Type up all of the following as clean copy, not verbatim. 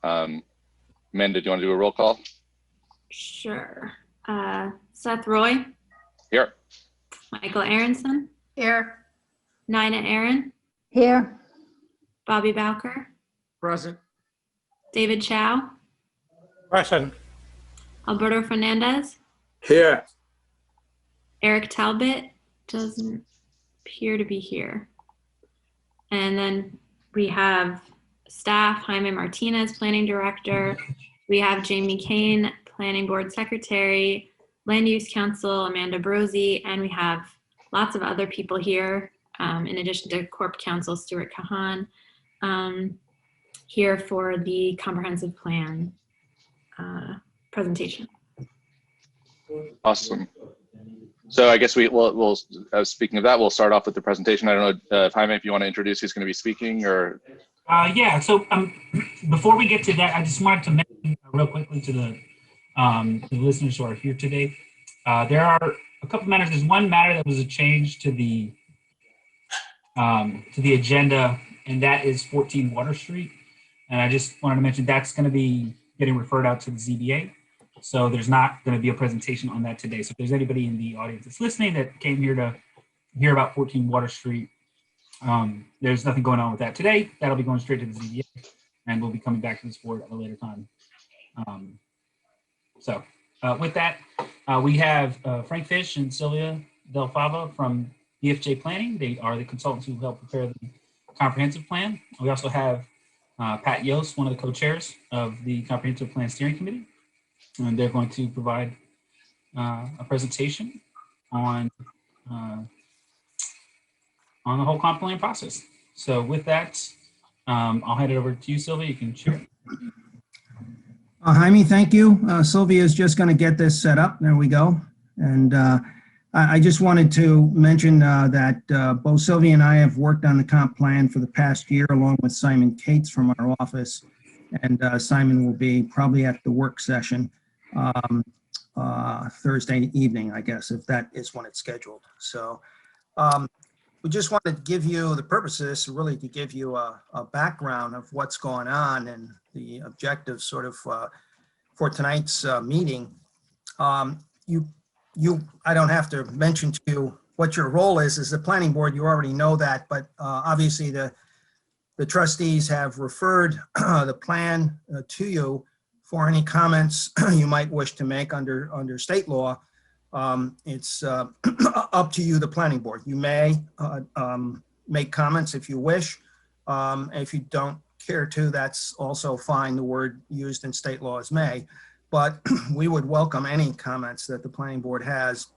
Amanda, do you want to do a roll call? Sure. Seth Roy. Here. Michael Aronson. Here. Nina Aaron. Here. Bobby Bowker. Present. David Chow. Present. Alberto Fernandez. Here. Eric Talbot doesn't appear to be here. And then we have staff, Jaime Martinez, Planning Director. We have Jamie Kane, Planning Board Secretary, Land Use Council, Amanda Brosey, and we have lots of other people here, in addition to Corp Counsel, Stuart Kahan, here for the comprehensive plan presentation. Awesome. So I guess we'll speaking of that, we'll start off with the presentation. I don't know, Jaime, if you want to introduce who's going to be speaking, or. Yeah, so before we get to that, I just wanted to mention real quickly to the listeners who are here today, there are a couple matters. There's one matter that was a change to the agenda, and that is 14 Water Street. And I just wanted to mention that's going to be getting referred out to the ZBA. So there's not going to be a presentation on that today. So if there's anybody in the audience that's listening that came here to hear about 14 Water Street, there's nothing going on with that today. That'll be going straight to the ZBA, and we'll be coming back to this board at a later time. With that, we have Frank Fish and Sylvia Del Fava from BFJ Planning. They are the consultants who helped prepare the comprehensive plan. We also have Pat Yost, one of the co-chairs of the Comprehensive Plan Steering Committee, and they're going to provide a presentation on the whole comp plan process. So with that, I'll hand it over to you, Sylvia. You can share. Jaime, thank you. Sylvia is just going to get this set up. There we go. And I just wanted to mention that both Sylvia and I have worked on the comp plan for the past year, along with Simon Cates from our office. And Simon will be probably at the work session Thursday evening, I guess, if that is when it's scheduled. So we just wanted to give you, the purpose of this really to give you a background of what's going on and the objectives sort of for tonight's meeting. I don't have to mention to you what your role is as the planning board. You already know that, but obviously the trustees have referred the plan to you for any comments you might wish to make under state law. It's up to you, the planning board. You may make comments if you wish. If you don't care to, that's also fine. The word used in state law is may, but we would welcome any comments that the planning board has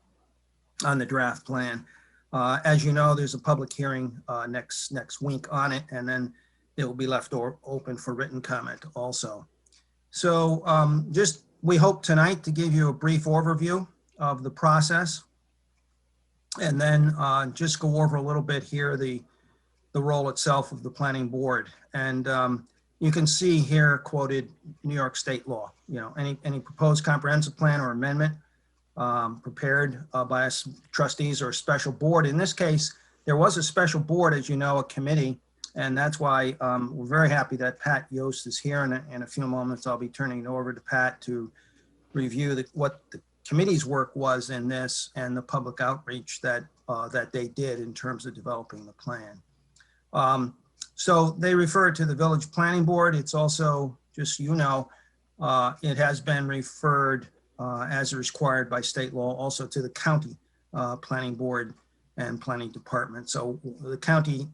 on the draft plan. As you know, there's a public hearing next week on it, and then it will be left open for written comment also. So we hope tonight to give you a brief overview of the process, and then just go over a little bit here the role itself of the planning board. And you can see here quoted New York state law. You know, any proposed comprehensive plan or amendment prepared by us trustees or a special board. In this case, there was a special board, as you know, a committee, and that's why we're very happy that Pat Yost is here. And in a few moments, I'll be turning it over to Pat to review what the committee's work was in this and the public outreach that they did in terms of developing the plan. So they refer to the village planning board. It's also, just so you know, it has been referred as required by state law also to the county planning board and planning department. So the county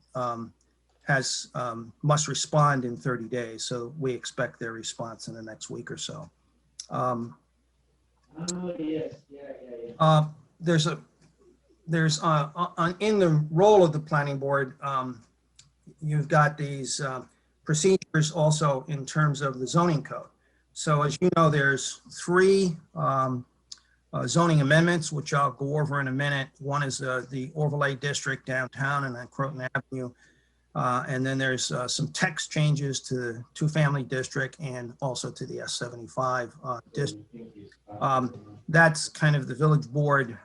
must respond in 30 days. So we expect their response in the next week or so. In the role of the planning board, you've got these procedures also in terms of the zoning code. So as you know, there's 3 zoning amendments, which I'll go over in a minute. One is the overlay district downtown and on Croton Avenue. And then there's some text changes to the 2-family district and also to the S75 district. That's kind of the village board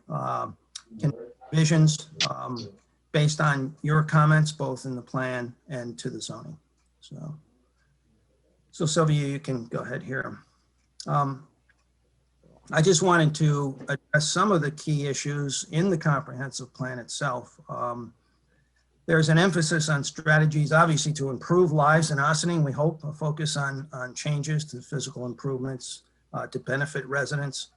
visions based on your comments, both in the plan and to the zoning. So Sylvia, you can go ahead here. I just wanted to address some of the key issues in the comprehensive plan itself. There's an emphasis on strategies, obviously, to improve lives in Ossining. We hope a focus on changes to physical improvements to benefit residents.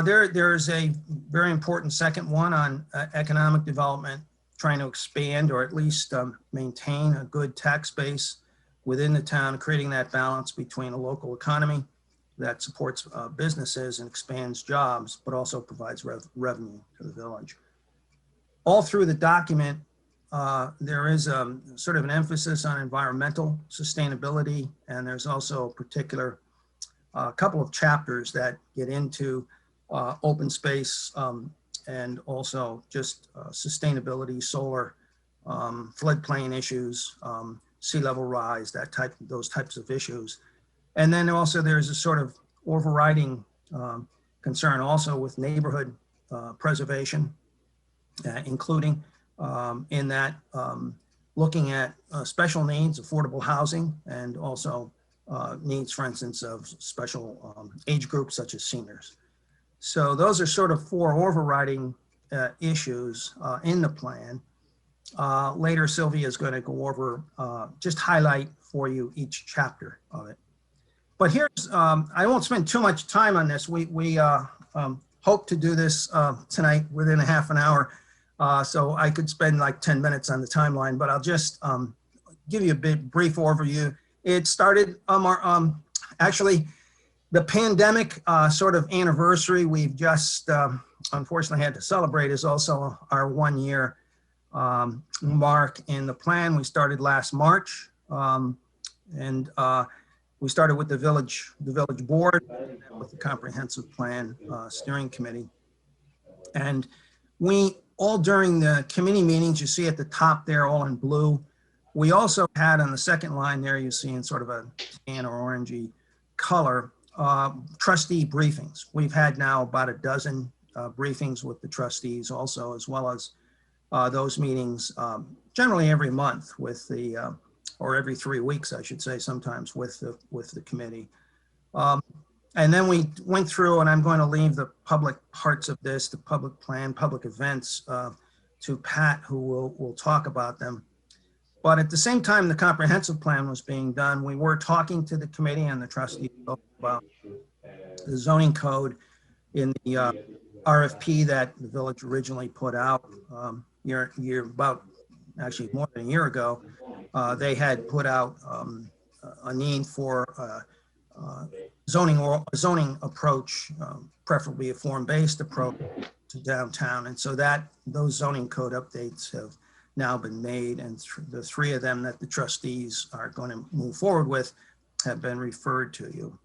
There's a very important second one on economic development, trying to expand or at least maintain a good tax base within the town, creating that balance between a local economy that supports businesses and expands jobs, but also provides revenue to the village. All through the document, there is sort of an emphasis on environmental sustainability, and there's also a particular couple of chapters that get into open space and also just sustainability, solar, floodplain issues, sea level rise, those types of issues. And then also there's a sort of overriding concern also with neighborhood preservation, including in that looking at special needs, affordable housing, and also needs, for instance, of special age groups such as seniors. So those are sort of four overriding issues in the plan. Later, Sylvia is going to go over, just highlight for you each chapter of it. But here's, I won't spend too much time on this. We hope to do this tonight within a half an hour. So I could spend like 10 minutes on the timeline, but I'll just give you a brief overview. It started, actually, the pandemic sort of anniversary we've just unfortunately had to celebrate is also our 1 year mark in the plan. We started last March, and we started with the village board, with the comprehensive plan steering committee. And we all during the committee meetings, you see at the top there, all in blue. We also had on the second line there, you see in sort of a tan or orangey color, trustee briefings. We've had now about a dozen briefings with the trustees also, as well as those meetings generally every month with the, or every 3 weeks, I should say, sometimes with the committee. And then we went through, and I'm going to leave the public parts of this, the public plan, public events, to Pat, who will talk about them. But at the same time the comprehensive plan was being done, we were talking to the committee and the trustees about the zoning code in the RFP that the village originally put out about actually more than a year ago. They had put out a need for zoning approach, preferably a form-based approach to downtown. And so those zoning code updates have now been made, and the three of them that the trustees are going to move forward with have been referred to you.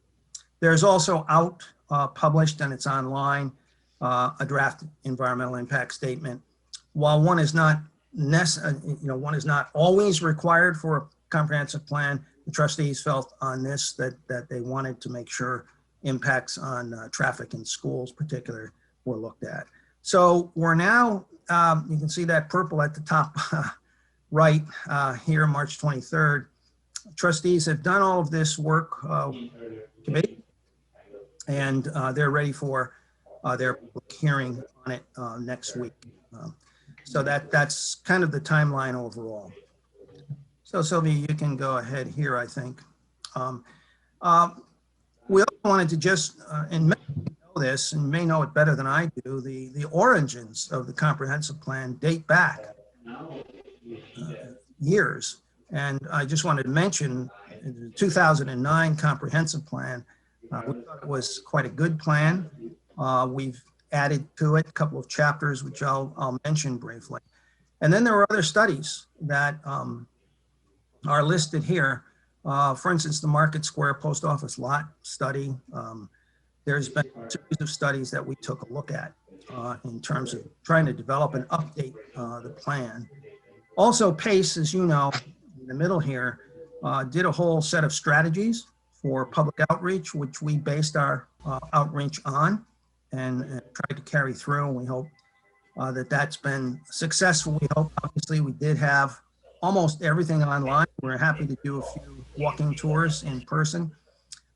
There's also published, and it's online, a draft environmental impact statement. While one is not one is not always required for a comprehensive plan, the trustees felt on this that they wanted to make sure impacts on traffic in schools particular were looked at. So we're now, you can see that purple at the top right here, March 23rd. Trustees have done all of this work committee, and they're ready for their public hearing on it next week. So that's kind of the timeline overall. So Sylvia, you can go ahead here, I think. We also wanted to just, and many know this and may know it better than I do, the origins of the comprehensive plan date back years. And I just wanted to mention the 2009 comprehensive plan. We thought it was quite a good plan. We've added to it a couple of chapters, which I'll mention briefly. And then there were other studies that are listed here. For instance, the Market Square Post Office lot study. There's been a series of studies that we took a look at in terms of trying to develop and update the plan. Also, PACE, as you know, in the middle here, did a whole set of strategies for public outreach, which we based our outreach on and tried to carry through. And we hope that that's been successful. We hope, obviously, we did have almost everything online. We're happy to do a few walking tours in person,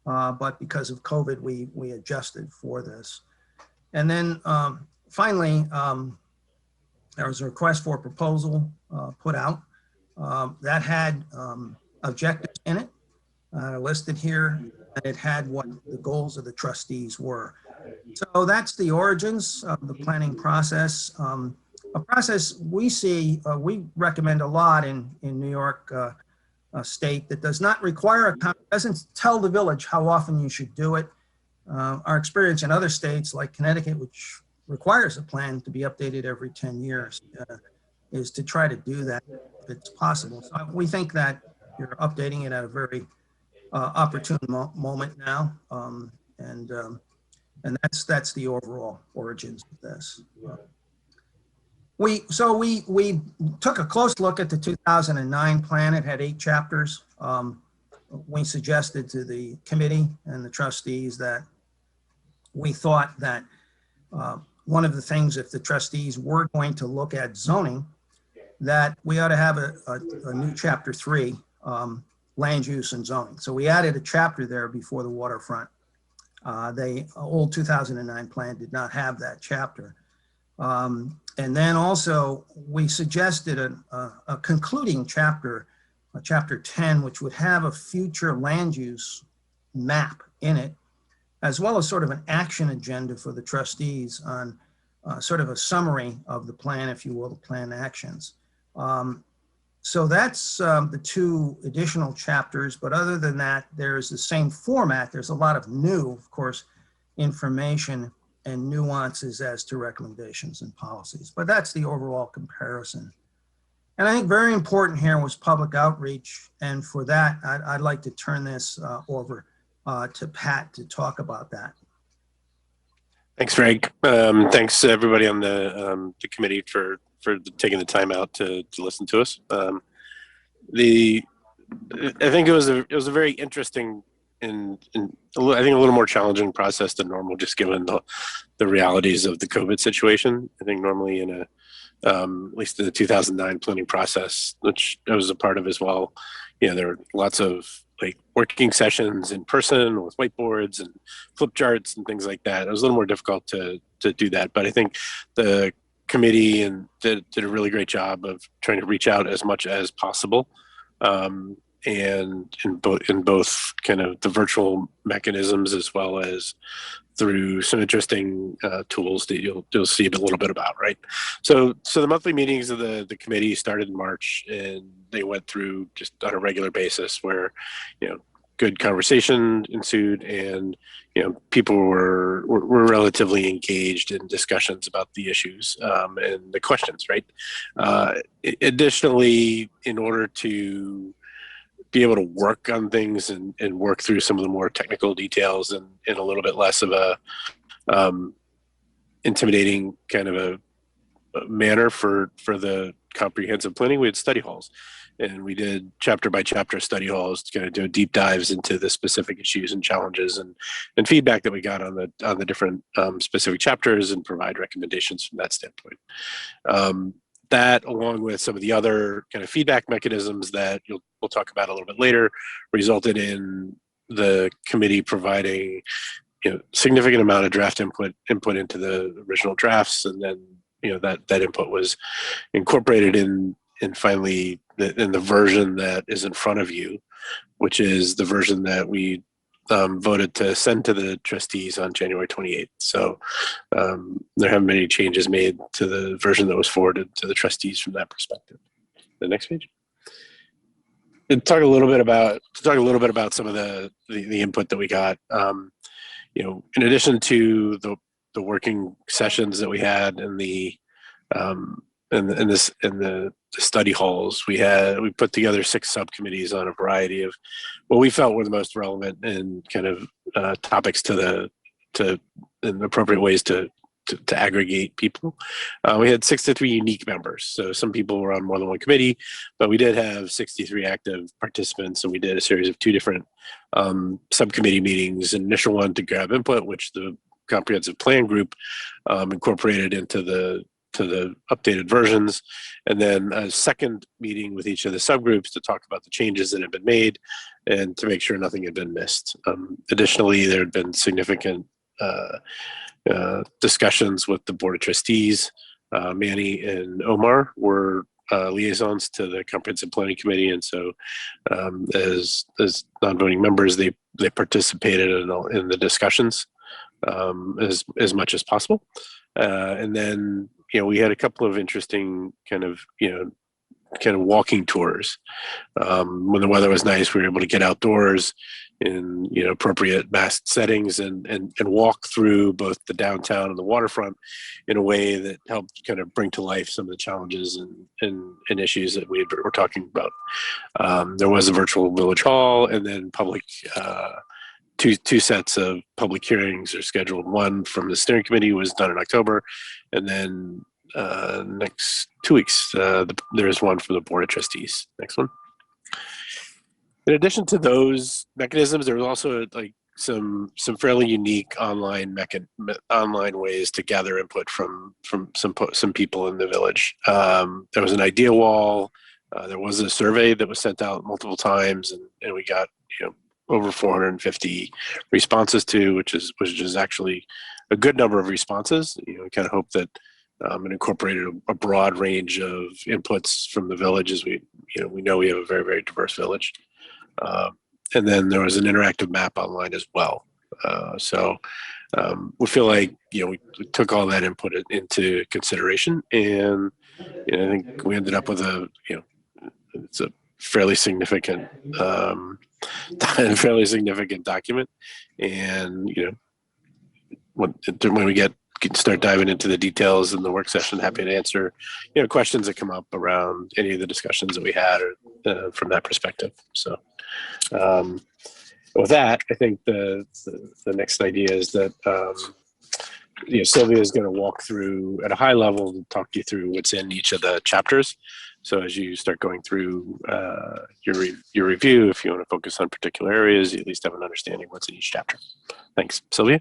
but because of COVID, we adjusted for this. And then finally, there was a request for a proposal put out that had objectives in it listed here. It had what the goals of the trustees were. So that's the origins of the planning process. A process we see, we recommend a lot in New York State that does not require doesn't tell the village how often you should do it. Our experience in other states like Connecticut, which requires a plan to be updated every 10 years, is to try to do that if it's possible. So we think that you're updating it at a very opportune moment now, and that's the overall origins of this. We took a close look at the 2009 plan. It had 8 chapters. We suggested to the committee and the trustees that we thought that one of the things, if the trustees were going to look at zoning, that we ought to have a new chapter 3, land use and zoning. So we added a chapter there before the waterfront. The old 2009 plan did not have that chapter. And then also we suggested a concluding chapter, chapter 10, which would have a future land use map in it, as well as sort of an action agenda for the trustees on sort of a summary of the plan, if you will, the plan actions. So that's the 2 additional chapters, but other than that, there's the same format. There's a lot of new, of course, information and nuances as to recommendations and policies, but that's the overall comparison. And I think very important here was public outreach. And for that, I'd like to turn this over to Pat to talk about that. Thanks, Greg. Thanks to everybody on the committee for taking the time out to listen to us. I think it was a very interesting and I think a little more challenging process than normal, just given the realities of the COVID situation. I think normally in at least in the 2009 planning process, which I was a part of as well, there were lots of like working sessions in person with whiteboards and flip charts and things like that. It was a little more difficult to do that, but I think the committee did a really great job of trying to reach out as much as possible, and in both kind of the virtual mechanisms as well as through some interesting tools that you'll see a little bit about, right? So the monthly meetings of the committee started in March, and they went through just on a regular basis where, good conversation ensued, and people were relatively engaged in discussions about the issues and the questions, right? Additionally, in order to be able to work on things and work through some of the more technical details and in a little bit less of a intimidating kind of a manner for the comprehensive planning, we had study halls, and we did chapter by chapter study halls to kind of do deep dives into the specific issues and challenges and feedback that we got on the different specific chapters, and provide recommendations from that standpoint. That, along with some of the other kind of feedback mechanisms that we'll talk about a little bit later, resulted in the committee providing significant amount of draft input into the original drafts, and then that input was incorporated in finally in the version that is in front of you, which is the version that we voted to send to the trustees on January 28th. So there haven't been any changes made to the version that was forwarded to the trustees from that perspective. The next page. To talk a little bit about some of the input that we got. In addition to the working sessions that we had in the study halls, we put together 6 subcommittees on a variety of what we felt were the most relevant and kind of topics in appropriate ways to aggregate people. We had 63 unique members, so some people were on more than one committee, but we did have 63 active participants, and we did a series of 2 different subcommittee meetings. An initial one to grab input, which the comprehensive plan group incorporated into the to the updated versions, and then a second meeting with each of the subgroups to talk about the changes that have been made and to make sure nothing had been missed. Additionally, there had been significant discussions with the Board of Trustees. Manny and Omar were liaisons to the Comprehensive Planning Committee, and so as non-voting members, they participated in the discussions as much as possible. And then we had a couple of interesting kind of walking tours. When the weather was nice, we were able to get outdoors in appropriate masked settings and walk through both the downtown and the waterfront in a way that helped kind of bring to life some of the challenges and issues that we were talking about. There was a virtual village hall, and then public two sets of public hearings are scheduled. One from the steering committee was done in October, and then next 2 weeks there is one from the Board of Trustees. Next one. In addition to those mechanisms, there was also like some fairly unique online ways to gather input from some people in the village. There was an idea wall. There was a survey that was sent out multiple times, and we got over 450 responses to, which is actually a good number of responses. We kind of hope that it incorporated a broad range of inputs from the village, as we know we have a very, very diverse village. And then there was an interactive map online as well. So we feel like we took all that input into consideration, and I think we ended up with it's a fairly significant document. And when we start diving into the details in the work session, happy to answer questions that come up around any of the discussions that we had from that perspective. So with that, I think the next idea is that Sylvia is going to walk through at a high level and talk you through what's in each of the chapters. So as you start going through your review, if you want to focus on particular areas, you at least have an understanding what's in each chapter. Thanks. Sylvia?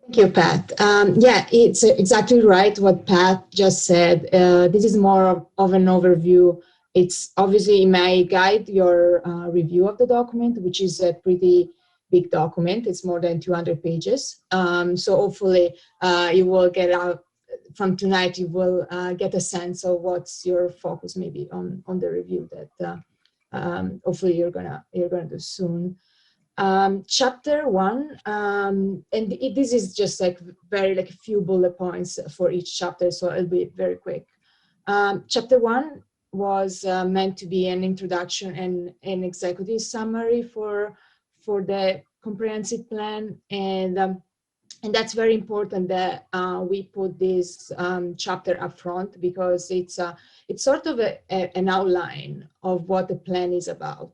Thank you, Pat. Yeah, it's exactly right what Pat just said. This is more of an overview. It's obviously, it may guide your review of the document, which is a pretty big document. It's more than 200 pages. So hopefully you will get out from tonight, you will get a sense of what's your focus maybe on the review that hopefully you're gonna do soon. Chapter 1, and this is just like a few bullet points for each chapter, so it'll be very quick. Chapter 1 was meant to be an introduction and an executive summary for the comprehensive plan, and that's very important that we put this chapter up front, because it's sort of an outline of what the plan is about.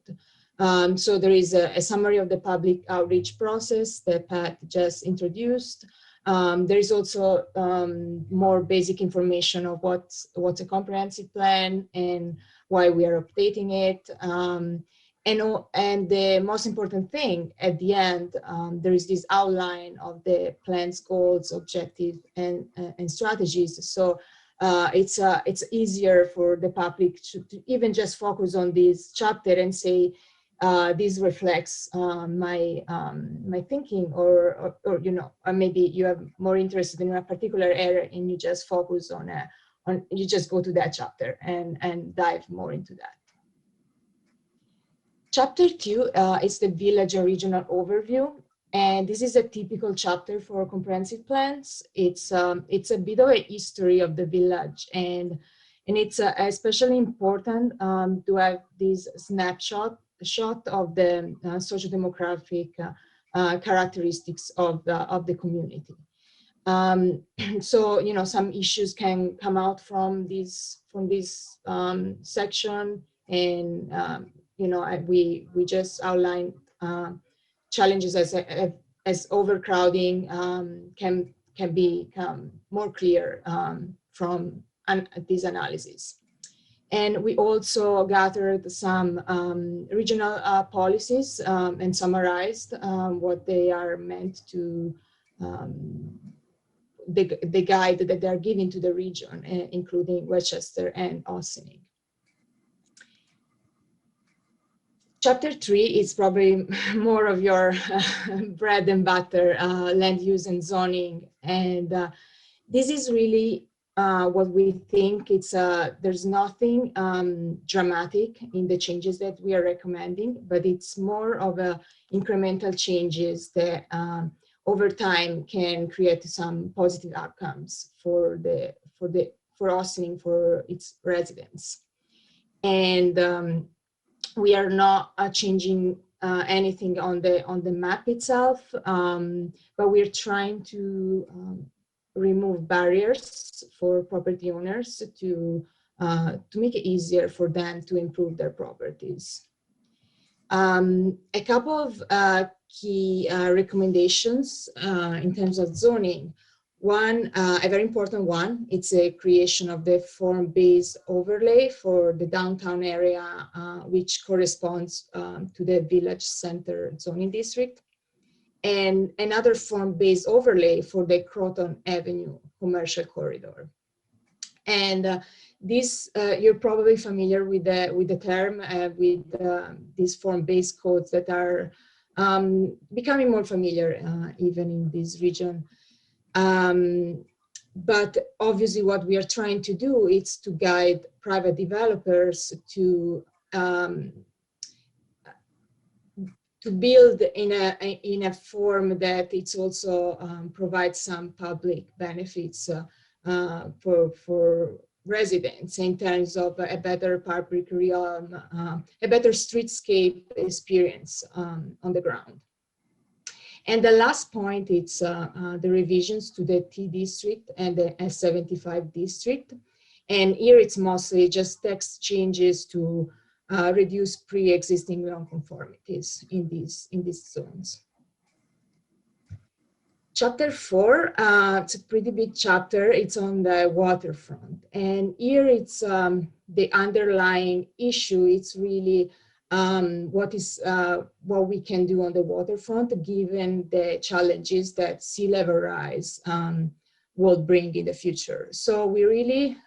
So there is a summary of the public outreach process that Pat just introduced. There is also more basic information of what's a comprehensive plan and why we are updating it. And the most important thing at the end, there is this outline of the plan's goals, objectives, and strategies. So it's easier for the public to even just focus on this chapter and say, this reflects my thinking, or maybe you are more interested in a particular area and you just focus on you just go to that chapter and dive more into that. Chapter 2 is the village original overview, and this is a typical chapter for comprehensive plans. It's a bit of a history of the village, and it's especially important to have this snapshot of the socio-demographic characteristics of the community. So some issues can come out from this section, and we just outlined challenges as overcrowding can become more clear from this analysis. And we also gathered some regional policies and summarized what they are meant to the guide that they're giving to the region, including Westchester and Ossining. Chapter 3 is probably more of your bread and butter, land use and zoning. And this is really what we think. There's nothing dramatic in the changes that we are recommending, but it's more of a incremental changes that over time can create some positive outcomes for Ossining, for its residents. And we are not changing anything on the map itself, but we're trying to remove barriers for property owners to make it easier for them to improve their properties. A couple of key recommendations in terms of zoning. One, a very important one, it's a creation of the form-based overlay for the downtown area, which corresponds to the village center zoning district. And another form-based overlay for the Croton Avenue commercial corridor. And this, you're probably familiar with the term, with these form-based codes that are becoming more familiar even in this region. But obviously what we are trying to do is to guide private developers to build in a form that it's also provides some public benefits for residents in terms of a better public realm, a better streetscape experience on the ground. And the last point, it's the revisions to the T district and the S75 district. And here it's mostly just text changes to reduce pre-existing nonconformities in these zones. Chapter 4, it's a pretty big chapter. It's on the waterfront. And here it's the underlying issue. It's really what we can do on the waterfront, given the challenges that sea level rise will bring in the future. So we really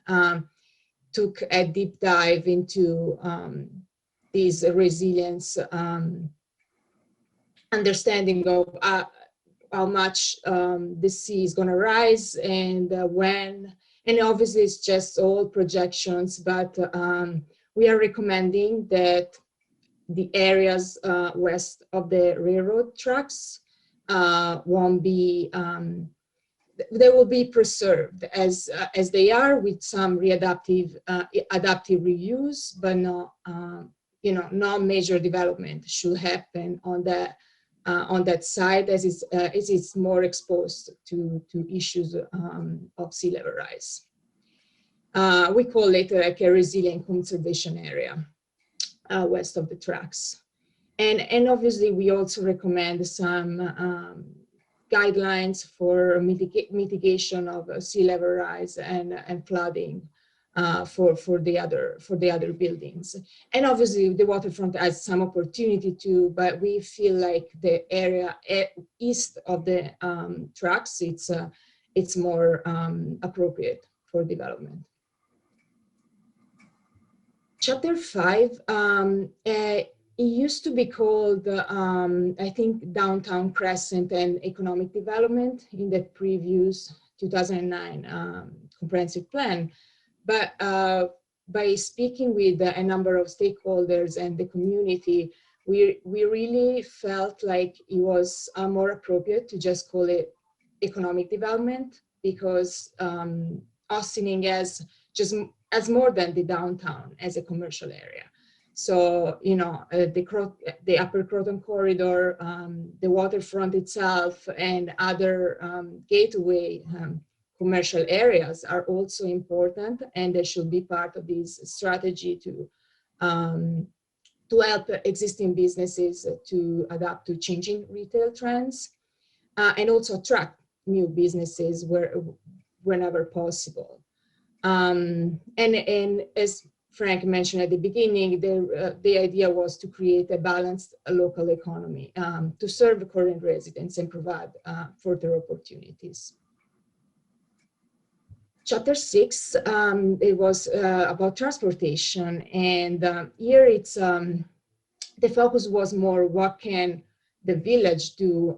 took a deep dive into this resilience understanding of how much the sea is going to rise and when, and obviously it's just all projections, but we are recommending that the areas west of the railroad tracks won't be, they will be preserved as they are, with some adaptive reuse, but not, no major development should happen on that side, as it's more exposed to issues of sea level rise. We call it like a resilient conservation area. West of the tracks. And obviously we also recommend some guidelines for mitigation of sea level rise and flooding for the other buildings. And obviously the waterfront has some opportunity too, but we feel like the area east of the tracks, it's more appropriate for development. Chapter 5, it used to be called, I think, Downtown Crescent and Economic Development in the previous 2009 comprehensive plan. But by speaking with a number of stakeholders and the community, we really felt like it was more appropriate to just call it economic development, because Ossining as more than the downtown as a commercial area. So, the Upper Croton corridor, the waterfront itself, and other gateway commercial areas are also important, and they should be part of this strategy to help existing businesses to adapt to changing retail trends, and also attract new businesses whenever possible. And as Frank mentioned at the beginning, the idea was to create a balanced local economy to serve current residents and provide further opportunities. Chapter 6, it was about transportation, and here it's the focus was more what can the village do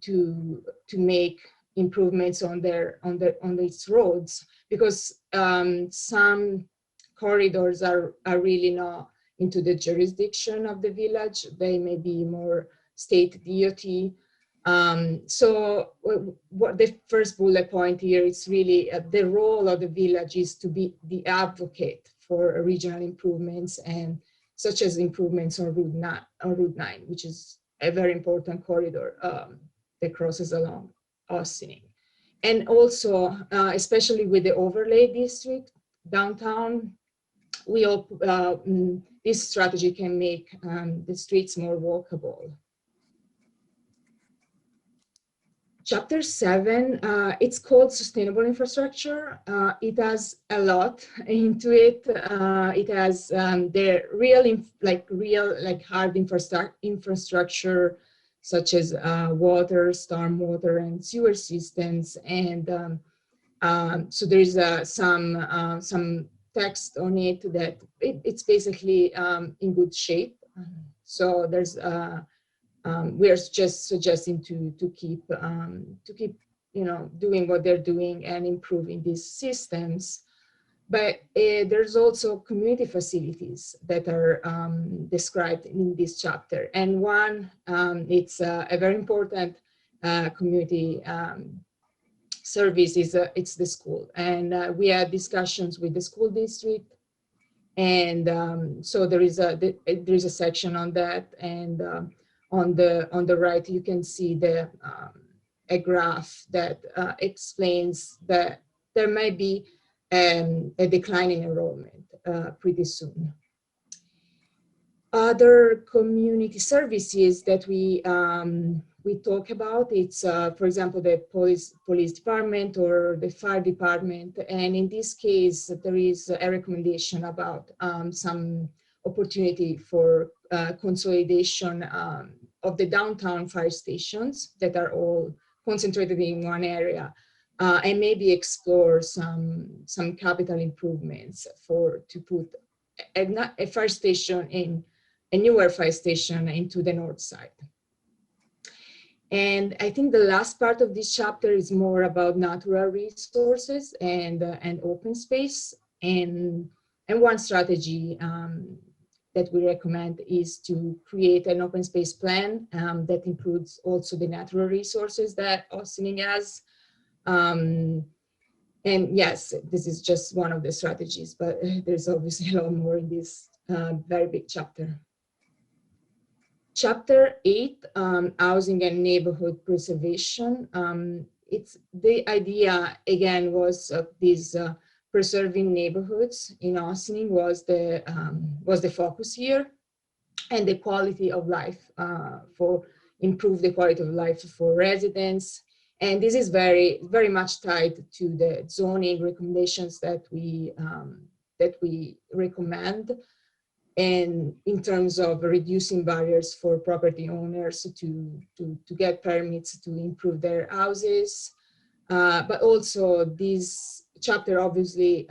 to make improvements on its roads, because some corridors are really not into the jurisdiction of the village. They may be more state DOT. So what the first bullet point here is really the role of the village is to be the advocate for regional improvements, and such as improvements on Route 9, which is a very important corridor that crosses along Ossining. And also, especially with the overlay district downtown, we hope this strategy can make the streets more walkable. Chapter 7, it's called Sustainable Infrastructure. It has a lot into it. It has the real hard infrastructure, such as water, stormwater, and sewer systems. And so there is some text on it that it's basically in good shape. So there's we are just suggesting to keep doing what they're doing and improving these systems. But there's also community facilities that are described in this chapter, and one it's a very important community service is it's the school, and we had discussions with the school district, and so there is a section on that, and on the right, you can see a graph that explains that there may be a decline in enrollment pretty soon. Other community services that we talk about, it's for example the police department or the fire department, and in this case there is a recommendation about some opportunity for consolidation of the downtown fire stations that are all concentrated in one area, and maybe explore some capital improvements to put a fire station in a newer fire station into the north side. And I think the last part of this chapter is more about natural resources and open space, and one strategy that we recommend is to create an open space plan that includes also the natural resources that Ossining has. And yes, this is just one of the strategies, but there's obviously a lot more in this very big chapter. Chapter 8, housing and neighborhood preservation. It's the idea again was this preserving neighborhoods in Ossining was the focus here, and the quality of life improve the quality of life for residents. And this is very much tied to the zoning recommendations that we recommend, and in terms of reducing barriers for property owners to get permits to improve their houses. But also this chapter obviously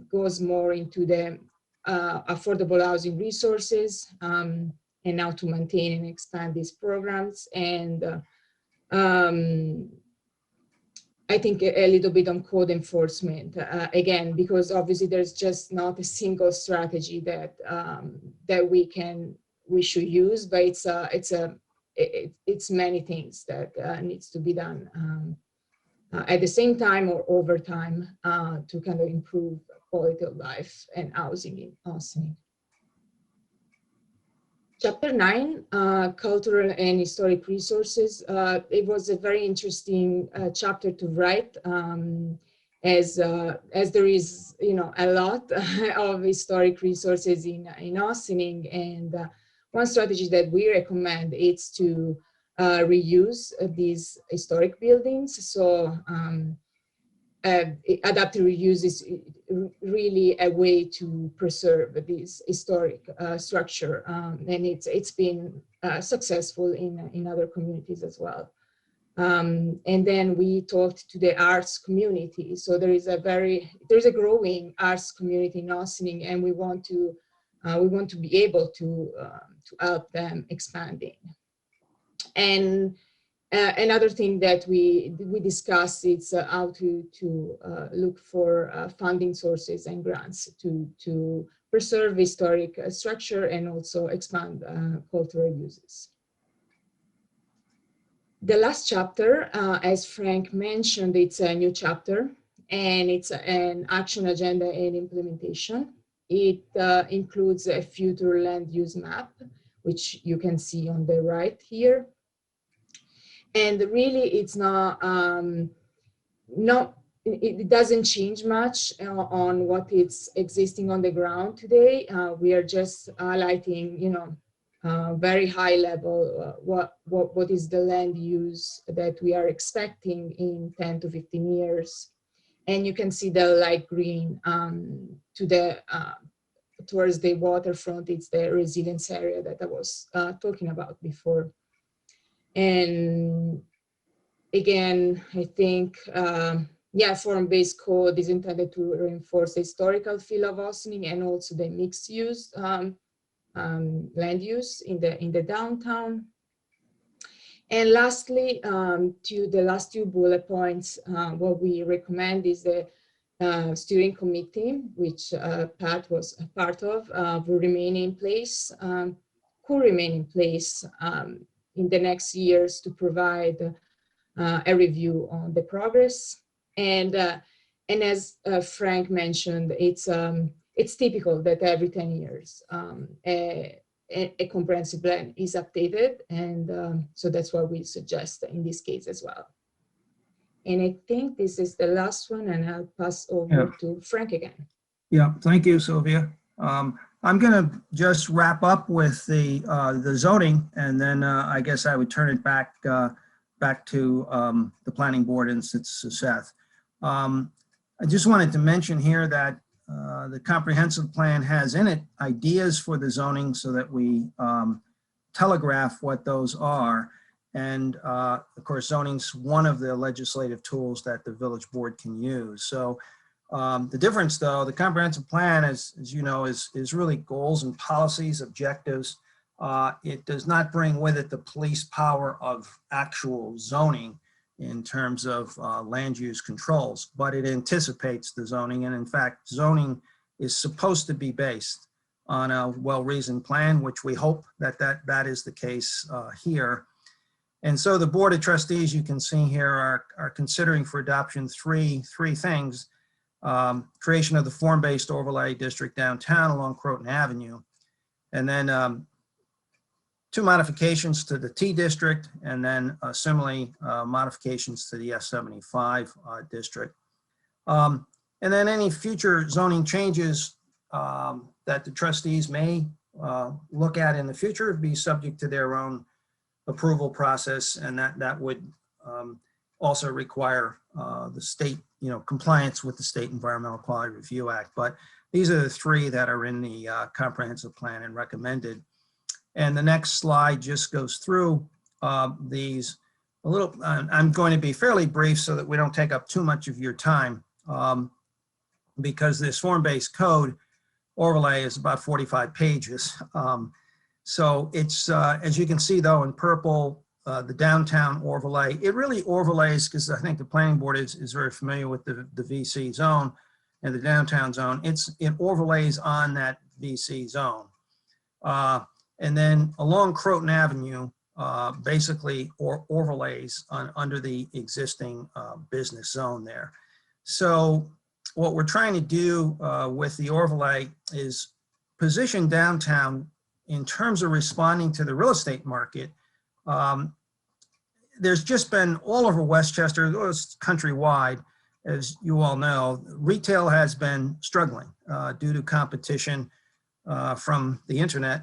goes more into the affordable housing resources and how to maintain and expand these programs. And I think a little bit on code enforcement, again, because obviously there's just not a single strategy that we should use, but it's many things that needs to be done at the same time or over time to kind of improve quality of life and housing in Ossining. Chapter 9, cultural and historic resources. It was a very interesting chapter to write, as there is, a lot of historic resources in Ossining, and one strategy that we recommend is to reuse these historic buildings. So adaptive reuse is really a way to preserve this historic structure, and it's been successful in other communities as well. And then we talked to the arts community. So there's a growing arts community in Ossining, and we want to be able to help them expanding. And another thing that we discussed is how to look for funding sources and grants to preserve historic structure and also expand cultural uses. The last chapter, as Frank mentioned, it's a new chapter, and it's an action agenda and implementation. It includes a future land use map, which you can see on the right here. And really, it's it doesn't change much on what is existing on the ground today. We are just highlighting, very high level, what is the land use that we are expecting in 10 to 15 years. And you can see the light green towards the waterfront. It's the resilience area that I was talking about before. And again, I think, form-based code is intended to reinforce the historical feel of Ossining and also the mixed use land use in the downtown. And lastly, to the last two bullet points, what we recommend is the steering committee, which Pat was a part of, will remain in place, could remain in place in the next years to provide a review on the progress. And as Frank mentioned, it's typical that every 10 years a comprehensive plan is updated, and so that's what we suggest in this case as well. And I think this is the last one, and I'll pass over to Frank again. Yeah, thank you, Sylvia. I'm going to just wrap up with the zoning, and then I guess I would turn it back to the planning board and Seth. I just wanted to mention here that the comprehensive plan has in it ideas for the zoning so that we telegraph what those are. And of course, zoning's one of the legislative tools that the village board can use. So the difference though, the comprehensive plan, as you know, is really goals and policies, objectives. It does not bring with it the police power of actual zoning in terms of land use controls, but it anticipates the zoning. And in fact, zoning is supposed to be based on a well-reasoned plan, which we hope that is the case here. And so the Board of Trustees, you can see here, are considering for adoption three things. Creation of the form-based overlay district downtown along Croton Avenue, and then 2 modifications to the T district, and then similarly modifications to the S75 district. And then any future zoning changes that the trustees may look at in the future be subject to their own approval process, and that would also require the state, compliance with the State Environmental Quality Review Act. But these are the 3 that are in the comprehensive plan and recommended. And the next slide just goes through these a little. I'm going to be fairly brief so that we don't take up too much of your time, because this form-based code overlay is about 45 pages. So it's, as you can see though, in purple, the downtown overlay, it really overlays, because I think the planning board is very familiar with the VC zone and the downtown zone. It overlays on that VC zone. And then along Croton Avenue, basically overlays under the existing business zone there. So what we're trying to do with the overlay is position downtown in terms of responding to the real estate market. There's just been all over Westchester, countrywide, as you all know, retail has been struggling due to competition from the internet.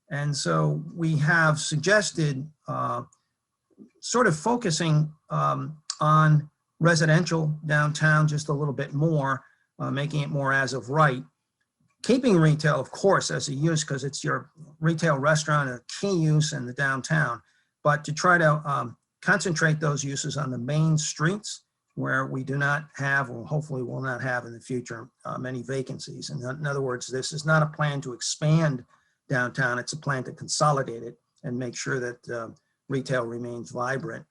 And so we have suggested sort of focusing on residential downtown just a little bit more, making it more as of right. Keeping retail, of course, as a use, because it's your retail restaurant, a key use in the downtown, but to try to concentrate those uses on the main streets where we do not have, or hopefully will not have in the future, many vacancies. And in other words, this is not a plan to expand downtown. It's a plan to consolidate it and make sure that retail remains vibrant.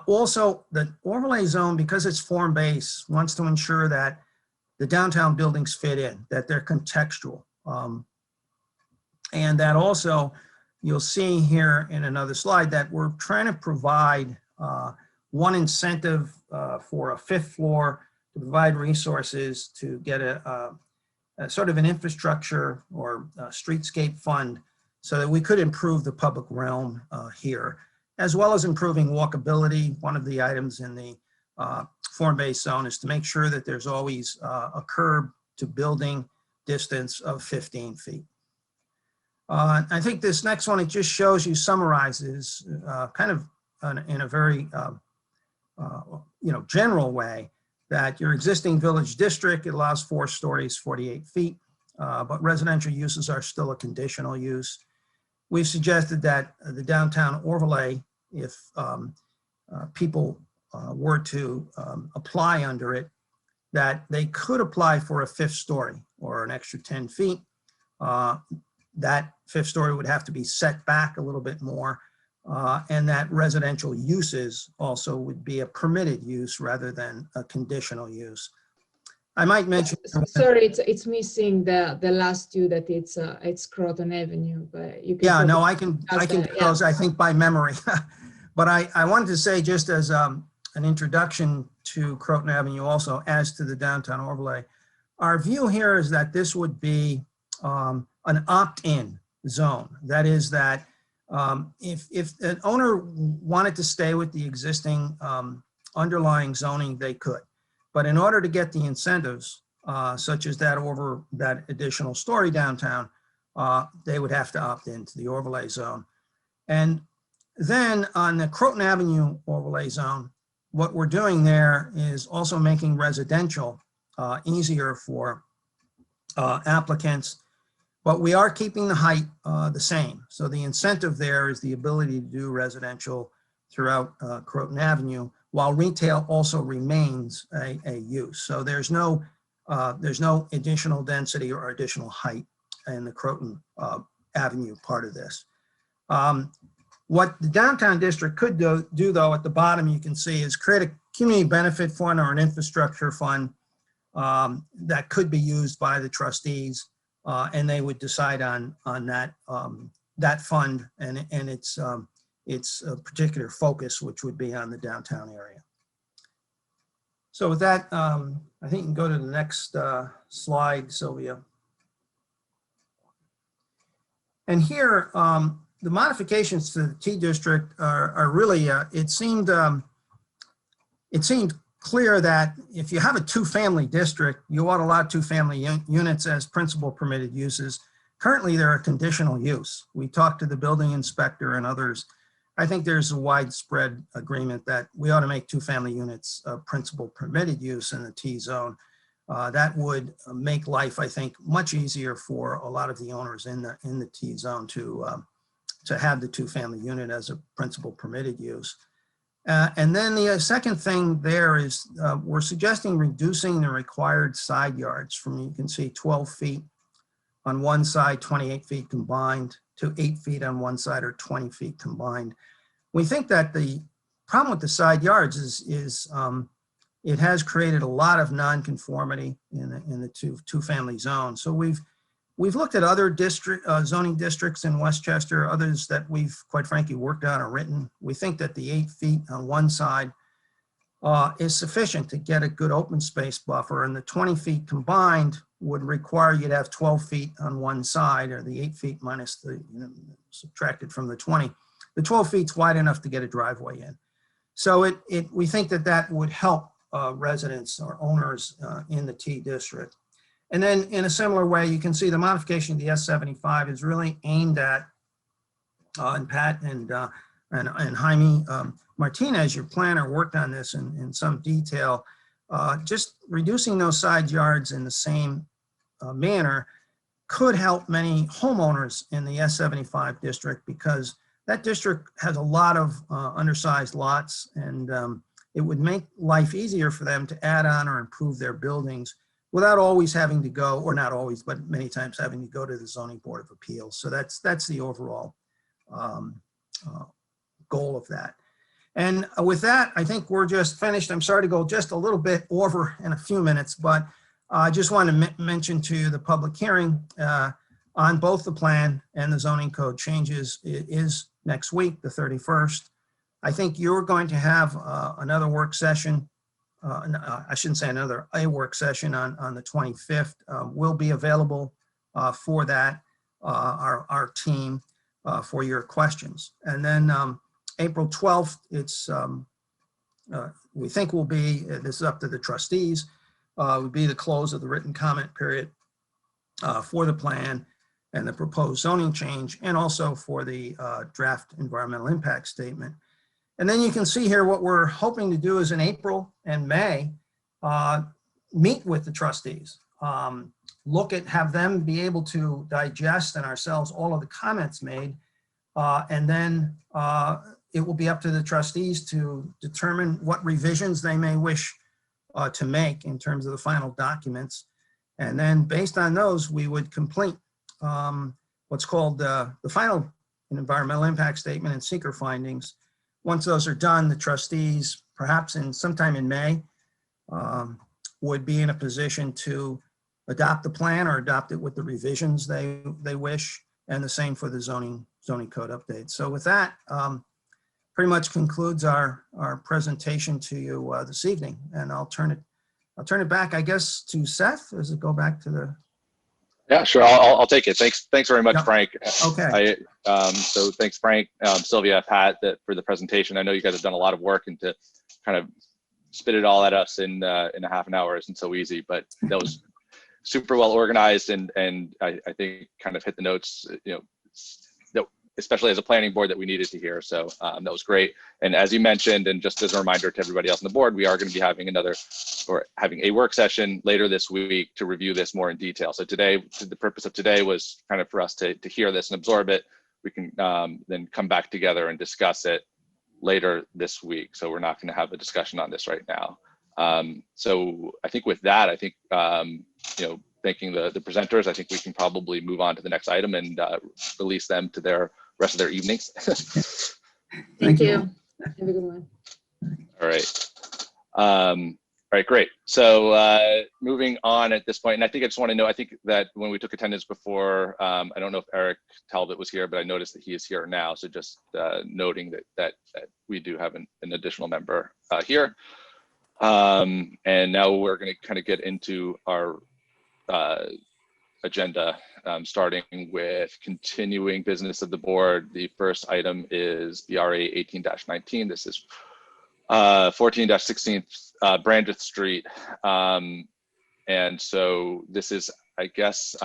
Also, the overlay zone, because it's form-based, wants to ensure that the downtown buildings fit in, that they're contextual. And that also, you'll see here in another slide that we're trying to provide one incentive for a fifth floor to provide resources to get a sort of an infrastructure or a streetscape fund so that we could improve the public realm here, as well as improving walkability. One of the items in the form-based zone is to make sure that there's always a curb to building distance of 15 feet. I think this next one, it just shows you, summarizes kind of in a very general way that your existing village district, it allows 4 stories, 48 feet, but residential uses are still a conditional use. We've suggested that the downtown overlay, if people were to apply under it, that they could apply for a 5th story or an extra 10 feet. That 5th story would have to be set back a little bit more, and that residential uses also would be a permitted use rather than a conditional use. I might mention. Sorry, it's missing the last 2, that it's Croton Avenue, but you can. Yeah, no, I can do yeah. those, I think, by memory. But I wanted to say, just as an introduction to Croton Avenue, also as to the downtown overlay, our view here is that this would be an opt-in zone. That is that if an owner wanted to stay with the existing underlying zoning, they could. But in order to get the incentives, such as that over that additional story downtown, they would have to opt into the overlay zone. And then on the Croton Avenue overlay zone, what we're doing there is also making residential easier for applicants, but we are keeping the height the same. So the incentive there is the ability to do residential throughout Croton Avenue, while retail also remains a use. So there's no additional density or additional height in the Croton Avenue part of this. What the downtown district could do though, at the bottom you can see, is create a community benefit fund or an infrastructure fund that could be used by the trustees, and they would decide on that fund and its particular focus, which would be on the downtown area. So with that, I think you can go to the next slide, Sylvia. And here, the modifications to the T district are really, it seemed clear that if you have a 2-family district, you ought to allow 2-family units as principal permitted uses. Currently, they're a conditional use. We talked to the building inspector and others. I think there's a widespread agreement that we ought to make 2-family units a principal permitted use in the T zone. That would make life, I think, much easier for a lot of the owners in the T zone to have the 2-family unit as a principal permitted use. And then the second thing there is we're suggesting reducing the required side yards from, you can see, 12 feet on one side, 28 feet combined, to 8 feet on one side or 20 feet combined. We think that the problem with the side yards is it has created a lot of nonconformity in the two-family zone. So we've looked at other zoning districts in Westchester, others that we've quite frankly worked on or written. We think that the 8 feet on one side is sufficient to get a good open space buffer, and the 20 feet combined would require you to have 12 feet on one side, or the 8 feet minus the, subtracted from the 20. The 12 feet's wide enough to get a driveway in. So we think that would help residents or owners in the T district. And then in a similar way, you can see the modification of the S75 is really aimed at, and Pat and Jaime Martinez, your planner, worked on this in some detail, just reducing those side yards in the same manner could help many homeowners in the S75 district, because that district has a lot of undersized lots, and it would make life easier for them to add on or improve their buildings without always having to go, or not always, but many times having to go to the Zoning Board of Appeals. So that's the overall goal of that. And with that, I think we're just finished. I'm sorry to go just a little bit over in a few minutes, but I just want to mention to you the public hearing on both the plan and the zoning code changes. It is next week, the 31st. I think you're going to have another work session. I shouldn't say another, a work session on the 25th. We'll be available for that, our team, for your questions. And then April 12th, it's, we think will be, this is up to the trustees, would be the close of the written comment period for the plan and the proposed zoning change, and also for the draft environmental impact statement. And then you can see here what we're hoping to do is in April and May, meet with the trustees, look at, have them be able to digest and ourselves all of the comments made, and then it will be up to the trustees to determine what revisions they may wish to make in terms of the final documents. And then based on those, we would complete what's called the final environmental impact statement and seeker findings. Once those are done, the trustees, perhaps sometime in May, would be in a position to adopt the plan or adopt it with the revisions they wish, and the same for the zoning code update. So with that, pretty much concludes our presentation to you this evening, and I'll turn it back, I guess, to Seth. Does it go back to the? Yeah, sure. I'll take it. Thanks very much, Yep. Frank. Okay. So thanks, Frank, Sylvia, Pat, for the presentation. I know you guys have done a lot of work, and to kind of spit it all at us in a half an hour isn't so easy, but that was super well organized, and I think kind of hit the notes, that especially as a planning board, that we needed to hear. So that was great. And as you mentioned, and just as a reminder to everybody else on the board, we are going to be having having a work session later this week to review this more in detail. So today, the purpose of today was kind of for us to hear this and absorb it. We can then come back together and discuss it later this week. So we're not going to have a discussion on this right now. So I think with that, I think, thanking the presenters, I think we can probably move on to the next item and release them to their rest of their evenings. Thank you. Have a good one. All right. All right, great. So moving on at this point, and I think I just want to know, I think that when we took attendance before, I don't know if Eric Talbot was here, but I noticed that he is here now. So just noting that we do have an additional member here. And now we're going to kind of get into our agenda, starting with continuing business of the board. The first item is BRA 18-19. This is 14-16 Brandreth Street. And so this is, I guess,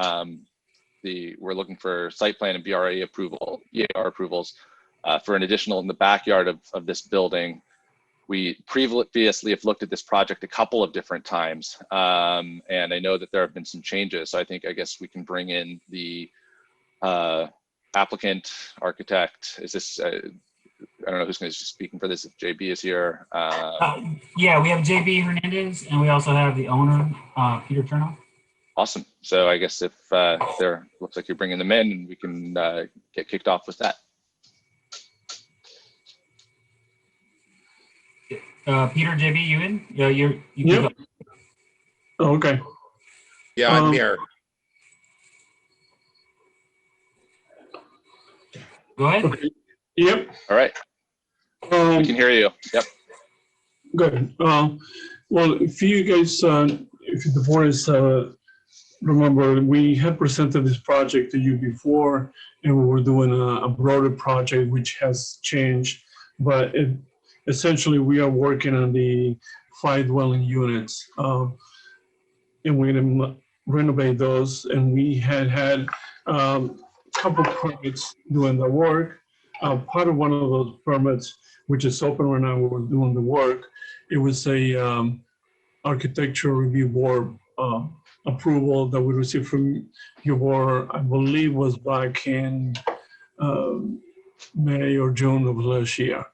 we're looking for site plan and BRA approval, EAR approvals for an additional in the backyard of this building. We previously have looked at this project a couple of different times, and I know that there have been some changes. So I guess we can bring in the applicant, architect. Is this, I don't know who's going to be speaking for this, if JB is here. Yeah, we have JB Hernandez, and we also have the owner, Peter Turnoff. Awesome. So I guess if there looks like you're bringing them in, and we can get kicked off with that. Peter, JB, you in? Yeah, you Yep. Oh, okay. Yeah, I'm here. Go ahead. Okay. Yep. All right. We can hear you. Yep. Good. Well, if you guys, if the board is, remember, we had presented this project to you before, and we were doing a broader project which has changed, but essentially we are working on the 5 dwelling units, and we're going to renovate those. And we had a couple permits doing the work. Part of one of those permits, which is open right now, we're doing the work, it was a architectural review board approval that we received from your board, I believe was back in May or June of last year.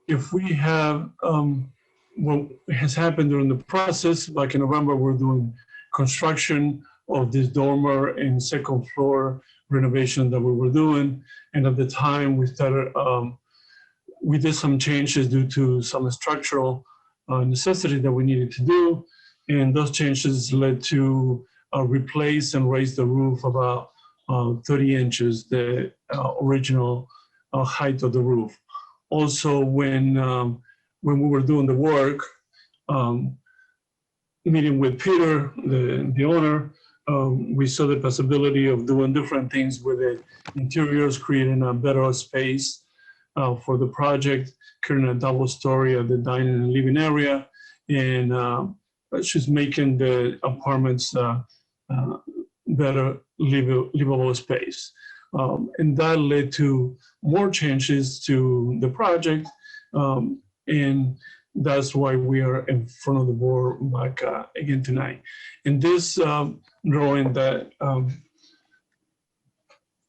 If we have what has happened during the process, back in November, we're doing construction of this dormer and second floor renovation that we were doing. And at the time we started, we did some changes due to some structural necessity that we needed to do. And those changes led to replace and raise the roof about 30 inches, the original height of the roof. Also, when we were doing the work, meeting with Peter, the owner, we saw the possibility of doing different things with the interiors, creating a better space for the project, creating a double story at the dining and living area, and just making the apartments better livable space. And that led to more changes to the project. And that's why we are in front of the board back again tonight. In this drawing that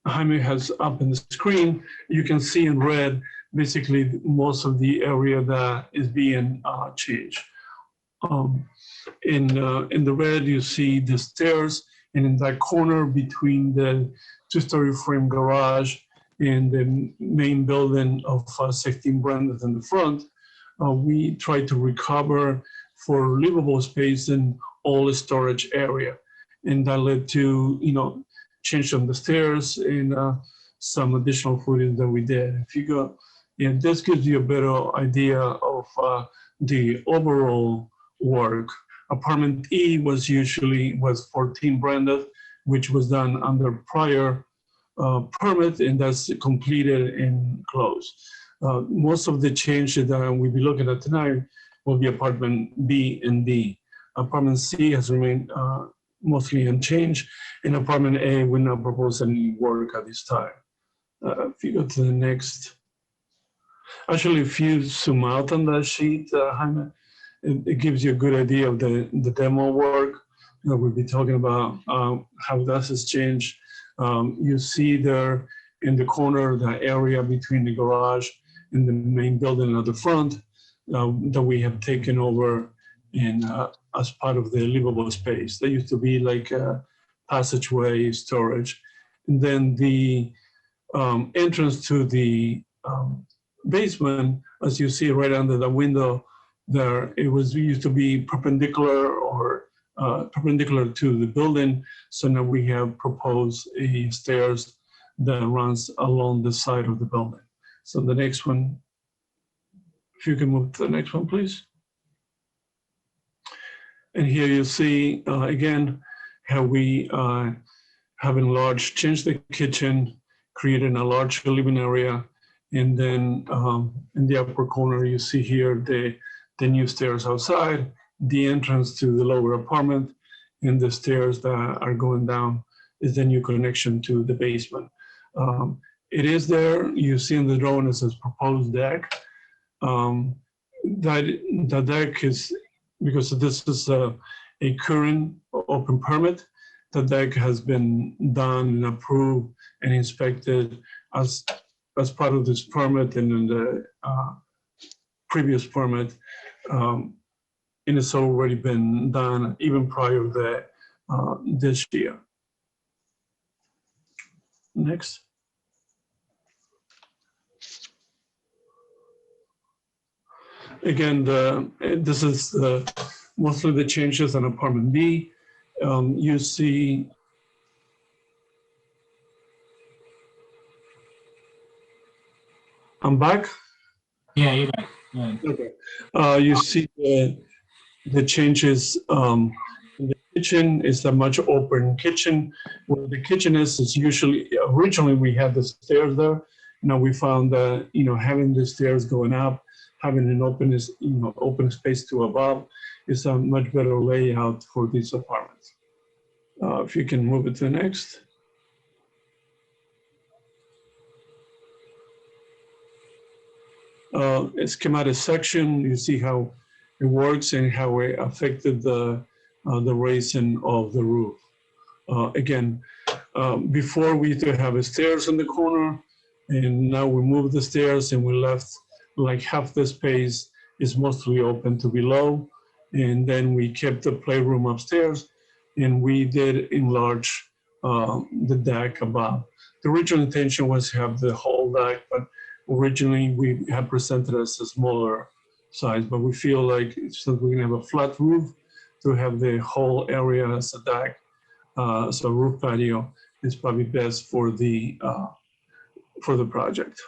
Jaime has up in the screen, you can see in red basically most of the area that is being changed. In the red, you see the stairs, and in that corner between the two-story frame garage and the main building of 16 Brandreth in the front, we tried to recover for livable space in all the storage area. And that led to, change on the stairs and some additional footage that we did. If you go, and this gives you a better idea of the overall work. Apartment E was 14 Brandreth, which was done under prior permit, and that's completed and closed. Most of the changes that we'll be looking at tonight will be apartment B and D. Apartment C has remained mostly unchanged, and apartment A will not propose any work at this time. If you go to the next, actually, if you zoom out on that sheet, Jaime, it gives you a good idea of the demo work. We'll be talking about how that has changed. You see there in the corner, the area between the garage and the main building at the front that we have taken over in as part of the livable space. That used to be like a passageway storage. And then the entrance to the basement, as you see right under the window there, it used to be perpendicular or perpendicular to the building. So now we have proposed a stairs that runs along the side of the building. So the next one, if you can move to the next one, please. And here you see, again, how we have changed the kitchen, created a large living area. And then in the upper corner, you see here the new stairs outside, the entrance to the lower apartment, and the stairs that are going down is the new connection to the basement. It is there. You see in the drawing it says proposed deck. The deck is, because this is a current open permit, the deck has been done and approved and inspected as part of this permit and in the previous permit. And it's already been done even prior to this year. Next. Again, this is mostly the changes on apartment B. You see I'm back. Yeah, you're back. Yeah. Okay. You see the changes in the kitchen is a much open kitchen. Where the kitchen is usually, originally we had the stairs there. Now we found that, having the stairs going up, having an open space to above is a much better layout for these apartments. If you can move it to the next. Schematic section, you see how it works and how it affected the raising of the roof. Again, before we used to have stairs in the corner. And now we moved the stairs and we left like half the space is mostly open to below. And then we kept the playroom upstairs and we did enlarge the deck above. The original intention was to have the whole deck, but originally we had presented as a smaller size, but we feel like since we're gonna have a flat roof, to have the whole area as a deck, so roof patio is probably best for the project.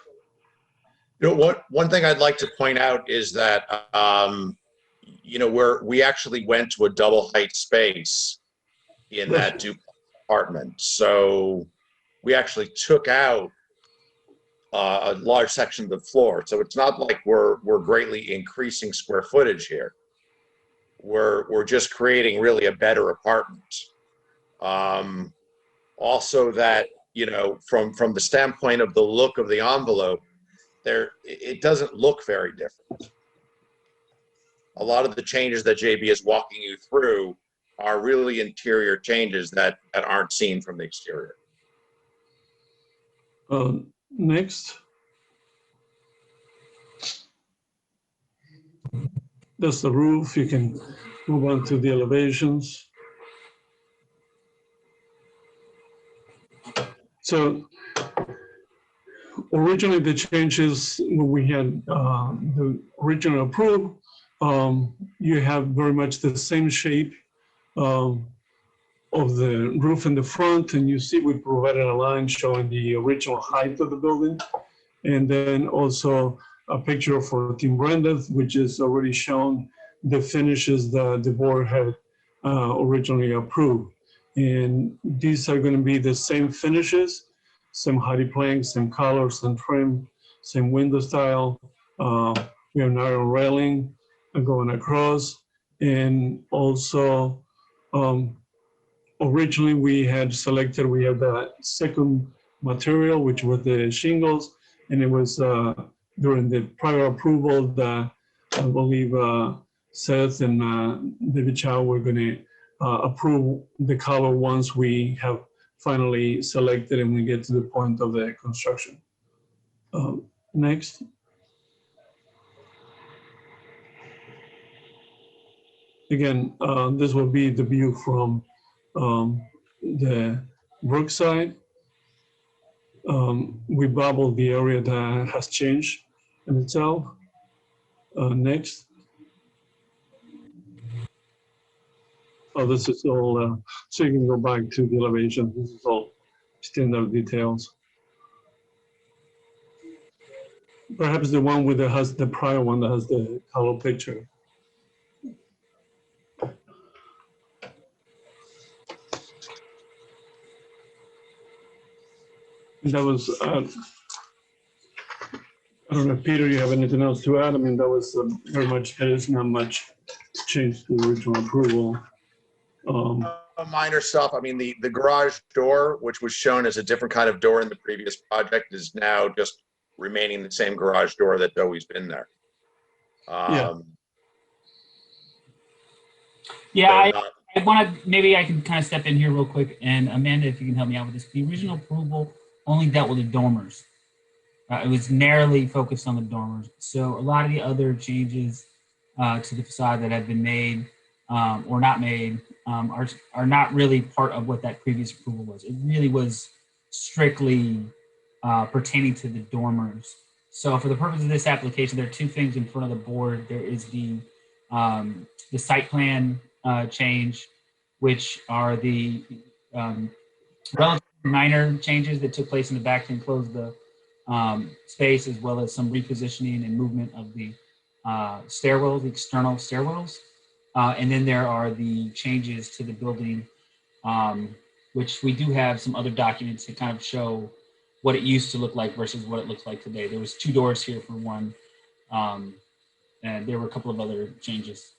You know, one thing I'd like to point out is that, you know, we actually went to a double height space in that duplex apartment. So we actually took out a large section of the floor. So it's not like we're greatly increasing square footage here. We're just creating really a better apartment. Also that, you know, from the standpoint of the look of the envelope, it doesn't look very different. A lot of the changes that JB is walking you through are really interior changes that aren't seen from the exterior. Next. That's the roof. You can move on to the elevations. So originally the changes when we had the original approval, you have very much the same shape of the roof in the front, and you see we provided a line showing the original height of the building, and then also a picture for Team Brandreth, which is already shown the finishes that the board had originally approved. And these are going to be the same finishes, same hardy planks, same colors and trim, same window style. We have narrow railing going across, and also originally we had the second material, which was the shingles, and it was during the prior approval that I believe Seth and David Chow were going to approve the color once we have finally selected and we get to the point of the construction. Next. Again, this will be the view from the Brookside. We bubbled the area that has changed in itself. Next. Oh, this is all, so you can go back to the elevation. This is all standard details. Perhaps the one with the prior one that has the color picture. That was, I don't know, Peter, you have anything else to add? I mean, that was very much, there is not much change to the original approval. Minor stuff. I mean, the garage door, which was shown as a different kind of door in the previous project, is now just remaining the same garage door that's always been there. Yeah, so I want to, maybe I can kind of step in here real quick, and Amanda, if you can help me out with this. The original approval only dealt with the dormers. It was narrowly focused on the dormers. So a lot of the other changes to the facade that have been made or not made are not really part of what that previous approval was. It really was strictly pertaining to the dormers. So for the purpose of this application, there are two things in front of the board. There is the site plan change, which are the relatively minor changes that took place in the back to enclose the space, as well as some repositioning and movement of the stairwells, the external stairwells. And then there are the changes to the building, which we do have some other documents to kind of show what it used to look like versus what it looks like today. There was 2 doors here for one, and there were a couple of other changes.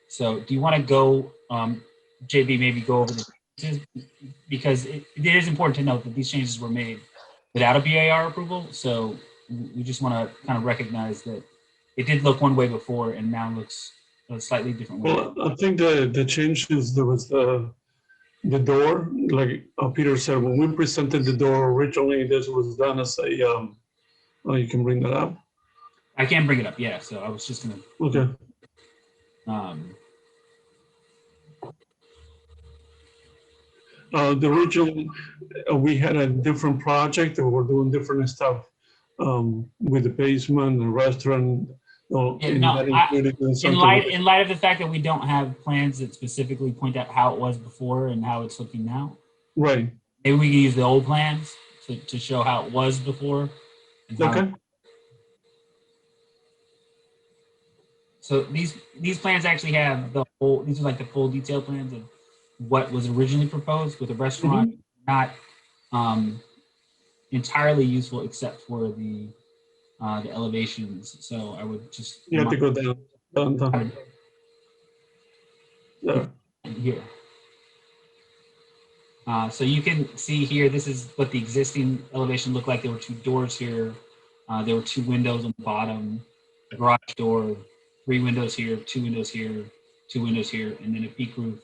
So do you want to go, JB, maybe go over the changes? Because it is important to note that these changes were made without a BAR approval. So we just want to kind of recognize that it did look one way before and now looks a slightly different way. Well, I think the changes, there was the door, like Peter said, when we presented the door originally, this was done as a, oh, you can bring that up. I can bring it up, yeah. So I was just gonna. Okay. The original, we had a different project and we're doing different stuff with the basement and restaurant. In light of the fact that we don't have plans that specifically point out how it was before and how it's looking now, Right. maybe we can use the old plans to show how it was before. And how Okay. So these plans actually have the whole. These are like the full detailed plans of what was originally proposed with the restaurant. Not entirely useful except for the elevations. So I would just You have to go down. Yeah. Here. So you can see here. This is what the existing elevation looked like. There were 2 doors here. There were 2 windows on the bottom. A garage door. 3 windows here, 2 windows here, 2 windows here, and then a peak roof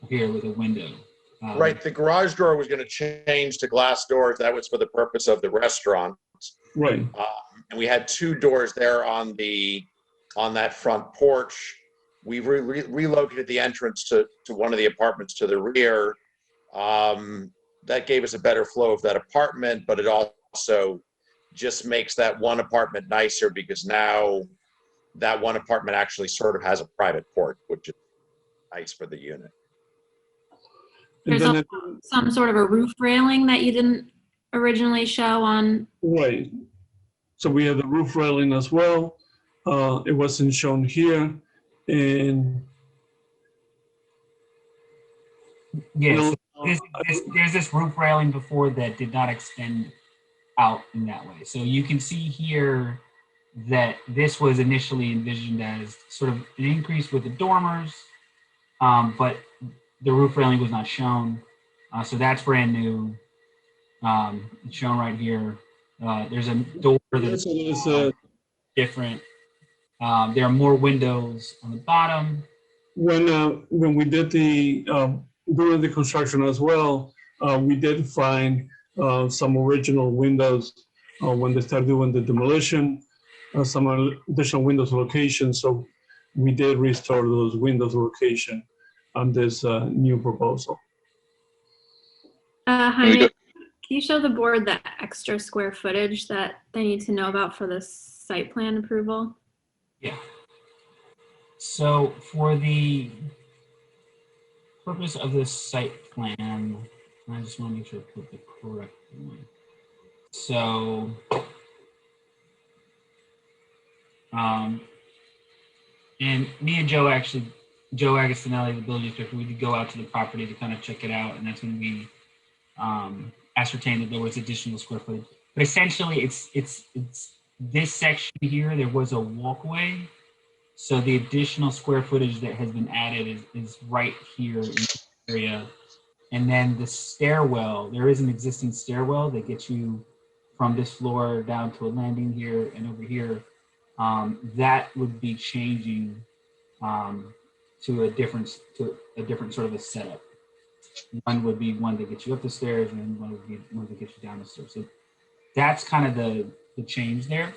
here with a window. Right, the garage door was going to change to glass doors. That was for the purpose of the restaurant. Right. And we had 2 doors there on that front porch. We relocated the entrance to one of the apartments to the rear. That gave us a better flow of that apartment, but it also just makes that one apartment nicer because now that one apartment actually sort of has a private porch, which is nice for the unit. There's also some sort of a roof railing that you didn't originally show on. Right. So we have the roof railing as well. It wasn't shown here. And yes, there's this roof railing before that did not extend out in that way. So you can see here that this was initially envisioned as sort of an increase with the dormers, but the roof railing was not shown. So that's brand new. It's shown right here. There's a door that's different. There are more windows on the bottom. When we did the during the construction as well, we did find some original windows when they started doing the demolition. Some additional windows location, so we did restore those windows location on this new proposal. Jaime, can you show the board the extra square footage that they need to know about for the site plan approval? Yeah. So for the purpose of this site plan, I just want to make sure I put the correct one. So and me and Joe Agostinelli, the building inspector, we did go out to the property to kind of check it out, and that's when we ascertained that there was additional square footage. But essentially, it's this section here. There was a walkway, so the additional square footage that has been added is right here in this area, and then the stairwell. There is an existing stairwell that gets you from this floor down to a landing here and over here. That would be changing to a different sort of a setup. One would be one that gets you up the stairs, and one would be one that gets you down the stairs. So that's kind of the change there.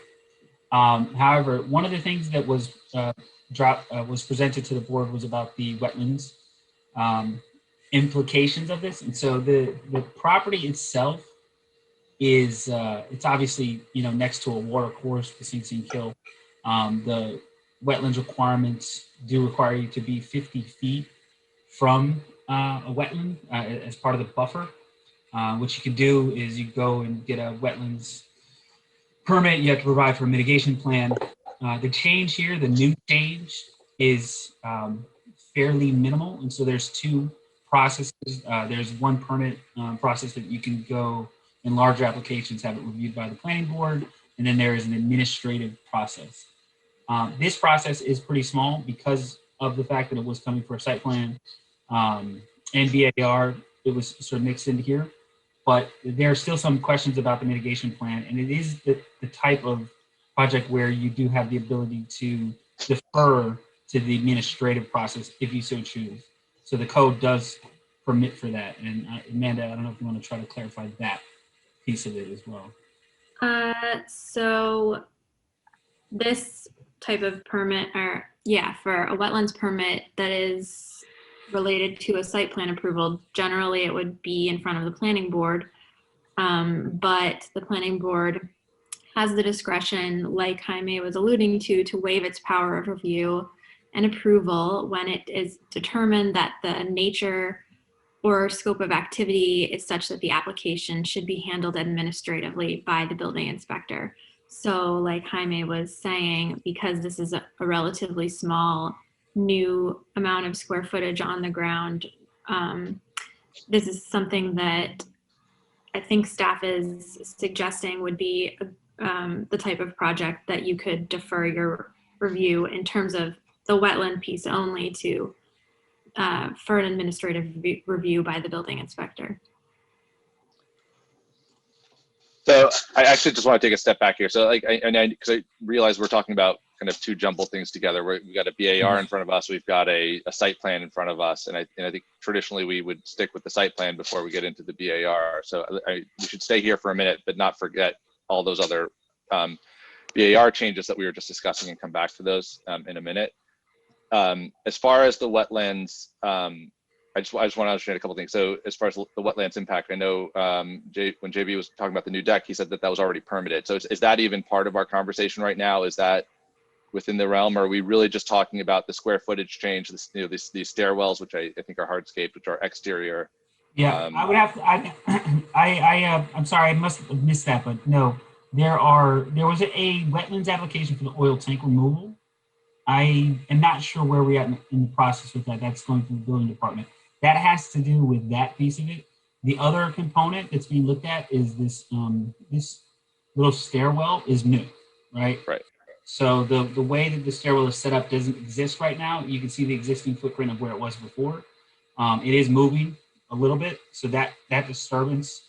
However, one of the things that was was presented to the board was about the wetlands implications of this, and so the property itself is it's obviously next to a water course, the Sing Sing Kill. The wetlands requirements do require you to be 50 feet from a wetland as part of the buffer. What you can do is you go and get a wetlands permit. You have to provide for a mitigation plan. The change here, the new change, is fairly minimal, and so there's 2 processes. There's one permit process that you can go in larger applications, have it reviewed by the planning board, and then there is an administrative process. This process is pretty small because of the fact that it was coming for a site plan and BAR. It was sort of mixed into here, but there are still some questions about the mitigation plan, and it is the type of project where you do have the ability to defer to the administrative process if you so choose. So the code does permit for that. And Amanda, I don't know if you want to try to clarify that piece of it as well. So this type of permit, or yeah, for a wetlands permit that is related to a site plan approval, generally it would be in front of the planning board. But the planning board has the discretion, like Jaime was alluding to waive its power of review and approval when it is determined that the nature or scope of activity is such that the application should be handled administratively by the building inspector. So like Jaime was saying, because this is a relatively small new amount of square footage on the ground, this is something that I think staff is suggesting would be the type of project that you could defer your review in terms of the wetland piece only to for an administrative review by the building inspector. So I actually just want to take a step back here. So like, because I realize we're talking about kind of two jumbled things together. We've got a BAR in front of us. We've got a site plan in front of us. And I think traditionally we would stick with the site plan before we get into the BAR. So we should stay here for a minute, but not forget all those other BAR changes that we were just discussing and come back to those in a minute. As far as the wetlands, I just want to understand a couple things. So as far as the wetlands impact, I know when JB was talking about the new deck, he said that was already permitted. So is that even part of our conversation right now? Is that within the realm? Or are we really just talking about the square footage change, these stairwells, which I think are hardscaped, which are exterior? Yeah, I would have to, I'm sorry, I must have missed that, but no, there was a wetlands application for the oil tank removal. I am not sure where we're at in the process with that. That's going through the building department. That has to do with that piece of it. The other component that's being looked at is this this little stairwell is new, right? Right. So the way that the stairwell is set up doesn't exist right now. You can see the existing footprint of where it was before. It is moving a little bit, so that disturbance,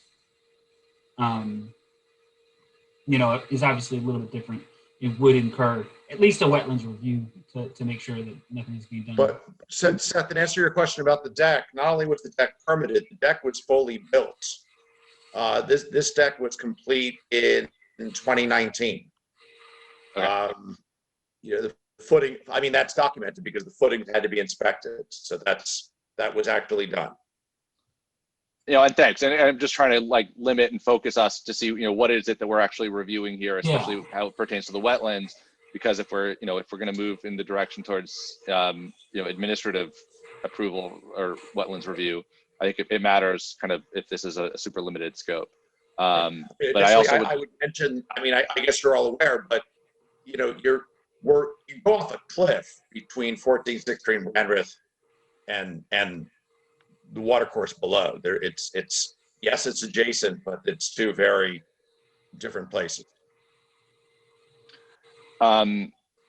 is obviously a little bit different. It would incur at least a wetlands review to make sure that nothing is being done. But Seth, to answer your question about the deck, not only was the deck permitted, the deck was fully built. This deck was complete in 2019. Okay. The footing, I mean, that's documented because the footing had to be inspected. So that was actually done. And thanks. And I'm just trying to like limit and focus us to see, what is it that we're actually reviewing here, especially how it pertains to the wetlands. Because if we're going to move in the direction towards, administrative approval or wetlands review, I think it matters kind of if this is a super limited scope. But I also I would mention, I mean, I guess you're all aware, but you go off a cliff between 14th, 6th Street and Brandreth and the watercourse below. There, it's yes, it's adjacent, but it's two very different places.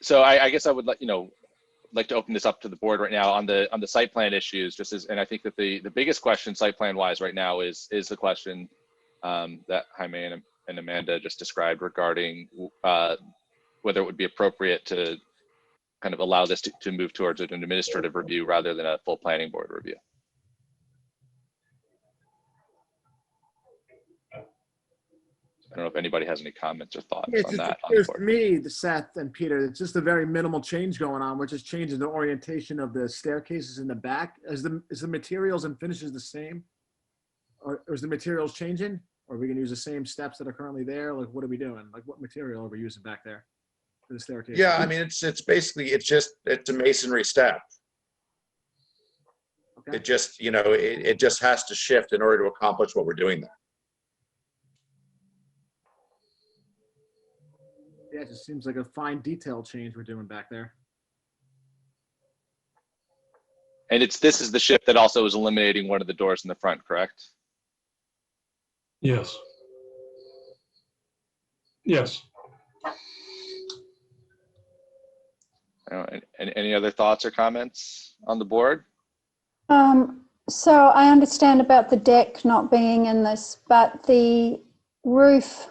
So I guess I would like to open this up to the board right now on the site plan issues. And I think that the biggest question site plan wise right now is the question that Jaime and Amanda just described regarding whether it would be appropriate to kind of allow this to move towards an administrative review rather than a full planning board review. I don't know if anybody has any comments or thoughts on that. Appears to me, Seth and Peter, it's just a very minimal change going on, which is changing the orientation of the staircases in the back. Is the materials and finishes the same? Or is the materials changing? Or are we going to use the same steps that are currently there? Like, what are we doing? Like, what material are we using back there for the staircase? Yeah, I mean, it's basically, it's a masonry step. Okay. It just, it just has to shift in order to accomplish what we're doing there. Yeah, it just seems like a fine detail change we're doing back there. And this is the shift that also is eliminating one of the doors in the front, correct? Yes. Yes. Any other thoughts or comments on the board? So I understand about the deck not being in this, but the roof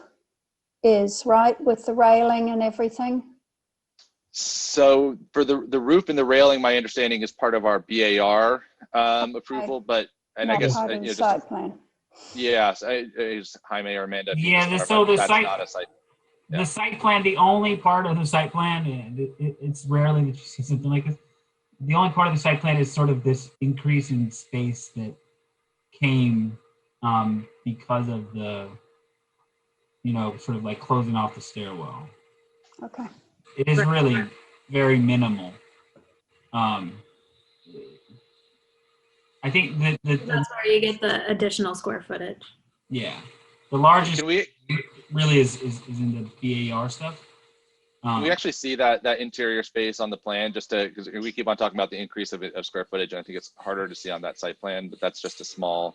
is, right, with the railing and everything? So for the roof and the railing, my understanding is part of our BAR approval, but And I not guess, part of you the know, just, site plan. yeah, is Jaime or Amanda, if you Yeah, just so clarify, the that's site- not a site. Yeah. The site plan, the only part of the site plan, and it's rarely that you see something like this. The only part of the site plan is sort of this increase in space that came because of the, sort of like closing off the stairwell. Okay. It is really very minimal. I think that That's where you get the additional square footage. yeah, the largest Can we really is in the BAR stuff. Can we actually see that interior space on the plan, just to, because we keep on talking about the increase of square footage, and I think it's harder to see on that site plan, but that's just a small.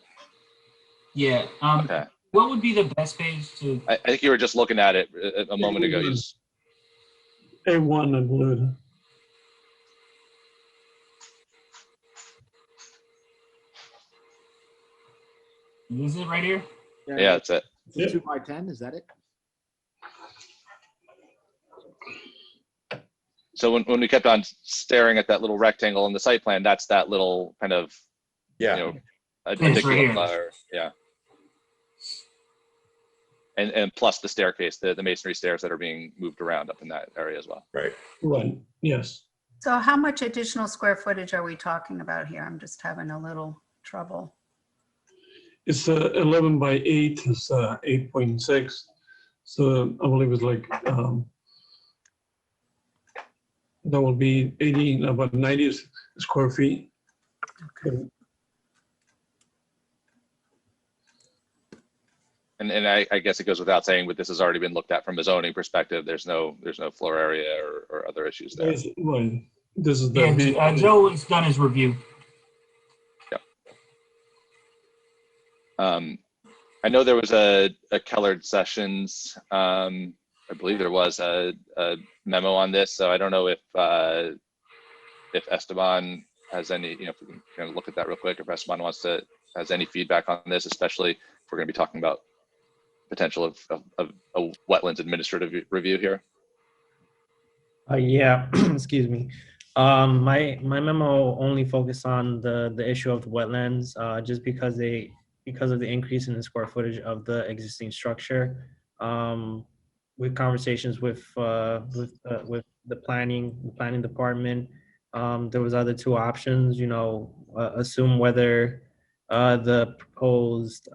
Yeah. Okay. What would be the best page to? I think you were just looking at it a moment ago. You just, A1, I believe. Is it right here? yeah, that's it. It's a 2x10, is that it? So when we kept on staring at that little rectangle in the site plan, that's that little kind of, Yeah. addicular, yeah. And plus the staircase, the masonry stairs that are being moved around up in that area as well. Right. Yes. So how much additional square footage are we talking about here? I'm just having a little trouble. It's 11 by 8. It's 8.6. So I believe it's like that will be about 90 square feet. Okay. And I guess it goes without saying, but this has already been looked at from a zoning perspective. There's no floor area or other issues there. Well, this is Yeah, Joe has done his review. Yep. I know there was a Kellard Sessions. I believe there was a memo on this, so I don't know if Esteban has any. If we can kind of look at that real quick, if Esteban has any feedback on this, especially if we're going to be talking about potential of a wetlands administrative review here. Yeah, excuse me. My memo only focused on the issue of the wetlands, just because of the increase in the square footage of the existing structure. With conversations with the planning department, there was other two options. Assume whether the proposed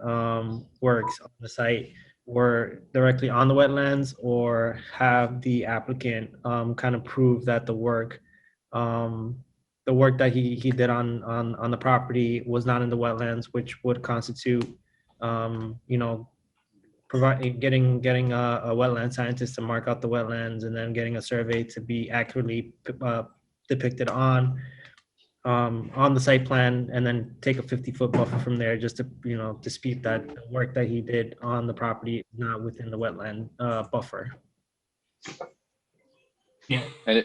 works on the site were directly on the wetlands, or have the applicant kind of prove that the work that he did on the property was not in the wetlands, which would constitute getting a wetland scientist to mark out the wetlands, and then getting a survey to be accurately depicted on the site plan, and then take a 50-foot buffer from there, just to dispute that the work that he did on the property is not within the wetland buffer. Yeah. And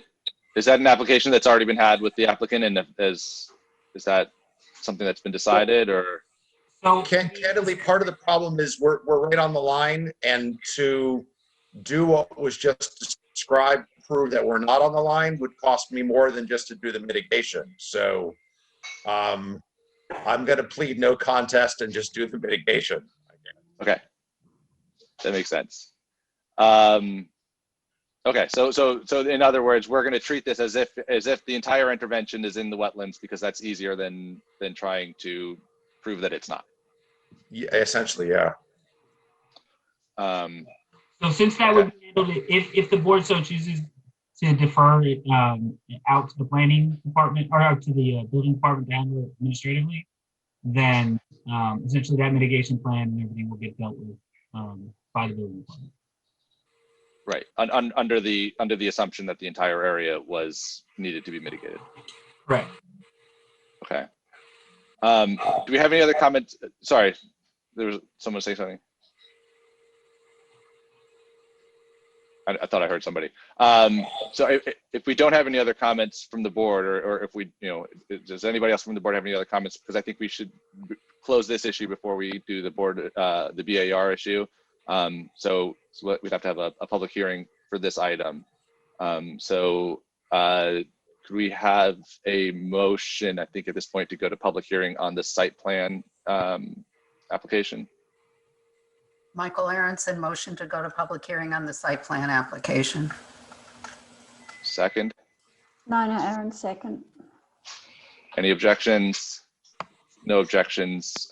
is that an application that's already been had with the applicant, and is that something that's been decided, or? So Candidly, part of the problem is we're right on the line, and to do what was just described, prove that we're not on the line, would cost me more than just to do the mitigation. So I'm going to plead no contest and just do the mitigation. Okay, that makes sense. Okay, so in other words, we're going to treat this as if the entire intervention is in the wetlands, because that's easier than trying to prove that it's not. Yeah, essentially, yeah. So since that would be handled, if the board so chooses to defer it out to the planning department, or out to the building department to handle it administratively, then essentially that mitigation plan and everything will get dealt with by the building department. Right, under the assumption that the entire area needed to be mitigated. Right. Okay. Do we have any other comments? Sorry, there was someone say something. I thought I heard somebody. So if we don't have any other comments from the board, or if we, does anybody else from the board have any other comments? Because I think we should close this issue before we do the board, the BAR issue. So we'd have to have a public hearing for this item. Could we have a motion, I think at this point, to go to public hearing on the site plan application? Michael Aronson, motion to go to public hearing on the site plan application. Second. Nina Aaron, second. Any objections? No objections.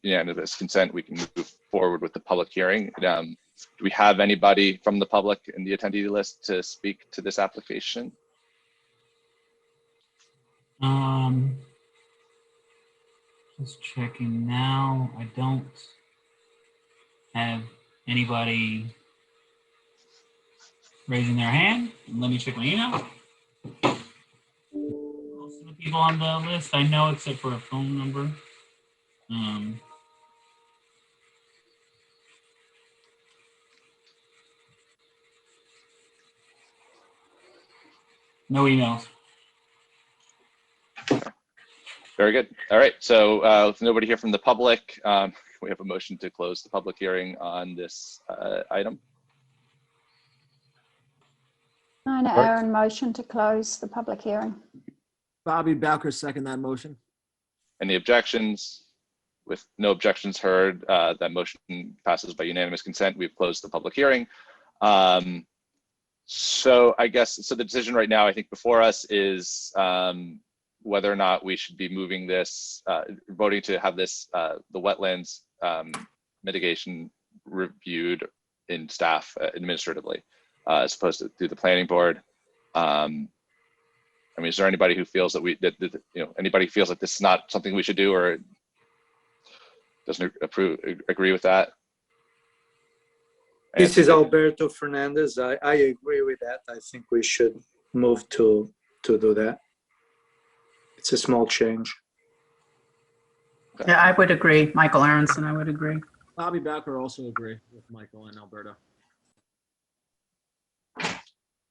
Unanimous consent. We can move forward with the public hearing. Do we have anybody from the public in the attendee list to speak to this application? Just checking now. I don't have anybody raising their hand. Let me check my email. Most of the people on the list I know, except for a phone number. No emails. Very good. All right. So with nobody here from the public, we have a motion to close the public hearing on this item. Nina Aaron, motion to close the public hearing. Bobby Bowker, second that motion. Any objections? With no objections heard, that motion passes by unanimous consent. We've closed the public hearing. So I guess, so the decision right now, I think before us is whether or not we should be moving this, voting to have this, the wetlands mitigation reviewed in staff administratively, as opposed to through the planning board. I mean, is there anybody who feels that anybody feels that this is not something we should do or doesn't agree with that? This is Alberto Fernandez. I agree with that. I think we should move to do that. It's a small change. Yeah, I would agree. Michael Aronson, I would agree. Bobby Bowker also agree with Michael and Alberto.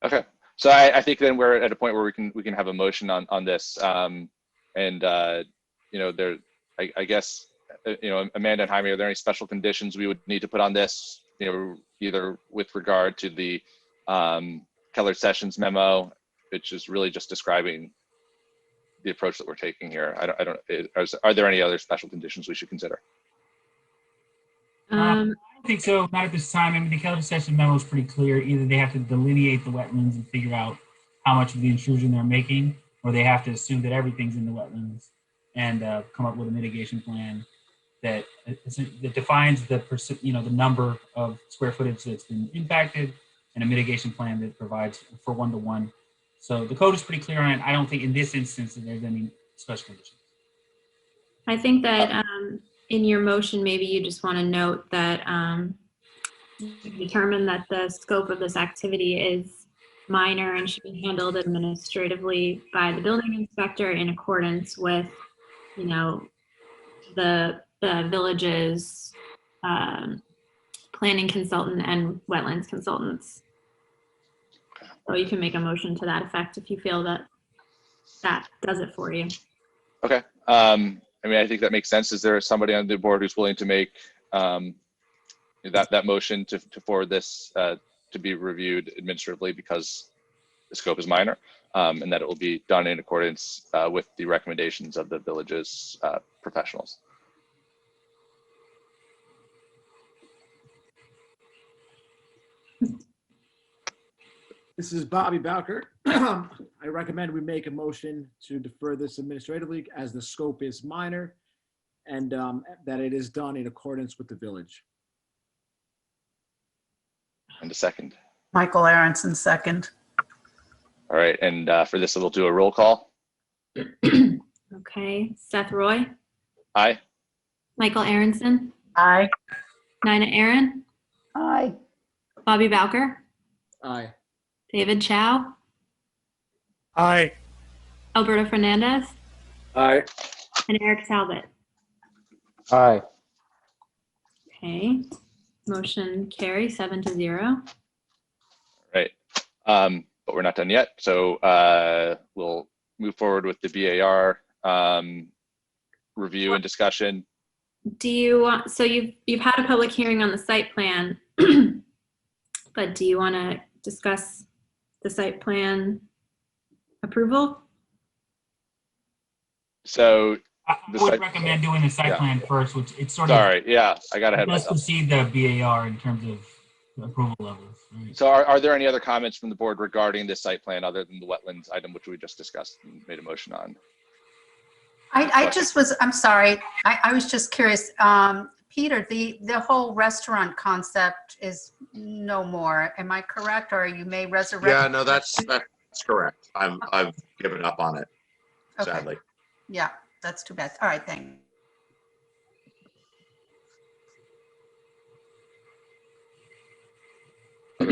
Okay, so I think then we're at a point where we can have a motion on this, and there, I guess, Amanda and Jaime, are there any special conditions we would need to put on this? Either with regard to the Keller Sessions memo, which is really just describing the approach that we're taking here. Are there any other special conditions we should consider? I don't think so, not at this time. I mean, the Keller Session memo is pretty clear. Either they have to delineate the wetlands and figure out how much of the intrusion they're making, or they have to assume that everything's in the wetlands and come up with a mitigation plan that defines the number of square footage that's been impacted, and a mitigation plan that provides for one-to-one. So the code is pretty clear on it. I don't think in this instance that there's any special conditions. I think that in your motion, maybe you just want to note that determine that the scope of this activity is minor and should be handled administratively by the building inspector in accordance with, the village's planning consultant and wetlands consultants. So you can make a motion to that effect if you feel that that does it for you. Okay. I mean, I think that makes sense. Is there somebody on the board who's willing to make that motion to forward this to be reviewed administratively because the scope is minor, and that it will be done in accordance with the recommendations of the village's professionals? This is Bobby Bowker. I recommend we make a motion to defer this administratively as the scope is minor and that it is done in accordance with the village. And a second. Michael Aronson, second. All right, and for this, we'll do a roll call. Okay, Seth Roy, Aye. Michael Aronson, Aye. Nina Aaron, Aye. Bobby Bowker, Aye. David Chow, Aye. Alberto Fernandez, Aye. and Eric Talbot. Aye. Okay, motion carries 7-0. Right. But we're not done yet. So we'll move forward with the BAR review and discussion. Do you want, so you've had a public hearing on the site plan, but do you want to discuss the site plan approval? So I The would site- recommend doing the site yeah. plan first, which it's sort of Sorry, yeah, I got ahead of just to myself. see the BAR in terms of the approval levels. Right? So are there any other comments from the board regarding this site plan other than the wetlands item, which we just discussed and made a motion on? I'm sorry, I was just curious. Peter, the whole restaurant concept is no more. Am I correct? Or you may resurrect? Yeah, no, that's correct. I've given up on it, Okay. sadly. Yeah, that's too bad. All right, thanks.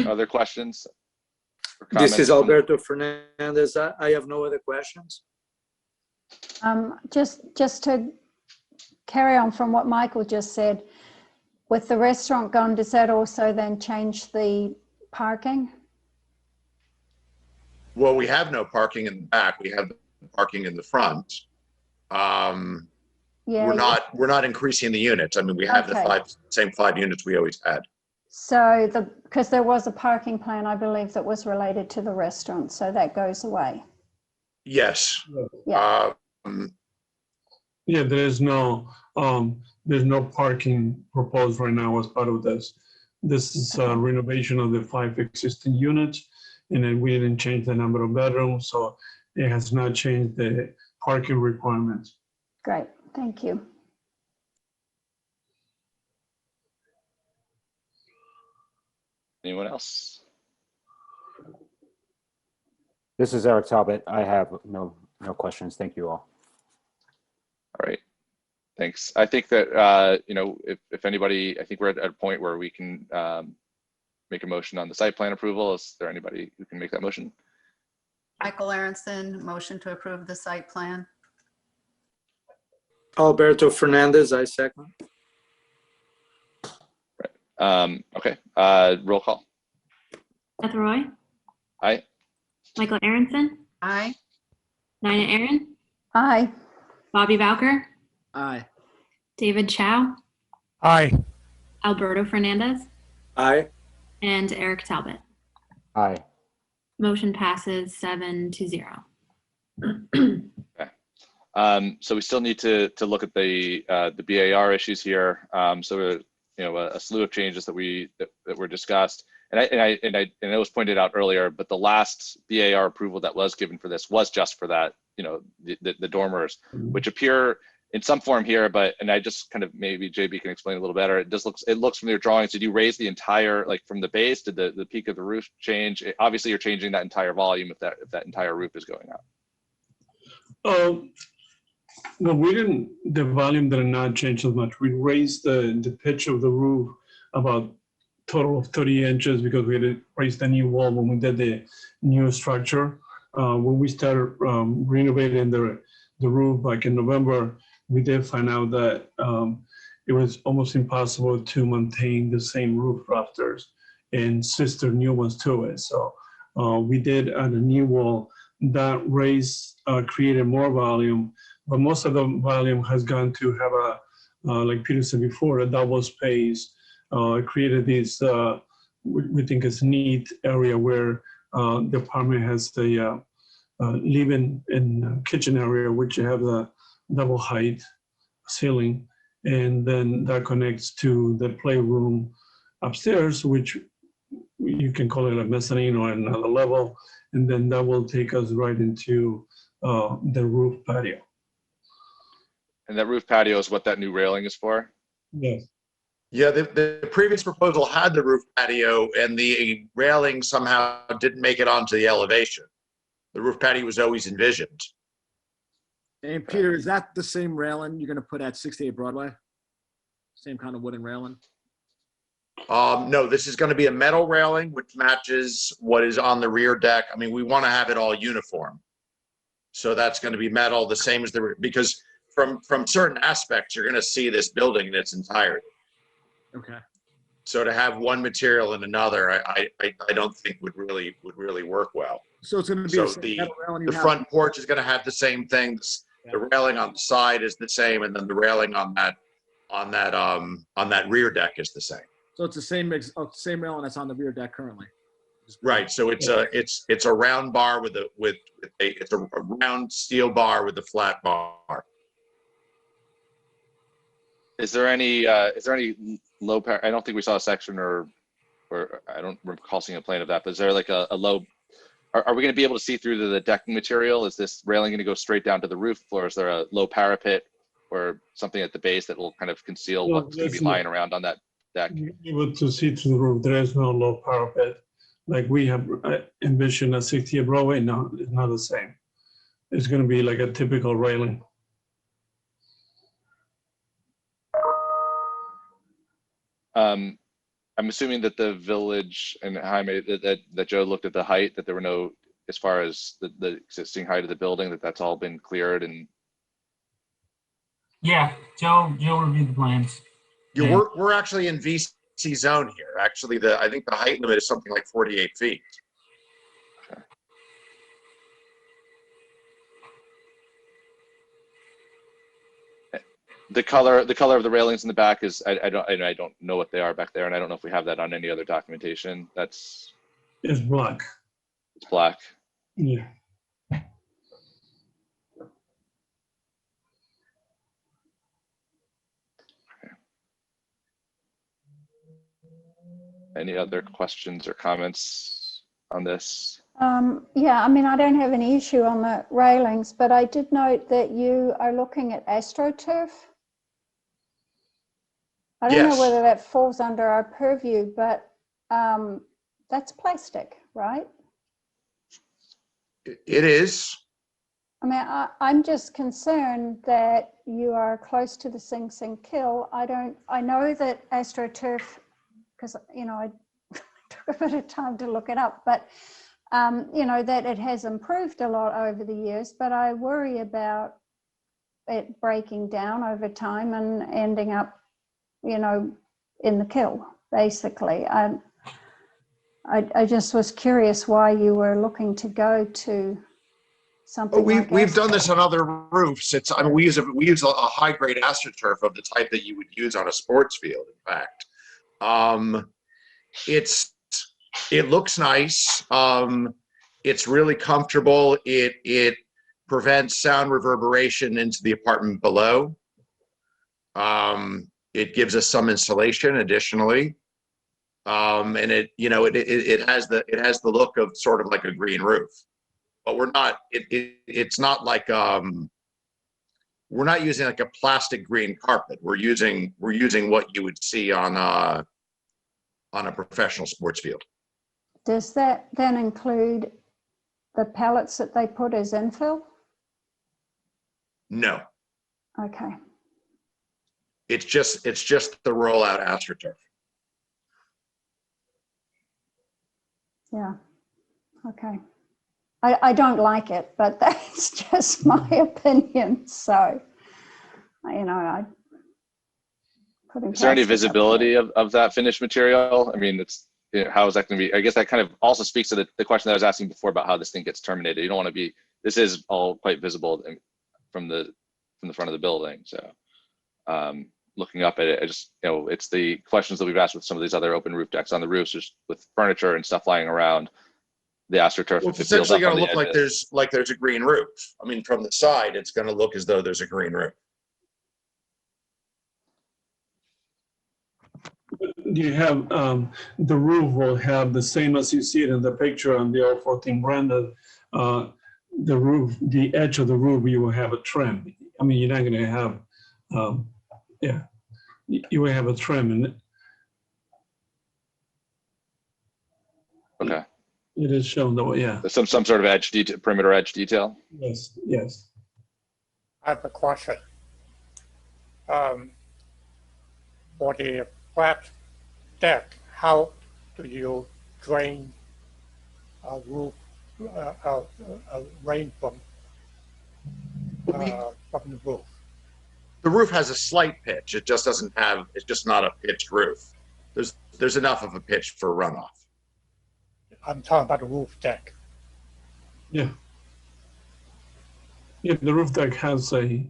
Other questions? or This is comments from- Alberto Fernandez. I have no other questions. Just to carry on from what Michael just said, with the restaurant gone, does that also then change the parking? Well, we have no parking in the back. We have parking in the front. Yeah. We're not increasing the units. I mean, we have Okay. the same 5 units we always had. So because there was a parking plan, I believe, that was related to the restaurant, so that goes away. Yes. Yeah. Yeah, there's no parking proposed right now as part of this. This is a renovation of the 5 existing units, and then we didn't change the number of bedrooms, so it has not changed the parking requirements. Great, thank you. Anyone else? This is Eric Talbot. I have no questions. Thank you all. All right, thanks. I think that, if anybody, I think we're at a point where we can make a motion on the site plan approval. Is there anybody who can make that motion? Michael Aronson, motion to approve the site plan. Alberto Fernandez, I second. Okay, roll call. Beth Roy, Aye. Michael Aronson, Aye. Nina Aaron, Aye. Bobby Bowker, Aye. David Chow, Aye. Alberto Fernandez, Aye. and Eric Talbot. Aye. Motion passes 7-0. So we still need to look at the BAR issues here. So a slew of changes that were discussed, and it was pointed out earlier, but the last BAR approval that was given for this was just for that, the dormers, which appear in some form here, and I just kind of, maybe JB can explain a little better. It looks from your drawings, did you raise the entire, like from the base, did the peak of the roof change? Obviously you're changing that entire volume if that entire roof is going up. No, we didn't, the volume did not change as much. We raised the pitch of the roof about total of 30 inches because we had to raise the new wall when we did the new structure. When we started renovating the roof back in November, we did find out that it was almost impossible to maintain the same roof rafters and sister new ones to it. So we did add a new wall that raised, created more volume, but most of the volume has gone to have like Peter said before, a double space. It created this, we think it's neat area where the apartment has the living and kitchen area, which you have the double height ceiling. And then that connects to the playroom upstairs, which you can call it a mezzanine or another level. And then that will take us right into the roof patio. And that roof patio is what that new railing is for? Yes. Yeah, the previous proposal had the roof patio and the railing somehow didn't make it onto the elevation. The roof patio was always envisioned. And Peter, is that the same railing you're going to put at 68 Broadway? Same kind of wooden railing? No, this is going to be a metal railing, which matches what is on the rear deck. I mean, we want to have it all uniform. So that's going to be metal, the same as because from certain aspects, you're going to see this building in its entirety. Okay. So to have one material and another, I don't think would really work well. So it's going to be So the same metal railing you the have- front porch is going to have the same things. The railing on the side is the same, and then the railing on that rear deck is the same. So it's the same railing that's on the rear deck currently. Right. So it's a round bar it's a round steel bar with a flat bar. Is there any low power? I don't think we saw a section or I don't recall seeing a plan of that, but is there like a low, are we going to be able to see through the decking material? Is this railing going to go straight down to the roof, or is there a low parapet or something at the base that will kind of conceal No, what's going to be lying around on that deck? Able to see through the roof. There is no low parapet like we have envisioned at 60 Broadway. No, it's not the same. It's going to be like a typical railing. I'm assuming that the village and Jaime, that Joe looked at the height, that there were no, as far as the existing height of the building, that's all been cleared and. Yeah, Joe reviewed the plans. Yeah, we're actually in VC zone here. Actually, I think the height limit is something like 48 feet. The color of the railings in the back is I don't know what they are back there, and I don't know if we have that on any other documentation. It's black. It's black. Yeah. Any other questions or comments on this? Yeah, I mean, I don't have any issue on the railings, but I did note that you are looking at AstroTurf. I don't know whether that falls under our purview, but that's plastic, right? It is. I mean, I'm just concerned that you are close to the Sing Sing kill. I know that AstroTurf, because, you know, I took a bit of time to look it up, but, you know, that it has improved a lot over the years, but I worry about it breaking down over time and ending up, you know, in the kill, basically. I just was curious why you were looking to go to something like we've done this on other roofs. I mean, we use a high grade AstroTurf of the type that you would use on a sports field. In fact, it looks nice. It's really comfortable. It prevents sound reverberation into the apartment below. It gives us some insulation additionally. And it has the look of sort of like a green roof, but it's not like, we're not using like a plastic green carpet. We're using what you would see on a professional sports field. Does that then include the pallets that they put as infill? No. Okay. It's just the rollout AstroTurf. Yeah. Okay. I don't like it, but that's just my opinion. So, you know, I couldn't. Is there any visibility of that finished material? I mean, how is that going to be? I guess that kind of also speaks to the question that I was asking before about how this thing gets terminated. You don't want to be. This is all quite visible from the front of the building. So, looking up at it, it's the questions that we've asked with some of these other open roof decks on the roofs, just with furniture and stuff lying around. The AstroTurf. Well, it's essentially going to look like there's a green roof. I mean, from the side, it's going to look as though there's a green roof. You have the roof will have the same as you see it in the picture on the R14 Brandreth. The roof, the edge of the roof, you will have a trim. I mean, you're not going to have, you will have a trim in it. Okay. It is shown though, yeah. Some sort of edge detail, perimeter edge detail. Yes, yes. I have a question. For the flat deck, how do you drain a roof, rain from the roof? The roof has a slight pitch. It just doesn't have. It's just not a pitched roof. There's enough of a pitch for runoff. I'm talking about the roof deck. Yeah. Yeah, the roof deck has a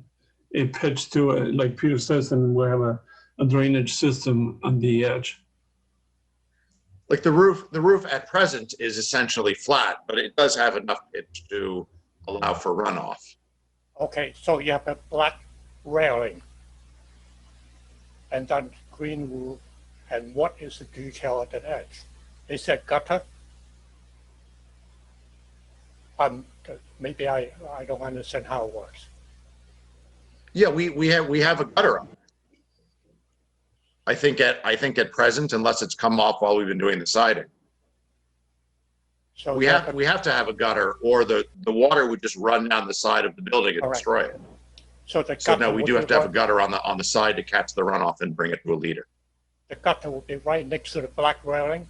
pitch to it, like Peter says, and we have a drainage system on the edge. Like the roof at present is essentially flat, but it does have enough pitch to allow for runoff. Okay, so you have a black railing. and then green roof, and what is the detail at the edge? Is that gutter? Maybe I don't understand how it works. Yeah, we have a gutter on. I think at present, unless it's come off while we've been doing the siding. So We have to have a gutter, or the water would just run down the side of the building and All right. destroy it. So the So gutter no, we will do be have to have a right- gutter on the side to catch the runoff and bring it to a leader. The gutter will be right next to the black railing.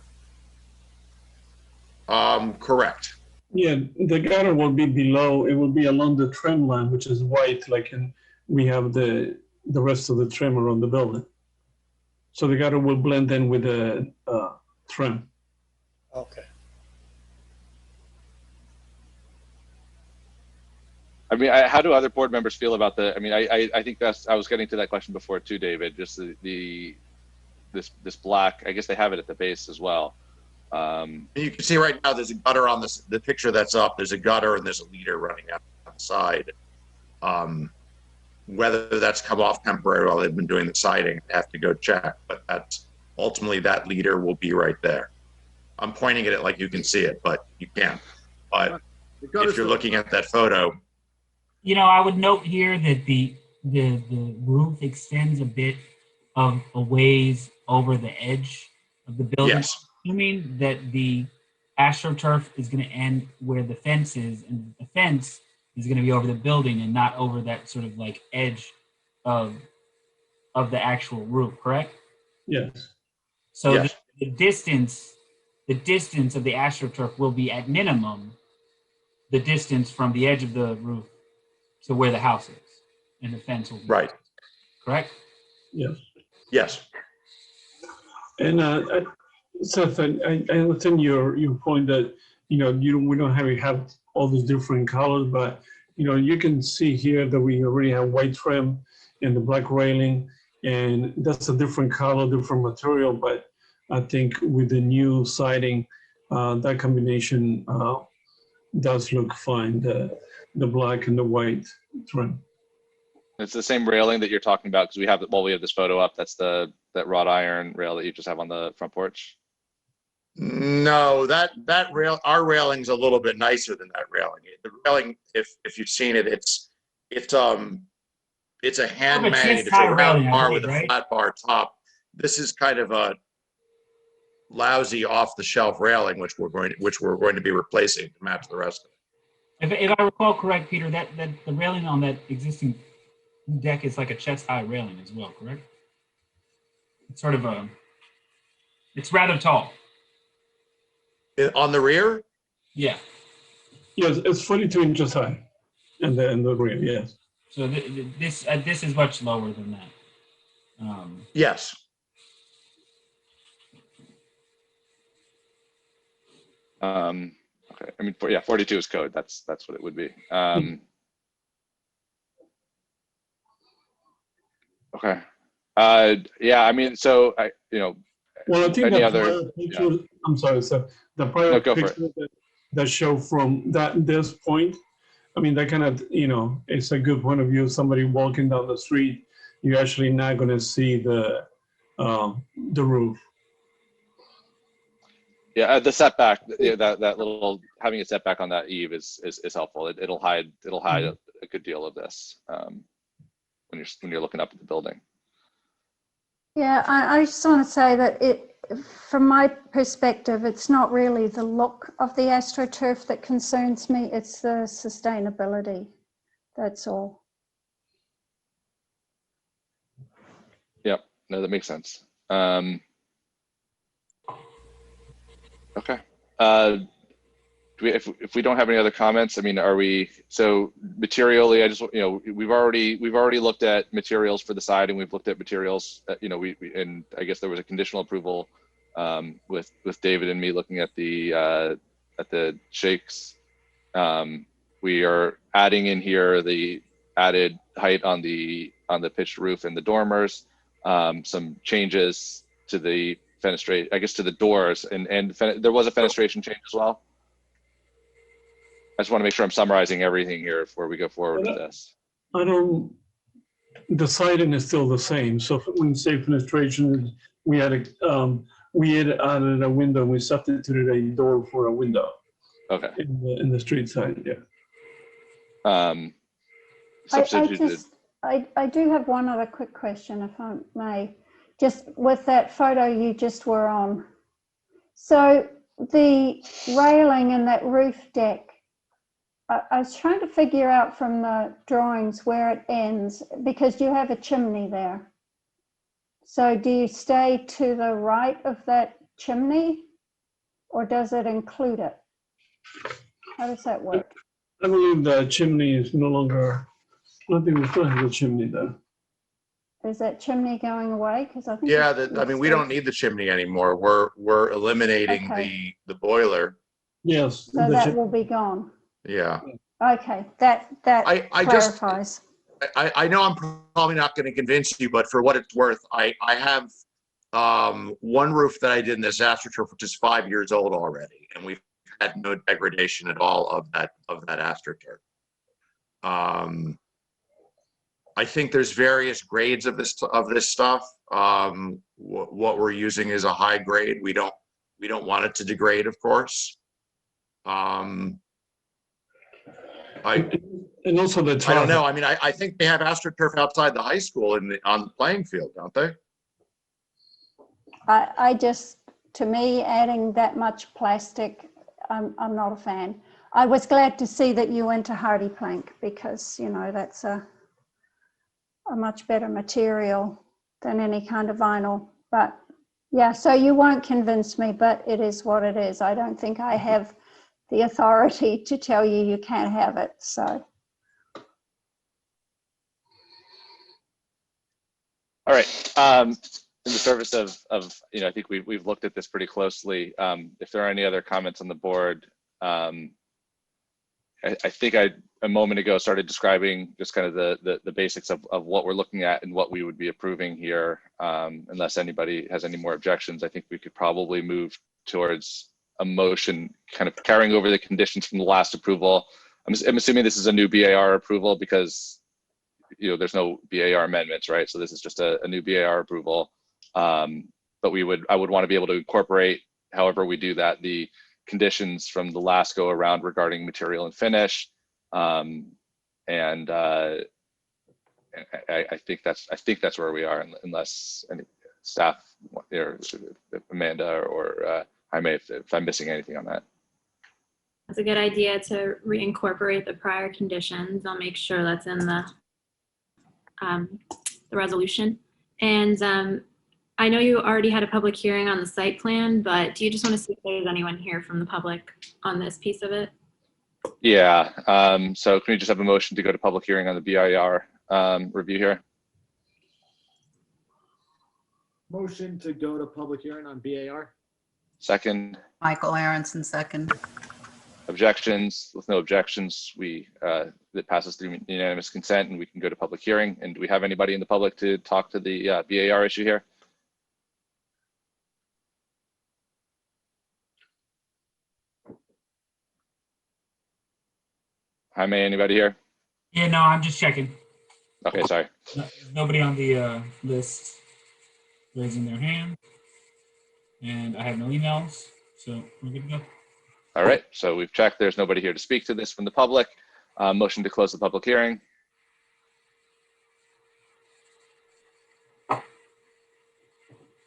Correct. Yeah, the gutter will be below, it will be along the trim line, which is white, like we have the rest of the trim around the building. So the gutter will blend in with the trim. Okay. I mean, how do other board members feel about the? I mean, I think I was getting to that question before too, David. Just this black. I guess they have it at the base as well. You can see right now there's a gutter on the picture that's up. There's a gutter and there's a leader running out the side. Whether that's come off temporarily while they've been doing the siding, I have to go check. But that's ultimately that leader will be right there. I'm pointing at it like you can see it, but you can't. But if you're looking at that photo, You know, I would note here that the roof extends a bit of a ways over the edge of the building. yes, Assuming that the AstroTurf is going to end where the fence is, and the fence is going to be over the building and not over that sort of like edge of the actual roof, correct? Yes. So Yes. the distance of the AstroTurf will be at minimum the distance from the edge of the roof to where the house is, and the fence will be right, correct. Yes. yes. And Seth, I understand your point that we don't have all these different colors, but you can see here that we already have white trim and the black railing, and that's a different color, different material. But I think with the new siding, that combination does look fine. The black and the white trim. It's the same railing that you're talking about, because we have this photo up. That's that wrought iron rail that you just have on the front porch. No, that our railing's a little bit nicer than that railing. The railing, if you've seen it, it's a handmade, it's a round bar with a flat bar top. This is kind of a lousy off-the-shelf railing, which we're going to be replacing to match the rest of it. If I recall correct, Peter, that the railing on that existing deck is like a chest-high railing as well, correct? It's sort of it's rather tall. On the rear? Yeah. Yes, it's 42 inches high, in the rear. Yes. So this is much lower than that. Yes. Okay. I mean, 42 is code. That's what it would be. Okay. Yeah. I mean, so Well, I think any the other prior picture, I'm sorry, sir. The prior No, go for picture that show from this point, I mean, that kind of, it's a good point of view. Somebody walking down the street, you're actually not going to see the roof. Yeah, the setback, that little having a setback on that eave is helpful. It'll hide a good deal of this when you're looking up at the building. Yeah, I just want to say that from my perspective, it's not really the look of the AstroTurf that concerns me, it's the sustainability. That's all. Yep, no, that makes sense. Okay. If we don't have any other comments, I mean, so materially, I just, we've already looked at materials for the siding. We've looked at materials, and I guess there was a conditional approval with David and me looking at the shakes. We are adding in here the added height on the pitched roof and the dormers, some changes to the fenestration, I guess, to the doors, and there was a fenestration change as well. I just want to make sure I'm summarizing everything here before we go forward with this. I don't the siding is still the same. So when you say penetration, we added a window. We substituted a door for a window. Okay. In the street side, yeah. Substituted. I do have one other quick question, if I may. Just with that photo you just were on. So the railing and that roof deck, I was trying to figure out from the drawings where it ends, because you have a chimney there. So do you stay to the right of that chimney, or does it include it? How does that work? I believe the chimney is no longer, I think we still have the chimney there. Is that chimney going away? Because I think Yeah, I mean, we don't need the chimney anymore. We're eliminating Okay. the boiler. Yes. so that will be gone. Yeah. Okay, that I just, clarifies. I know I'm probably not going to convince you, but for what it's worth, I have one roof that I did in this AstroTurf, which is 5 years old already, and we've had no degradation at all of that AstroTurf. I think there's various grades of this stuff. What we're using is a high grade. We don't want it to degrade, of course. And also the I don't know. I mean, I think they have AstroTurf outside the high school on the playing field, don't they? I just, to me, adding that much plastic, I'm not a fan. I was glad to see that you went to hardy plank, because, you know, that's a much better material than any kind of vinyl. But yeah, so you won't convince me, but it is what it is. I don't think I have the authority to tell you you can't have it, so. All right. In the service of you know, I think we've looked at this pretty closely. If there are any other comments on the board, I think I a moment ago started describing just kind of the basics of what we're looking at and what we would be approving here. Unless anybody has any more objections, I think we could probably move towards a motion kind of carrying over the conditions from the last approval. I'm assuming this is a new BAR approval because, you know, there's no BAR amendments, right? So this is just a new BAR approval. But I would want to be able to incorporate, however we do that, the conditions from the last go around regarding material and finish. I think that's where we are, unless any staff, or Amanda or Jaime, if I'm missing anything on that. That's a good idea to reincorporate the prior conditions. I'll make sure that's in the resolution. And I know you already had a public hearing on the site plan, but do you just want to see if there's anyone here from the public on this piece of it? Yeah. So can we just have a motion to go to public hearing on the BIR review here? Motion to go to public hearing on BAR. Second. Michael Aronson, second. Objections? With no objections, that passes through unanimous consent, and we can go to public hearing. And do we have anybody in the public to talk to the BAR issue here? Jaime, anybody here? Yeah, no, I'm just checking. Okay, sorry. Nobody on the list raising their hand. And I have no emails, so we're good to go. All right, so we've checked. There's nobody here to speak to this from the public. Motion to close the public hearing.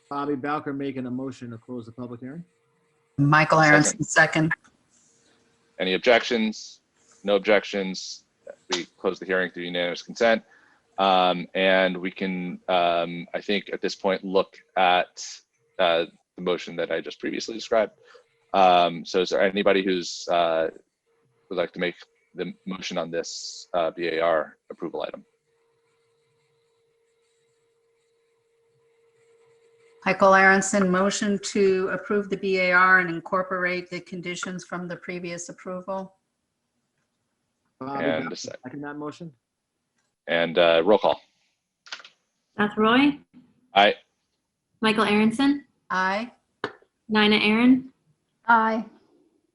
Bobby Bowker making a motion to close the public hearing. Michael Aronson, second. Any objections? No objections. We close the hearing through unanimous consent. And we can, I think at this point, look at the motion that I just previously described. So is there anybody who's would like to make the motion on this BAR approval item? Michael Aronson, motion to approve the BAR and incorporate the conditions from the previous approval. Bobby And Bowker a second. second that motion. And roll call. Seth Roy, Aye. Michael Aronson, Aye. Nina Aaron, Aye.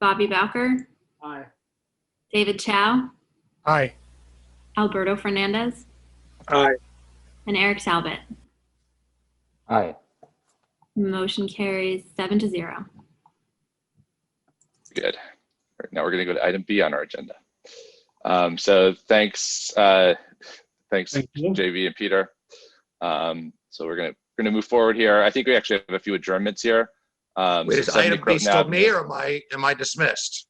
Bobby Bowker, Aye. David Chow, Aye. Alberto Fernandez, Aye. and Eric Talbot. Aye. Motion carries 7-0. Good. All right, now we're going to go to item B on our agenda. So thanks, thanks Thank you. JV and Peter. So we're going to move forward here. I think we actually have a few adjournments here. Wait, so is 70 item B Croton still Ave. me or am I dismissed?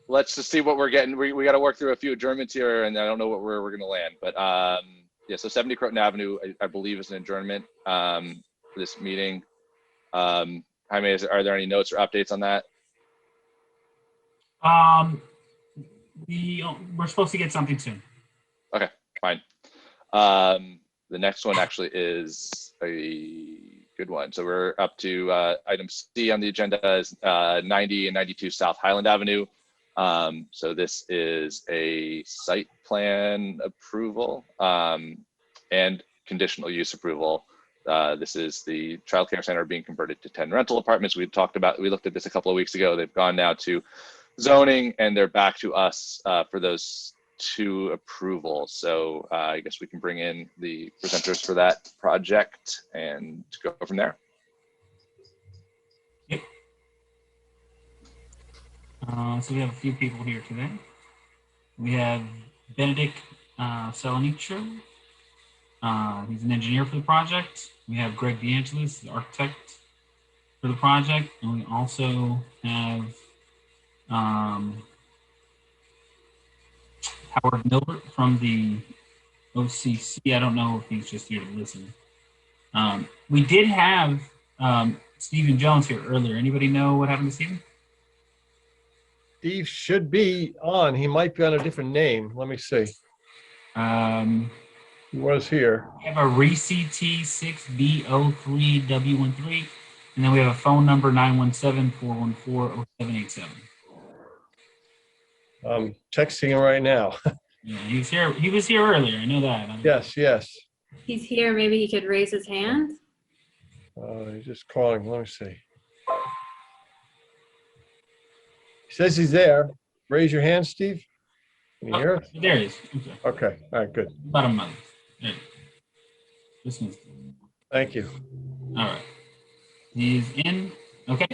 Let's just see what we're getting. We got to work through a few adjournments here, and I don't know where we're going to land. But yeah, so 70 Croton Avenue, I believe, is an adjournment for this meeting. Jaime, are there any notes or updates on that? We're supposed to get something soon. Okay, fine. The next one actually is a good one. So we're up to item C on the agenda is 90 and 92 South Highland Avenue. So this is a site plan approval and conditional use approval. This is the child care center being converted to 10 rental apartments. We looked at this a couple of weeks ago. They've gone now to zoning and they're back to us for those 2 approvals. So I guess we can bring in the presenters for that project and go from there. Yep. So we have a few people here today. We have Benedict Salanitro. He's an engineer for the project. We have Greg DeAngelis, the architect for the project. And we also have Howard Milbert from the OCC. I don't know if he's just here to listen. We did have Stephen Jones here earlier. Anybody know what happened to Stephen? Steve should be on. He might be on a different name. Let me see. He was here. We have a RECT6B03W13, and then we have a phone number 917-414-0787. I'm texting him right now. Yeah, he was here. He was here earlier. I know that. Yes, yes. He's here. Maybe he could raise his hand. He's just calling. Let me see. He says he's there. Raise your hand, Steve. Can you hear us? There he is. Okay. All right, good. About a month. There. This one's. Thank you. All right. He's in. Okay.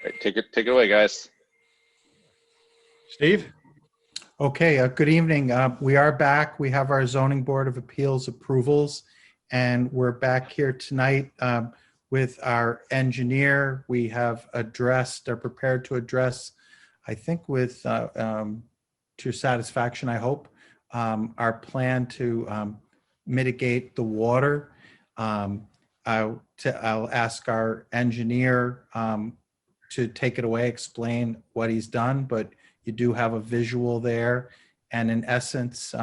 Right, take it away, guys. Steve? Okay, good evening. We are back. We have our Zoning Board of Appeals approvals, and we're back here tonight with our engineer. We have addressed, are prepared to address, I think with to your satisfaction, I hope, our plan to mitigate the water. I'll ask our engineer to take it away, explain what he's done, but you do have a visual there. And in essence,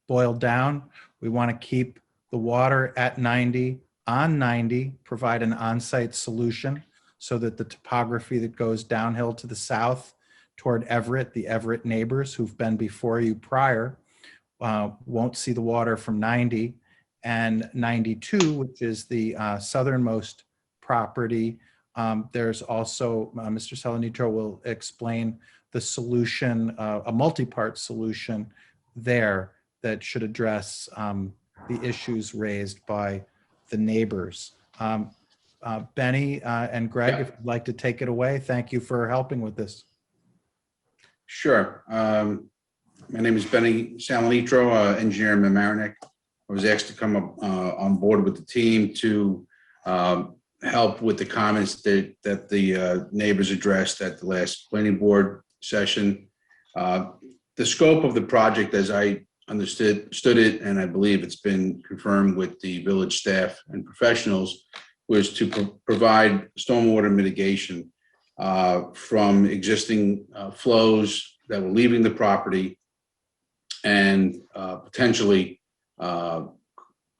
boiled down, we want to keep the water at 90, on 90, provide an on-site solution so that the topography that goes downhill to the south toward Everett, the Everett neighbors who've been before you prior, won't see the water from 90. And 92, which is the southernmost property, there's also, Mr. Salanitro will explain the solution, a multi-part solution there that should address the issues raised by the neighbors. Benny and Greg, if you'd like to take it away, thank you for helping with this. Sure. My name is Benny Salanitro, engineer in Mamaroneck. I was asked to come up on board with the team to help with the comments that the neighbors addressed at the last planning board session. The scope of the project, as I understood it, and I believe it's been confirmed with the village staff and professionals, was to provide stormwater mitigation from existing flows that were leaving the property and potentially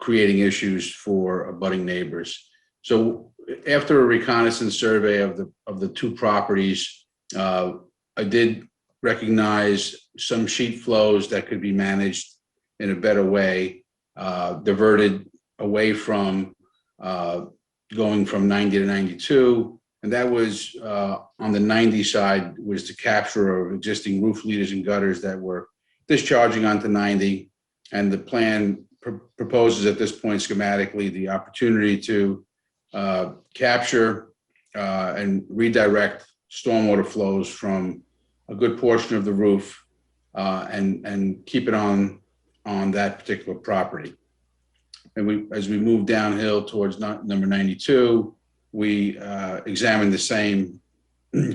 creating issues for abutting neighbors. So after a reconnaissance survey of the 2 properties, I did recognize some sheet flows that could be managed in a better way, diverted away from going from 90 to 92 And that was on the 90 side, was the capture of existing roof leaders and gutters that were discharging onto 90. And the plan proposes at this point schematically the opportunity to capture and redirect stormwater flows from a good portion of the roof and keep it on that particular property. And as we move downhill towards number 92, we examine the same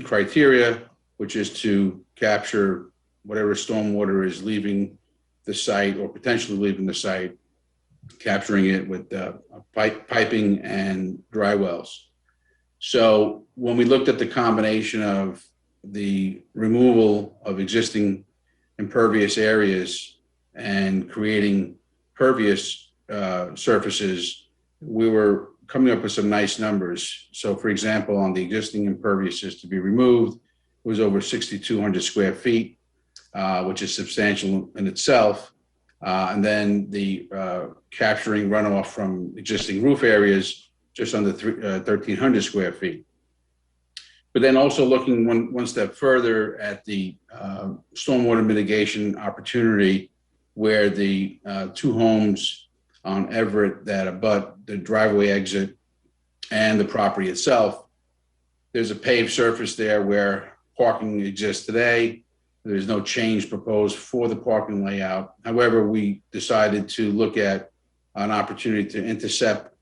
criteria, which is to capture whatever stormwater is leaving the site or potentially leaving the site, capturing it with piping and dry wells. So when we looked at the combination of the removal of existing impervious areas and creating pervious surfaces, we were coming up with some nice numbers. So for example, on the existing imperviouses to be removed, it was over 6,200 square feet, which is substantial in itself. And then the capturing runoff from existing roof areas, just under 1,300 square feet. But then also looking one step further at the stormwater mitigation opportunity, where the two homes on Everett that abut the driveway exit and the property itself, there's a paved surface there where parking exists today. There's no change proposed for the parking layout. However, we decided to look at an opportunity to intercept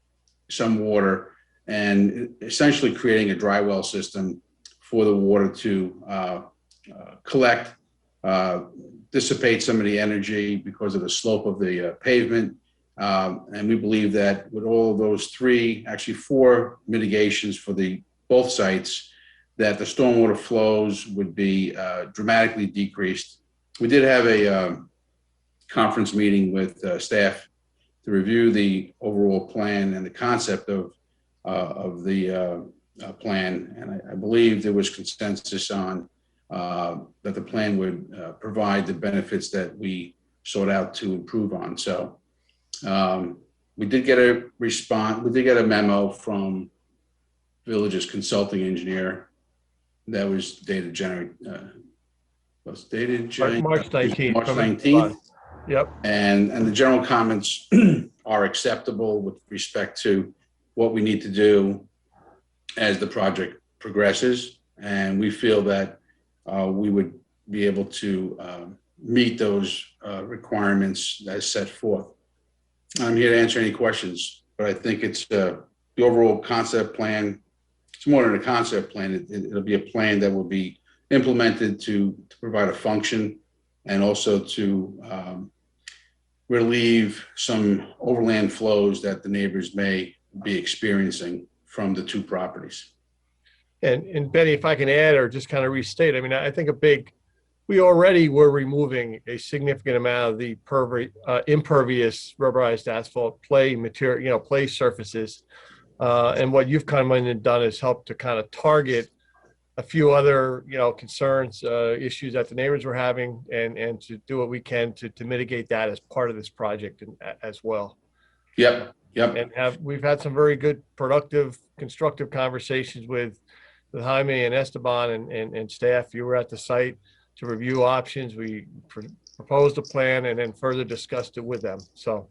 some water and essentially creating a dry well system for the water to collect, dissipate some of the energy because of the slope of the pavement. And we believe that with all of those actually four mitigations for both sites, that the stormwater flows would be dramatically decreased. We did have a conference meeting with staff to review the overall plan and the concept of the plan, and I believe there was consensus on that the plan would provide the benefits that we sought out to improve on. So we did get a response. We did get a memo from Village's consulting engineer that was dated March 19th. March 19th. Yep. And the general comments are acceptable with respect to what we need to do as the project progresses. And we feel that we would be able to meet those requirements as set forth. I'm here to answer any questions, but I think it's the overall concept plan. It's more than a concept plan. It'll be a plan that will be implemented to provide a function and also to relieve some overland flows that the neighbors may be experiencing from the two properties. And Benny, if I can add or just kind of restate, I mean, I think we already were removing a significant amount of the impervious rubberized asphalt play material, play surfaces. And what you've come in and done is help to kind of target a few other, concerns, issues that the neighbors were having, and to do what we can to mitigate that as part of this project as well. Yep. And we've had some very good, productive, constructive conversations with Jaime and Esteban and staff. You were at the site to review options. We proposed a plan and then further discussed it with them. So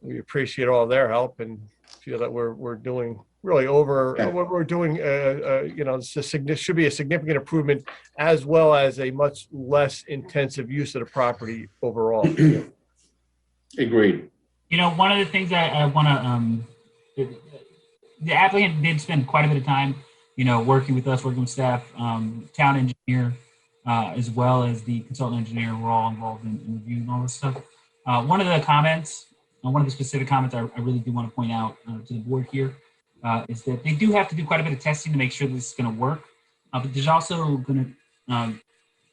we appreciate all their help and feel that we're doing really what we're doing. Should be a significant improvement, as well as a much less intensive use of the property overall. Agreed. One of the things that I want to, the applicant did spend quite a bit of time, working with us, working with staff, town engineer, as well as the consultant engineer. We're all involved in reviewing all this stuff. One of the comments, one of the specific comments I really do want to point out to the board here is that they do have to do quite a bit of testing to make sure this is going to work. But there's also going to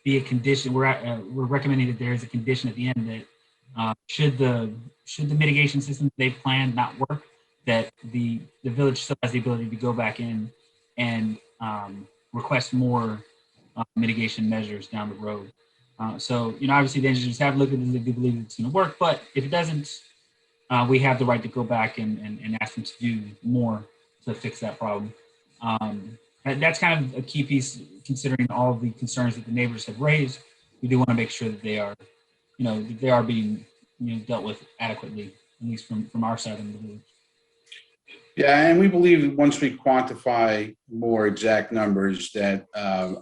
be a condition. We're recommending that there is a condition at the end that should the mitigation system they've planned not work, that the village still has the ability to go back in and request more mitigation measures down the road. So, obviously the engineers have looked at it, they do believe it's going to work, but if it doesn't, we have the right to go back and ask them to do more to fix that problem. And that's kind of a key piece, considering all of the concerns that the neighbors have raised. We do want to make sure that they are, that they are being, dealt with adequately, at least from our side of the village. Yeah, and we believe that once we quantify more exact numbers, that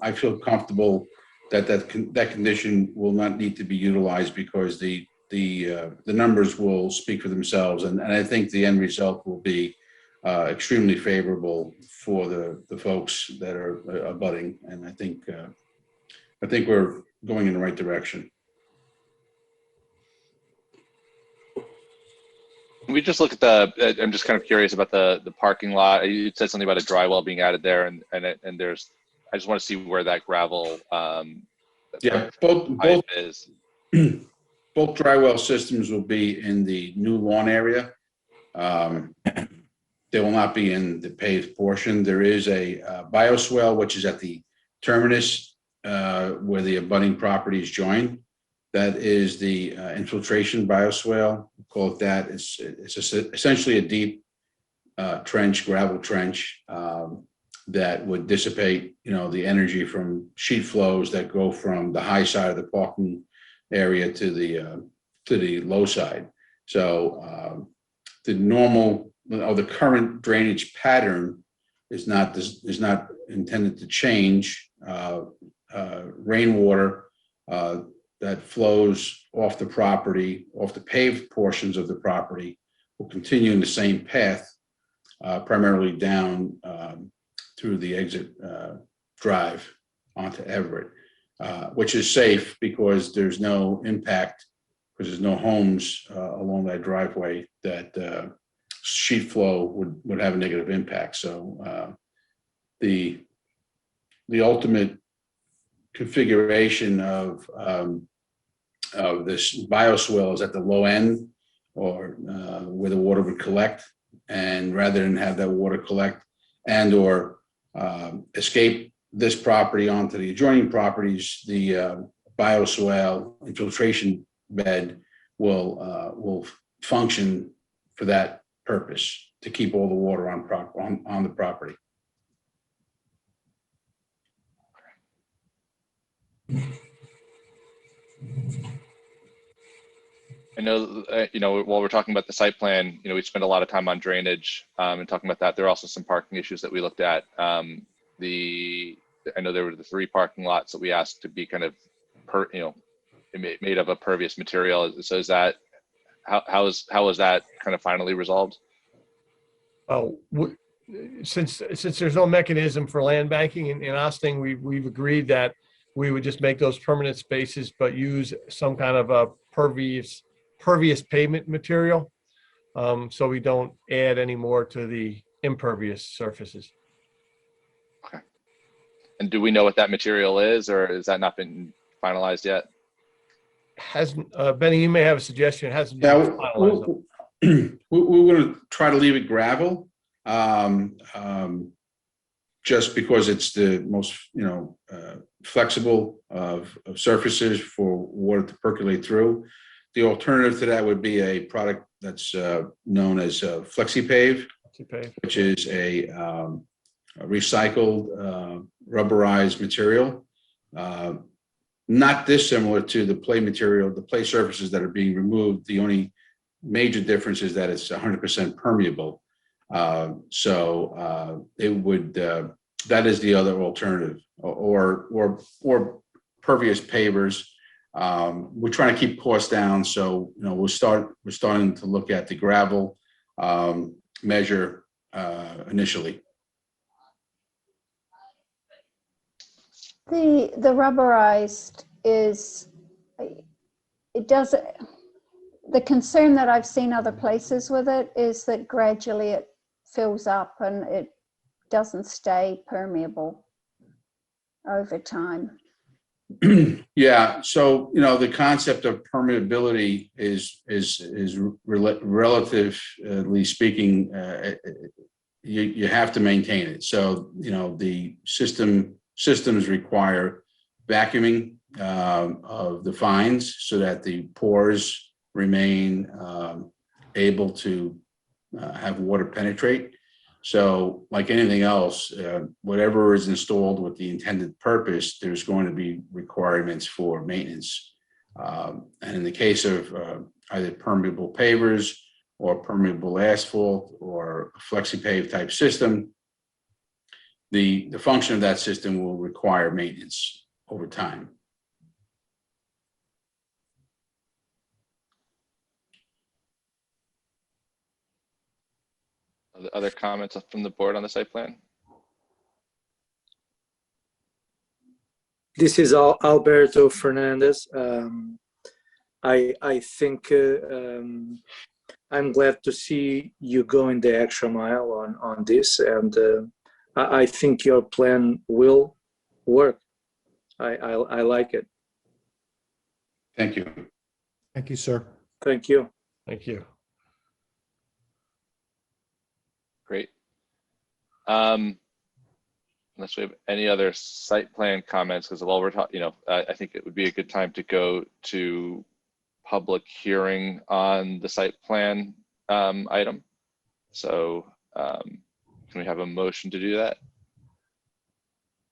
I feel comfortable that that condition will not need to be utilized, because the numbers will speak for themselves, and I think the end result will be extremely favorable for the folks that are abutting, and I think we're going in the right direction. We just look at I'm just kind of curious about the parking lot. You said something about a dry well being added there, and there's, I just want to see where that gravel Yeah, pipe is. Both dry well systems will be in the new lawn area. They will not be in the paved portion. There is a bioswale, which is at the terminus where the abutting properties join. That is the infiltration bioswale. We call it that. It's essentially a deep trench, gravel trench that would dissipate, the energy from sheet flows that go from the high side of the parking area to the low side. So the normal, or the current drainage pattern is not intended to change. Rainwater that flows off the property, off the paved portions of the property, will continue in the same path, primarily down through the exit drive onto Everett, which is safe because there's no impact, because there's no homes along that driveway that sheet flow would have a negative impact. So the ultimate configuration of this bioswale is at the low end, or where the water would collect, and rather than have that water collect and or escape this property onto the adjoining properties, the bioswale infiltration bed will function for that purpose, to keep all the water on the property. I know, while we're talking about the site plan, we spent a lot of time on drainage and talking about that. There are also some parking issues that we looked at. I know there were the 3 parking lots that we asked to be kind of made of a pervious material. So is that, how is that kind of finally resolved? Oh, since there's no mechanism for land banking in Austin, we've agreed that we would just make those permanent spaces, but use some kind of a pervious pavement material, so we don't add any more to the impervious surfaces. Okay. And do we know what that material is, or has that not been finalized yet? Hasn't, Benny, you may have a suggestion. It hasn't been finalized. We're going to try to leave it gravel, just because it's the most flexible of surfaces for water to percolate through. The alternative to that would be a product that's known as FlexiPave, which is a recycled rubberized material, not dissimilar to the play material, the play surfaces that are being removed. The only major difference is that it's 100% permeable. So it would, that is the other alternative, or pervious pavers. We're trying to keep costs down, so we're starting to look at the gravel measure initially. The rubberized is, it does, the concern that I've seen other places with it is that gradually it fills up and it doesn't stay permeable over time. Yeah, so the concept of permeability is relatively speaking, you have to maintain it. So the systems require vacuuming of the fines so that the pores remain able to have water penetrate. So like anything else, whatever is installed with the intended purpose, there's going to be requirements for maintenance. And in the case of either permeable pavers or permeable asphalt or flexi-pave type system, the function of that system will require maintenance over time. Other comments from the board on the site plan? This is Alberto Fernandez. I think I'm glad to see you going the extra mile on this, and I think your plan will work. I like it. Thank you. Thank you, sir. Thank you. Thank you. Great. Unless we have any other site plan comments, because while we're talking, I think it would be a good time to go to public hearing on the site plan item. So can we have a motion to do that?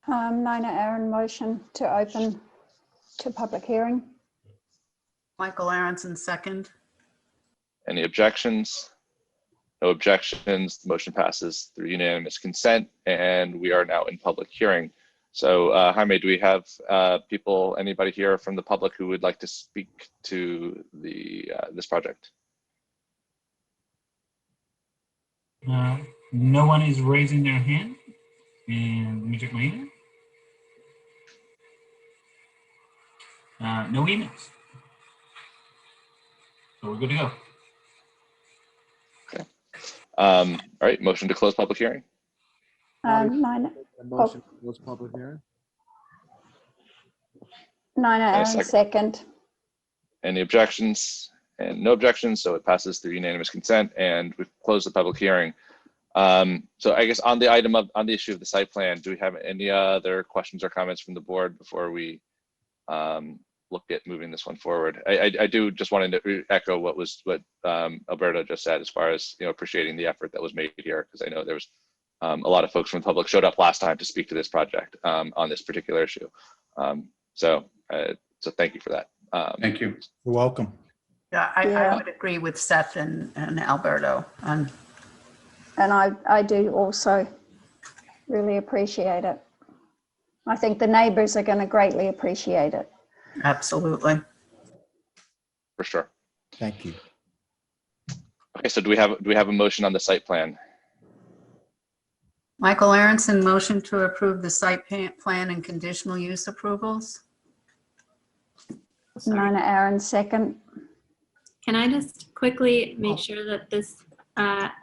Nina Aaron, motion to open to public hearing. Michael Aronson, second. Any objections? No objections. The motion passes through unanimous consent, and we are now in public hearing. So Jaime, do we have anybody here from the public who would like to speak to this project? No one is raising their hand. And let me check my email. No emails. So we're good to go. Okay. All right, motion to close public hearing. Nina, Motion to close public hearing. Nina And a Aaron, second. second. Any objections? And no objections, so it passes through unanimous consent, and we've closed the public hearing. So I guess on the issue of the site plan, do we have any other questions or comments from the board before we look at moving this one forward? I do just wanted to echo what Alberto just said, as far as appreciating the effort that was made here, because I know there was a lot of folks from the public showed up last time to speak to this project on this particular issue. So thank you for that. Thank you. You're welcome. Yeah, I would agree with Seth and Alberto. And I do also really appreciate it. I think the neighbors are going to greatly appreciate it. Absolutely. For sure. Thank you. Okay, so do we have a motion on the site plan? Michael Aronson, motion to approve the site plan and conditional use approvals. Nina Aaron, second. Can I just quickly make sure that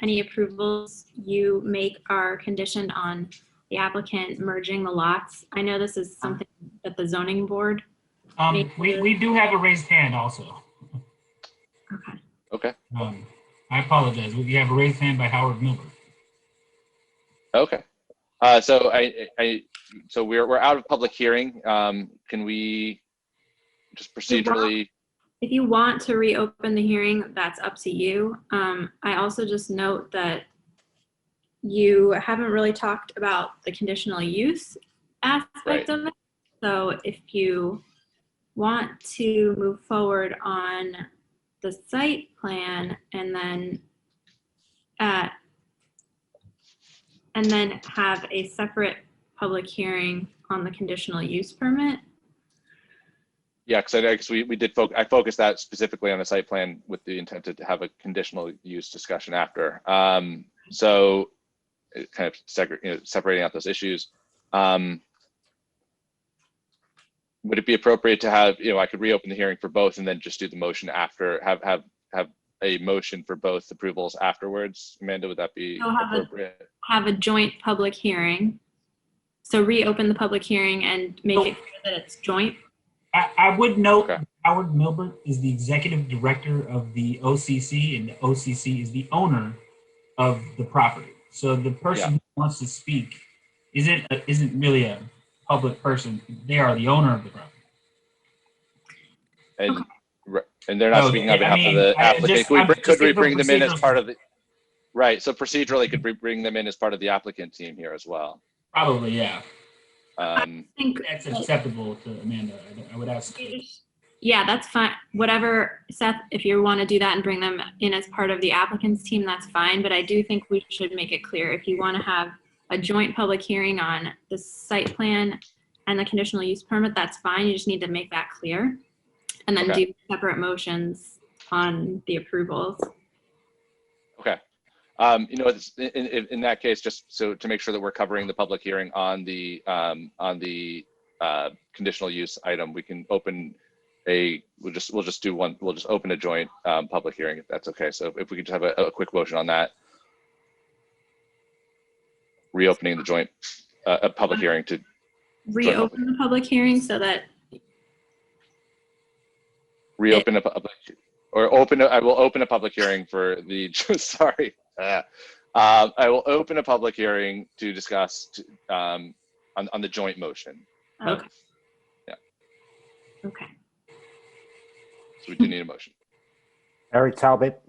any approvals you make are conditioned on the applicant merging the lots? I know this is something that the zoning board. We do have a raised hand also. Okay. Okay. I apologize. We have a raised hand by Howard Milburn. Okay. So so we're out of public hearing. Can we just procedurally? If you want to reopen the hearing, that's up to you. I also just note that you haven't really talked about the conditional use aspect of it. So if you want to move forward on the site plan and then have a separate public hearing on the conditional use permit. Yeah, because I focused that specifically on the site plan with the intent to have a conditional use discussion after. So it kind of separating out those issues. Would it be appropriate to have, I could reopen the hearing for both and then just do the motion after, have a motion for both approvals afterwards? Amanda, would that be appropriate? Have a joint public hearing. So reopen the public hearing and make it clear that it's joint. I would note Howard Milburn is the executive director of the OCC, and the OCC is the owner of the property. So the person who wants to speak isn't really a public person. They are the owner of the property. And they're not speaking on behalf of the applicant. Could we bring them in as part of the? Right, so procedurally could we bring them in as part of the applicant team here as well? Probably, yeah. Um, I think That's acceptable to Amanda. I would ask. yeah, that's fine. Whatever, Seth, if you want to do that and bring them in as part of the applicants team, that's fine. But I do think we should make it clear if you want to have a joint public hearing on the site plan and the conditional use permit, that's fine. You just need to make that clear. And then Okay. do separate motions on the approvals. Okay. You know, in that case, just so to make sure that we're covering the public hearing on the conditional use item, we can open we'll just do one. We'll just open a joint public hearing if that's okay. So if we could just have a quick motion on that, reopening the joint a public hearing to Reopen the public hearing so that reopen a public or open. I will open a public hearing for the. Sorry. I will open a public hearing to discuss on the joint motion. Okay. Yeah. Okay. So we do need a motion. Eric Talbot,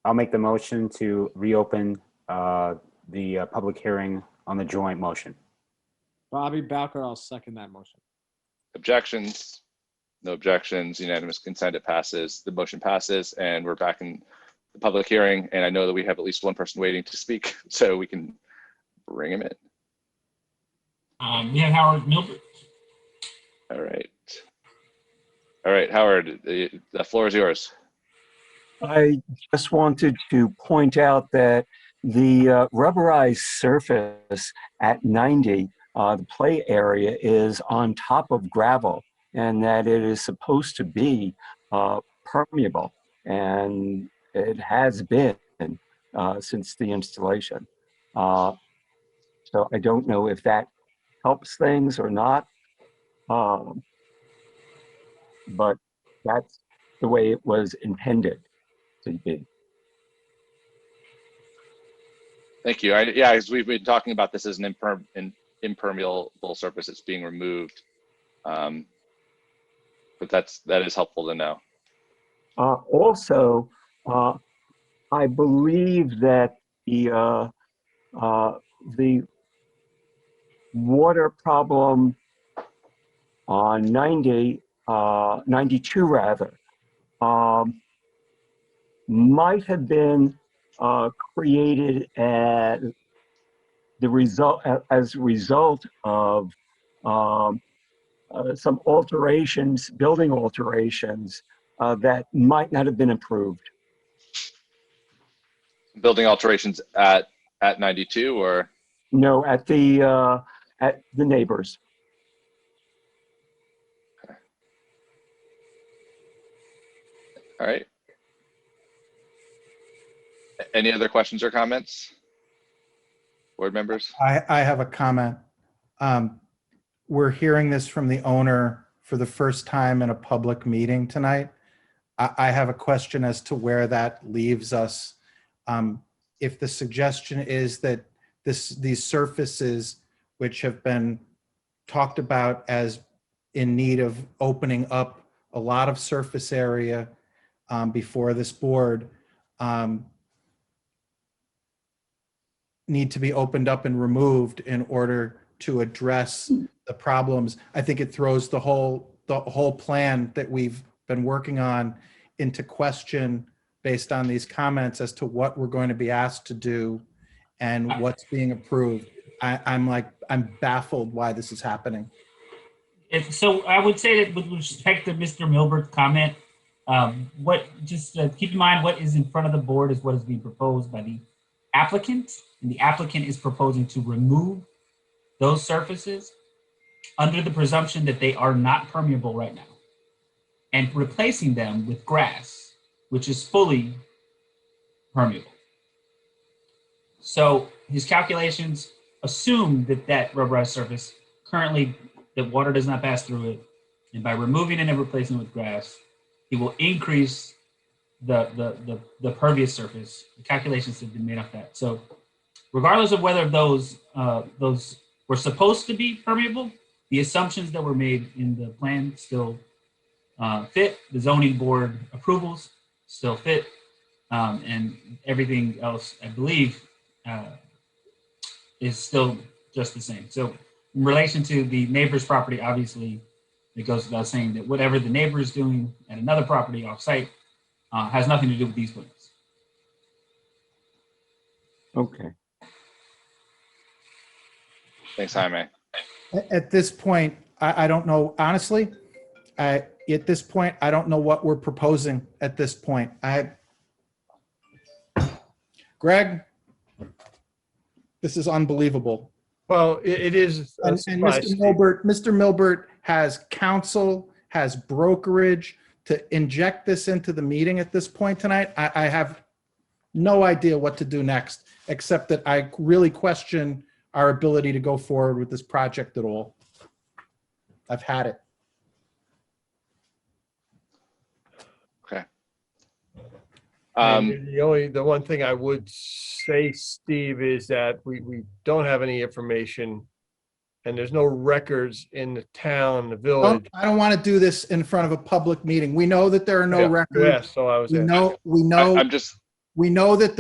I'll make the motion to reopen the public hearing on the joint motion. Bobby Bowker, I'll second that motion. Objections? No objections. Unanimous consent. It passes. The motion passes, and we're back in the public hearing. And I know that we have at least one person waiting to speak, so we can bring him in. We have Howard Milbert. All right. All right, Howard, the floor is yours. I just wanted to point out that the rubberized surface at 90, the play area is on top of gravel, and that it is supposed to be permeable, and it has been since the installation. So I don't know if that helps things or not, but that's the way it was intended to be. Thank you. Yeah, as we've been talking about this as an impermeable surface that's being removed, but that is helpful to know. Also, I believe that the water problem on 92 rather, might have been created as a result of some alterations, building alterations that might not have been approved. Building alterations at 92 or? No, at the neighbors. All right. Any other questions or comments? Board members? I have a comment. We're hearing this from the owner for the first time in a public meeting tonight. I have a question as to where that leaves us. If the suggestion is that these surfaces, which have been talked about as in need of opening up a lot of surface area before this board, need to be opened up and removed in order to address the problems. I think it throws the whole plan that we've been working on into question based on these comments as to what we're going to be asked to do and what's being approved. I'm baffled why this is happening. So I would say that with respect to Mr. Milbert's comment, keep in mind what is in front of the board is what is being proposed by the applicant, and the applicant is proposing to remove those surfaces under the presumption that they are not permeable right now and replacing them with grass, which is fully permeable. So his calculations assume that rubberized surface currently that water does not pass through it, and by removing it and replacing it with grass, it will increase the pervious surface. The calculations have been made off that. So regardless of whether those were supposed to be permeable, the assumptions that were made in the plan still fit. The zoning board approvals still fit. And everything else, I believe, is still just the same. So in relation to the neighbor's property, obviously, it goes without saying that whatever the neighbor is doing at another property off-site has nothing to do with these plans. Okay. Thanks, Jaime. At this point, I don't know, honestly, at this point, I don't know what we're proposing at this point. Greg, this is unbelievable. Well, it is. And Mr. Milbert has counsel, has brokerage to inject this into the meeting at this point tonight. I have no idea what to do next, except that I really question our ability to go forward with this project at all. I've had it. Okay. The one thing I would say, Steve, is that we don't have any information, and there's no records in the town, the village. I don't want to do this in front of a public meeting. We know that there are no records. Yes, so I was. We know that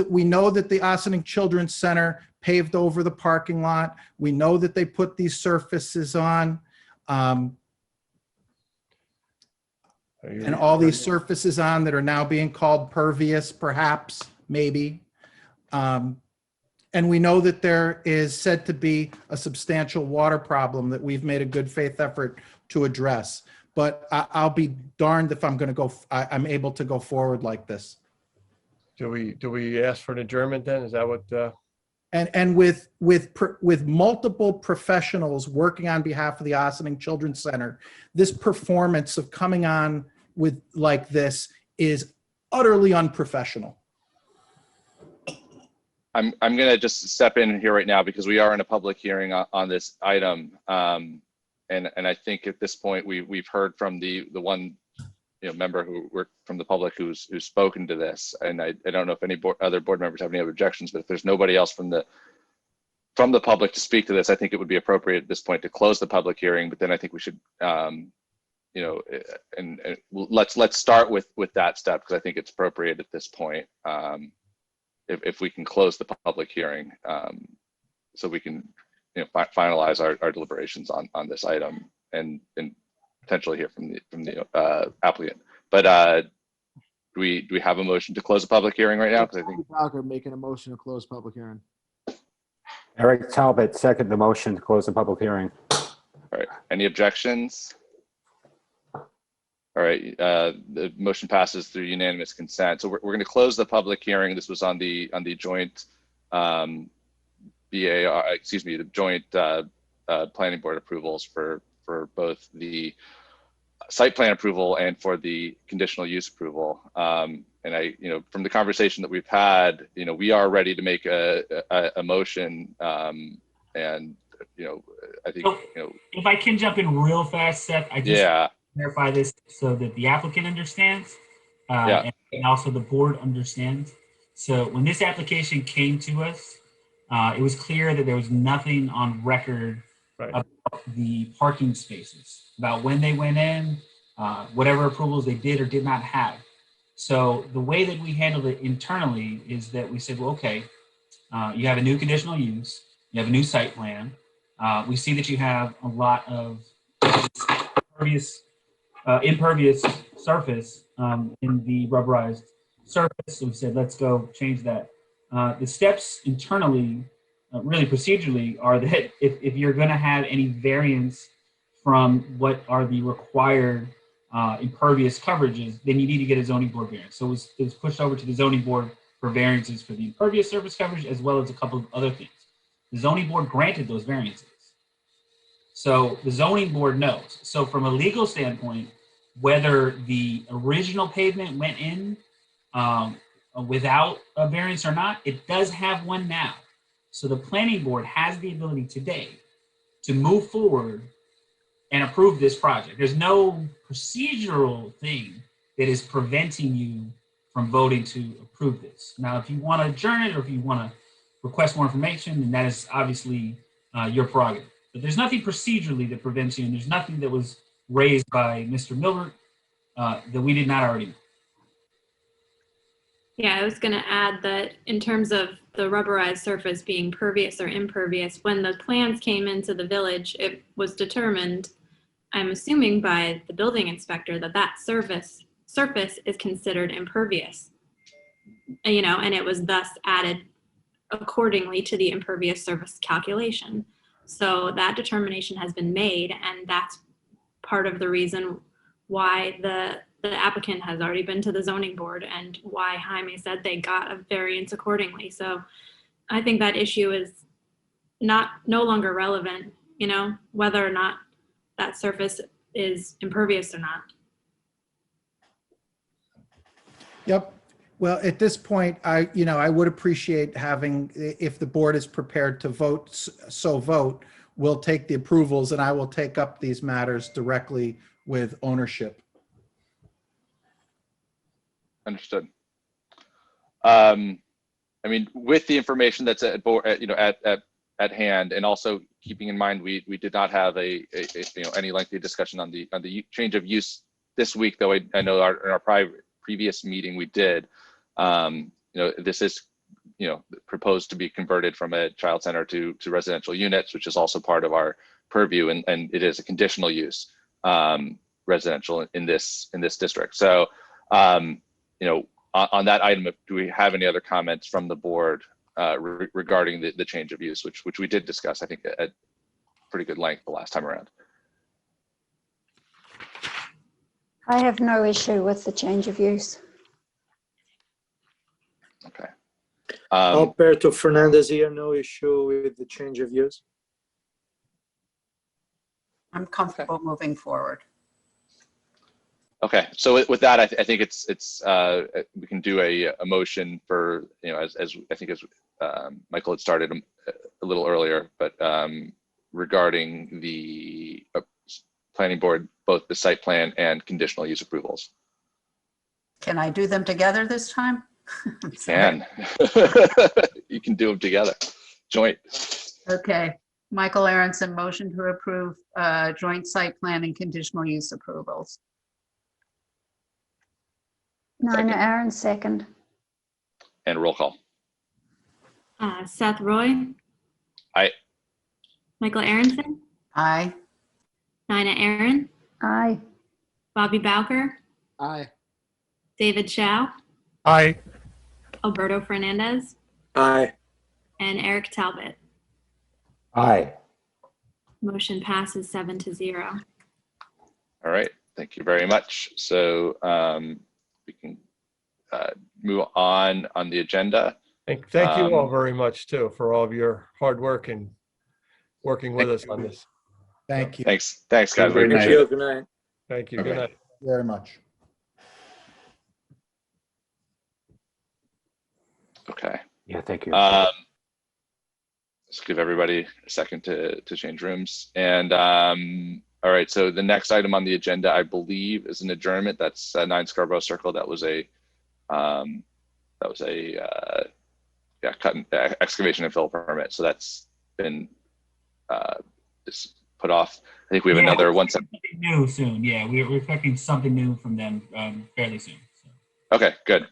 the Ossining Children's Center paved over the parking lot. We know that they put these surfaces on. And all these surfaces on that are now being called pervious, perhaps, maybe. And we know that there is said to be a substantial water problem that we've made a good faith effort to address. But I'll be darned if I'm able to go forward like this. Do we ask for an adjournment then? Is that what? And with multiple professionals working on behalf of the Ossining Children's Center, this performance of coming on with like this is utterly unprofessional. I'm going to just step in here right now because we are in a public hearing on this item, and I think at this point we've heard from the one member from the public who's spoken to this, and I don't know if any other board members have any other objections, but if there's nobody else from the public to speak to this, I think it would be appropriate at this point to close the public hearing. But then I think we should, and let's start with that step, because I think it's appropriate at this point. If we can close the public hearing, so we can finalize our deliberations on this item and potentially hear from the applicant. But do we have a motion to close the public hearing right now? Because I think Parker making a motion to close public hearing. Eric Talbot, second the motion to close the public hearing. All right. Any objections? All right. The motion passes through unanimous consent. So we're going to close the public hearing. This was on the joint the joint planning board approvals for both the site plan approval and for the conditional use approval. And from the conversation that we've had, we are ready to make a motion. And I think, if I can jump in real fast, Seth, I just clarify this so that the applicant understands, and also the board understands. So when this application came to us, it was clear that there was nothing on record about the parking spaces, about when they went in, whatever approvals they did or did not have. So the way that we handled it internally is that we said, well, okay, you have a new conditional use, you have a new site plan. We see that you have a lot of impervious surface in the rubberized surface. So we said, let's go change that. The steps internally, really procedurally, are that if you're going to have any variance from what are the required impervious coverages, then you need to get a zoning board variance. So it was pushed over to the zoning board for variances for the impervious surface coverage, as well as a couple of other things. The zoning board granted those variances. So the zoning board knows. So from a legal standpoint, whether the original pavement went in without a variance or not, it does have one now. So the planning board has the ability today to move forward and approve this project. There's no procedural thing that is preventing you from voting to approve this. Now, if you want to adjourn it or if you want to request more information, then that is obviously your prerogative. But there's nothing procedurally that prevents you, and there's nothing that was raised by Mr. Milbert that we did not already know. Yeah, I was going to add that in terms of the rubberized surface being pervious or impervious, when the plans came into the village, it was determined, I'm assuming by the building inspector, that that surface is considered impervious. You know, and it was thus added accordingly to the impervious surface calculation. So that determination has been made, and that's part of the reason why the applicant has already been to the zoning board and why Jaime said they got a variance accordingly. So I think that issue is no longer relevant, you know, whether or not that surface is impervious or not. Yep. Well, at this point, I would appreciate having, if the board is prepared to vote, so vote, we'll take the approvals and I will take up these matters directly with ownership. Understood. I mean, with the information that's at hand, and also keeping in mind we did not have any lengthy discussion on the change of use this week, though I know in our previous meeting we did. This is proposed to be converted from a child center to residential units, which is also part of our purview, and it is a conditional use residential in this district. So on that item, do we have any other comments from the board regarding the change of use, which we did discuss, I think, at pretty good length the last time around? I have no issue with the change of use. Okay. Alberto Fernandez here, no issue with the change of use. I'm comfortable moving forward. Okay, so with that, I think it's we can do a motion for, as I think as Michael had started a little earlier, but regarding the planning board, both the site plan and conditional use approvals. Can I do them together this time? You can. You can do them together, joint. Okay, Michael Aronson, motion to approve joint site plan and conditional use approvals. Nina Aaron, second. And roll call. Seth Roy? Aye. Michael Aronson? Aye. Nina Aaron? Aye. Bobby Bowker? Aye. David Chow? Aye. Alberto Fernandez? Aye. And Eric Talbot. Aye. Motion passes 7-0. All right, thank you very much. So we can move on the agenda. Thank you all very much too for all of your hard work and working with us on this. Thank you. Thanks guys. We Thank appreciate you. it. Good night. Thank you. Okay. Good night. Very much. Okay. Yeah, thank you. Let's give everybody a second to change rooms. And all right, so the next item on the agenda, I believe, is an adjournment. That's 9 Scarborough Circle. That was a excavation and fill permit. So that's been just put off. I think we have another one. Something new soon. Yeah, we're expecting something new from them fairly soon. So. Okay, good.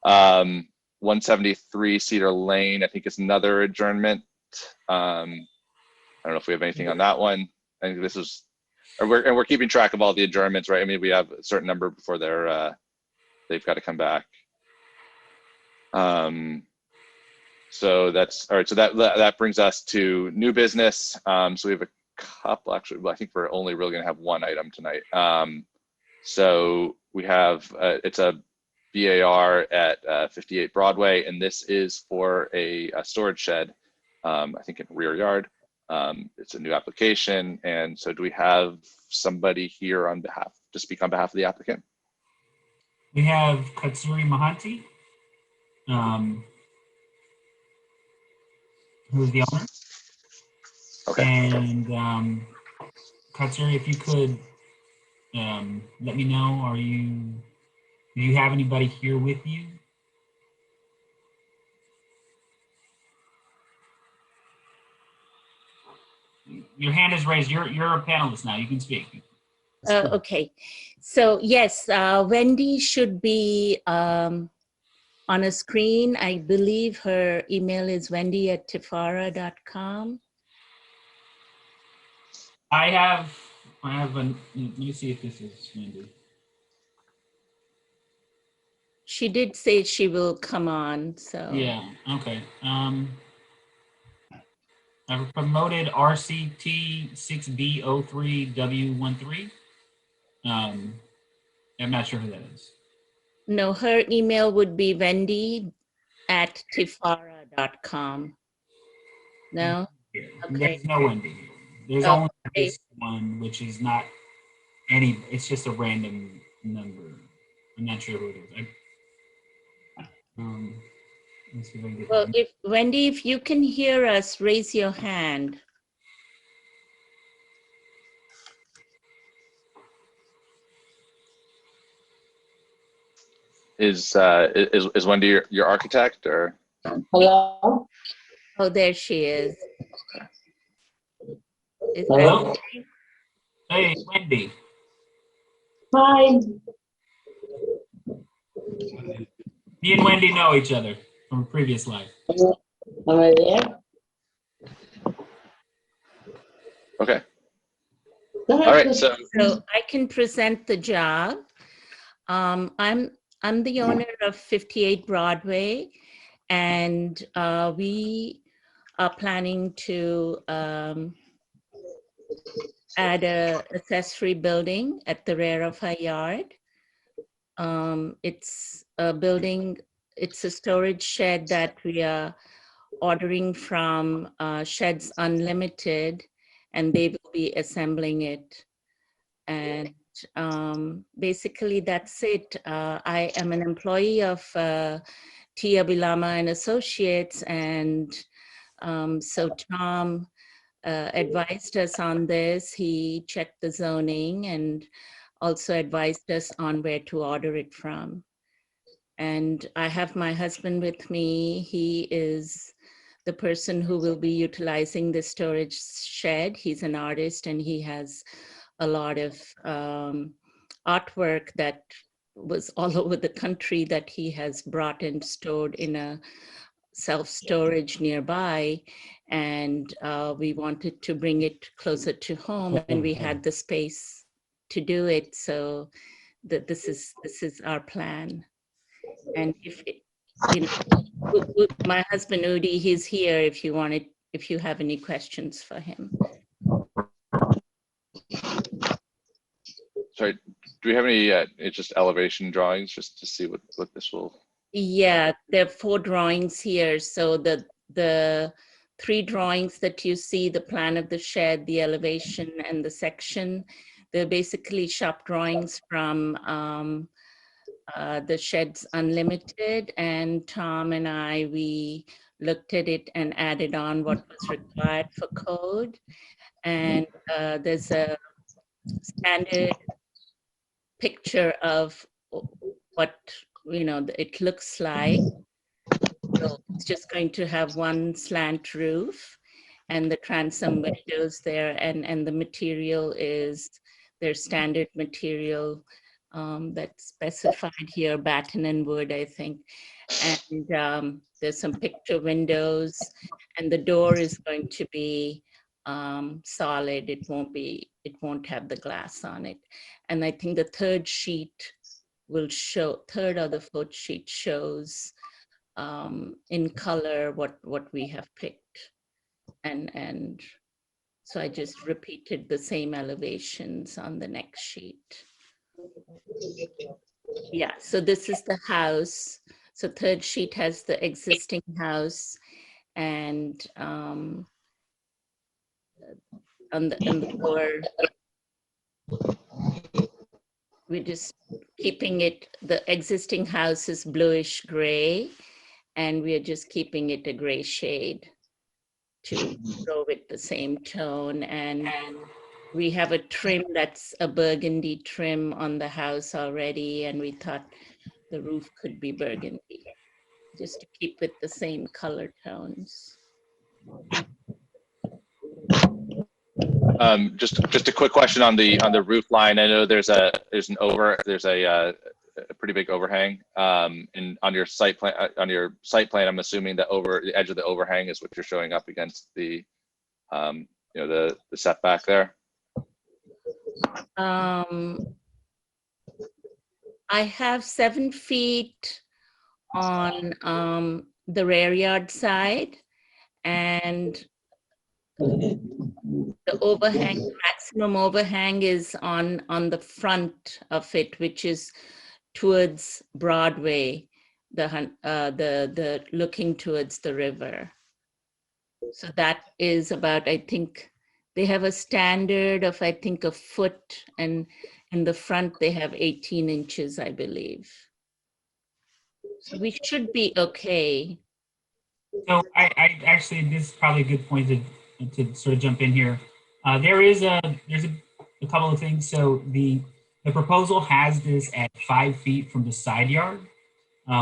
173 Cedar Lane, I think is another adjournment. I don't know if we have anything on that one. I think this is, and we're keeping track of all the adjournments, right? I mean, we have a certain number before they've got to come back. So that's all right. So that brings us to new business. So we have a couple, actually. Well, I think we're only really going to have one item tonight. So we have it's a BAR at 58 Broadway, and this is for a storage shed. I think in rear yard. It's a new application, and so do we have somebody here to speak on behalf of the applicant? We have Katsuri Mahanti, who's the owner. Okay. And Katsuri, if you could let me know, do you have anybody here with you? Your hand is raised. You're a panelist now. You can speak. Okay. So yes, Wendy should be on a screen, I believe her email is wendy@tifara.com. I have let me see if this is Wendy. She did say she will come on, so. Yeah, okay. I've promoted RCT 6B03W13. I'm not sure who that is. No, her email would be wendy@tifara.com. No? Okay. There's no Wendy. There's Oh, only okay. this one, which is not any, it's just a random number. I'm not sure who it is. Let's see if I can get Well, if Wendy, if you can hear us, raise your hand. Is Wendy your architect or? Hello? Oh, there she is. Is that Hello? Wendy? Hey, Wendy. Hi. Me and Wendy know each other from a previous life. Am I there? Okay. All right. So I can present the job. I'm the owner of 58 Broadway, and we are planning to add a accessory building at the rear of our yard. It's a building, it's a storage shed that we are ordering from Sheds Unlimited, and they will be assembling it. And basically that's it. I am an employee of Tia Bilama and Associates, and so Tom advised us on this. He checked the zoning and also advised us on where to order it from. And I have my husband with me. He is the person who will be utilizing the storage shed. He's an artist, and he has a lot of artwork that was all over the country that he has brought and stored in a self-storage nearby. And we wanted to bring it closer to home, and we had the space to do it. So this is our plan. And if you know, my husband Udi, he's here if you have any questions for him. sorry, do we have any just elevation drawings just to see what this will? Yeah, there are 4 drawings here. So the 3 drawings that you see, the plan of the shed, the elevation, and the section, they're basically shop drawings from the Sheds Unlimited. And Tom and I, we looked at it and added on what was required for code. And there's a standard picture of what it looks like. So it's just going to have one slant roof and the transom windows there, and the material is their standard material that's specified here, batten and wood, I think. And there's some picture windows, and the door is going to be solid. It won't have the glass on it. And I think the third sheet will show, third or the fourth sheet shows in color what we have picked. And so I just repeated the same elevations on the next sheet. Yeah, so this is the house. So third sheet has the existing house, and on the floor, we're just keeping it, the existing house is bluish gray, and we're just keeping it a gray shade to go with the same tone. And we have a trim that's a burgundy trim on the house already, and we thought the roof could be burgundy, just to keep with the same color tones. Just a quick question on the roof line. I know there's a a pretty big overhang. And on your site plan, I'm assuming that over the edge of the overhang is what you're showing up against the, the setback there. I have 7 feet on the rear yard side, and the overhang, maximum overhang is on the front of it, which is towards Broadway, the looking towards the river. So that is about, I think, they have a standard of, I think, a foot, and in the front they have 18 inches, I believe. So we should be okay. So I actually, this is probably a good point to sort of jump in here. There's a couple of things. So the proposal has this at 5 feet from the side yard,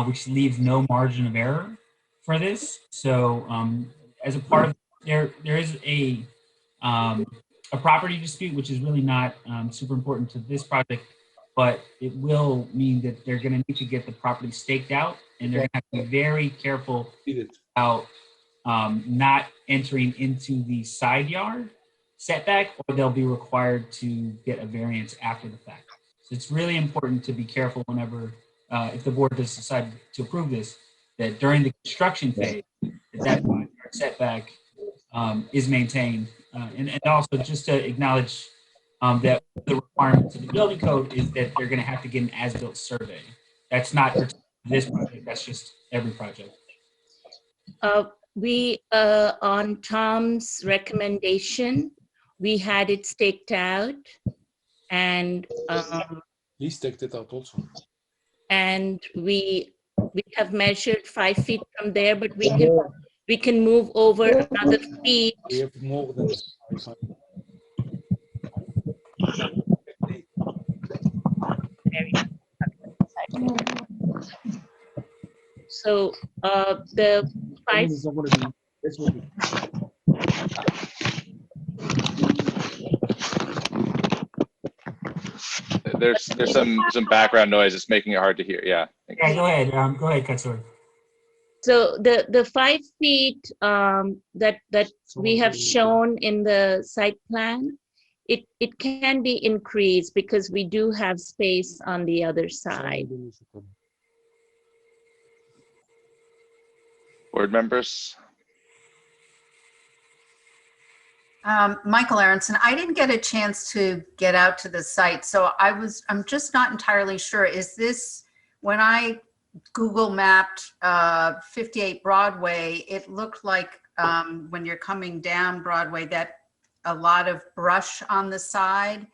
which leaves no margin of error for this. So as a part of, there is a property dispute, which is really not super important to this project, but it will mean that they're going to need to get the property staked out, and they're going to have to be very careful about not entering into the side yard setback, or they'll be required to get a variance after the fact. So it's really important to be careful whenever, if the board does decide to approve this, that during the construction phase, that setback is maintained. And also just to acknowledge that the requirements of the building code is that they're going to have to get an as-built survey. That's not this project, that's just every project. We, on Tom's recommendation, we had it staked out, and he staked it out also. And we have measured 5 feet from there, but we can move over another feet. We have more than 5. So the 5. There's some background noise. It's making it hard to hear. Yeah. Yeah, go ahead. Go ahead, Katsuri. So the 5 feet that we have shown in the site plan, it can be increased because we do have space on the other side. Board members? Michael Aronson, I didn't get a chance to get out to the site, so I'm just not entirely sure. Is this, when I Google mapped 58 Broadway, it looked like when you're coming down Broadway that a lot of brush on the side.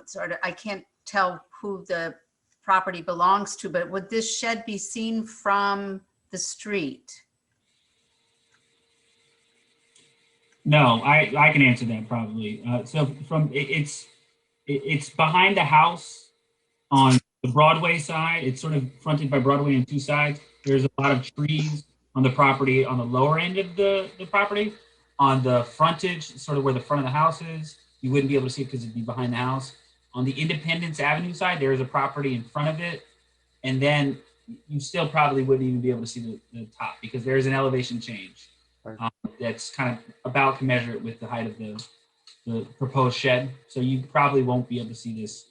Sort of, I can't tell who the property belongs to, but would this shed be seen from the street? No, I can answer that probably. So from it's behind the house on the Broadway side. It's sort of fronted by Broadway on 2 sides. There's a lot of trees on the property on the lower end of the property. On the frontage, sort of where the front of the house is, you wouldn't be able to see it because it'd be behind the house. On the Independence Avenue side, there is a property in front of it, and then you still probably wouldn't even be able to see the top because there is an elevation change. That's kind of about to measure it with the height of the proposed shed. So you probably won't be able to see this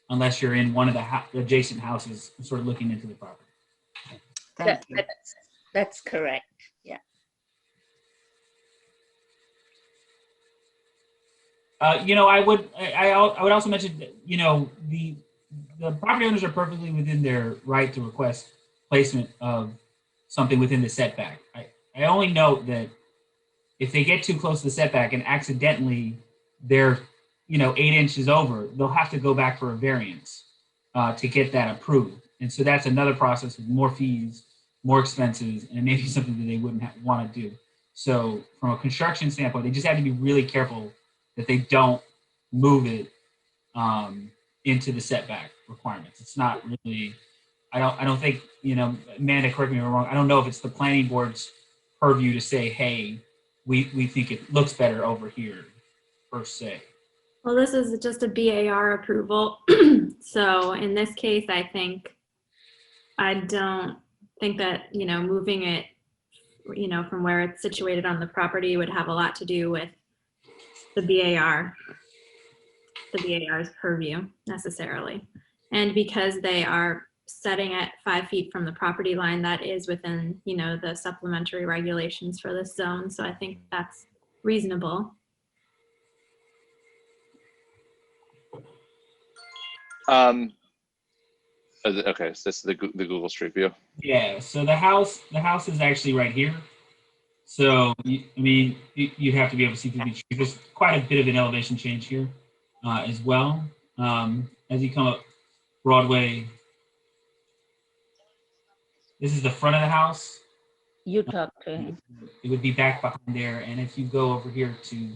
unless you're in one of the adjacent houses sort of looking into the property. That's correct, yeah. I would also mention that, the property owners are perfectly within their right to request placement of something within the setback. I only note that if they get too close to the setback and accidentally they're, 8 inches over, they'll have to go back for a variance to get that approved. And so that's another process with more fees, more expenses, and maybe something that they wouldn't want to do. So from a construction standpoint, they just have to be really careful that they don't move it into the setback requirements. It's not really, I don't think, Amanda, correct me if I'm wrong, I don't know if it's the planning board's purview to say, hey, we think it looks better over here, per se. Well, this is just a BAR approval. So in this case, I don't think that, moving it, from where it's situated on the property would have a lot to do with the BAR's purview necessarily. And because they are setting at 5 feet from the property line, that is within, the supplementary regulations for this zone. So I think that's reasonable. Okay, so this is the Google Street View. Yeah, so the house is actually right here. So, you'd have to be able to see through the tree. There's quite a bit of an elevation change here as well. As you come up Broadway, this is the front of the house. You talk to him. It would be back behind there. And if you go over here to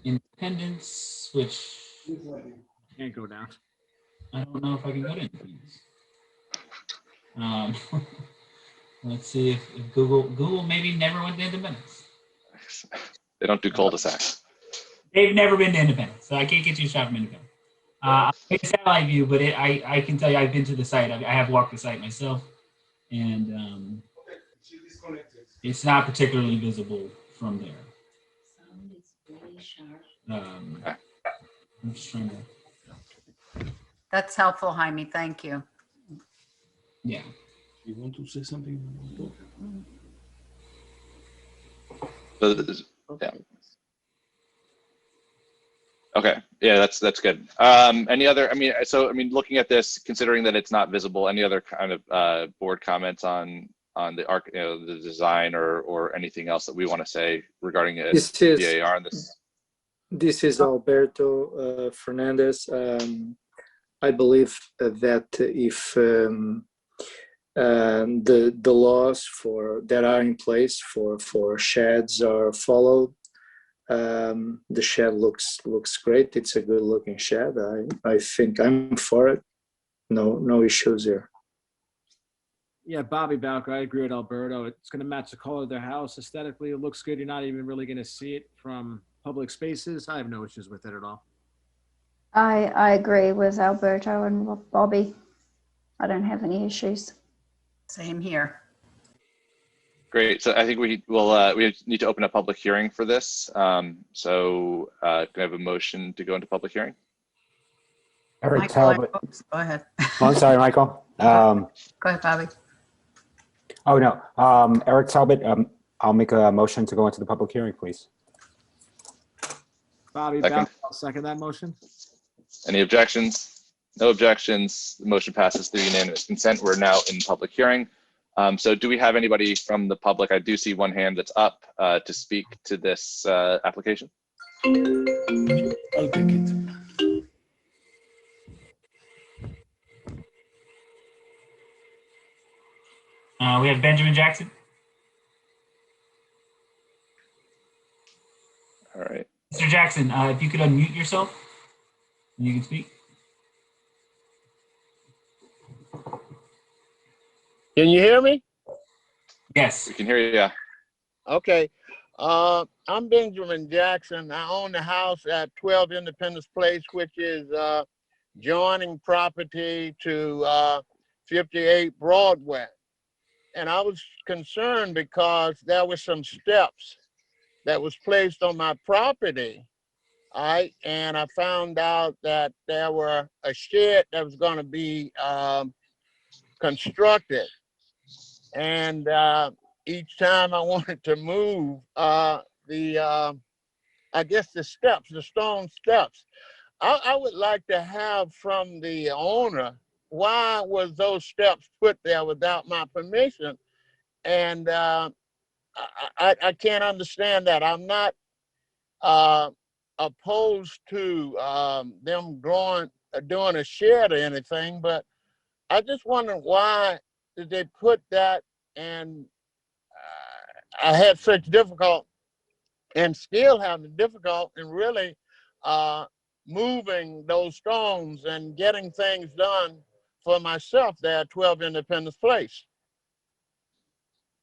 Independence, which Can't go down. I don't know if I can go to Independence. Let's see if Google maybe never went to Independence. They don't do cul-de-sacs. They've never been to Independence, so I can't get you a shot from Independence. It's a satellite view, but I can tell you I've been to the site. I have walked the site myself, and it's not particularly visible from there. I'm just trying to. That's helpful, Jaime. Thank you. Yeah. You want to say something? Yeah. Okay. Yeah, that's good. Any other? Looking at this, considering that it's not visible, any other kind of board comments on the the design or anything else that we want to say regarding it? BAR on this. This is Alberto Fernandez. I believe that if the laws that are in place for sheds are followed, the shed looks great. It's a good looking shed. I think I'm for it. No issues here. Yeah, Bobby Balco, I agree with Alberto. It's going to match the color of their house. Aesthetically, it looks good. You're not even really going to see it from public spaces. I have no issues with it at all. I agree with Alberto and Bobby. I don't have any issues. Same here. Great. So I think we need to open a public hearing for this. Can I have a motion to go into public hearing? Eric Michael, Talbot. Oops, go ahead. Oh, I'm sorry, Michael. Go ahead, Bobby. Oh, no. Eric Talbot, I'll make a motion to go into the public hearing, please. Bobby Second. Balco, I'll second that motion. Any objections? No objections. The motion passes through unanimous consent. We're now in public hearing. So do we have anybody from the public? I do see one hand that's up to speak to this application. I'll take it. We have Benjamin Jackson. All right. Mr. Jackson, if you could unmute yourself, and you can speak. Can you hear me? Yes. We can hear you, yeah. Okay. I'm Benjamin Jackson. I own the house at 12 Independence Place, which is joining property to 58 Broadway. And I was concerned because there were some steps that was placed on my property. And I found out that there were a shed that was going to be constructed. And each time I wanted to move I guess the steps, the stone steps, I would like to have from the owner, why was those steps put there without my permission? And I can't understand that. I'm not opposed to them doing a shed or anything, but I just wonder why did they put that, and I had such difficult and still having difficult in really moving those stones and getting things done for myself there at 12 Independence Place.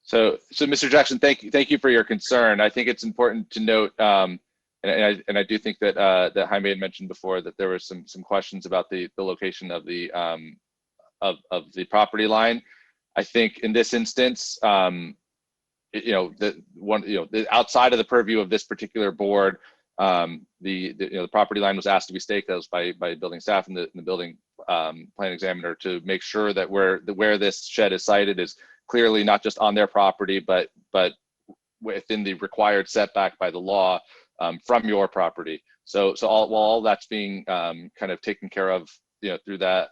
So Mr. Jackson, thank you for your concern. I think it's important to note, and I do think that that Jaime had mentioned before that there were some questions about the location of the property line. I think in this instance, outside of the purview of this particular board, the property line was asked to be staked. That was by building staff and the building plan examiner to make sure that where this shed is sited is clearly not just on their property, but within the required setback by the law from your property. So while all that's being kind of taken care of, through that,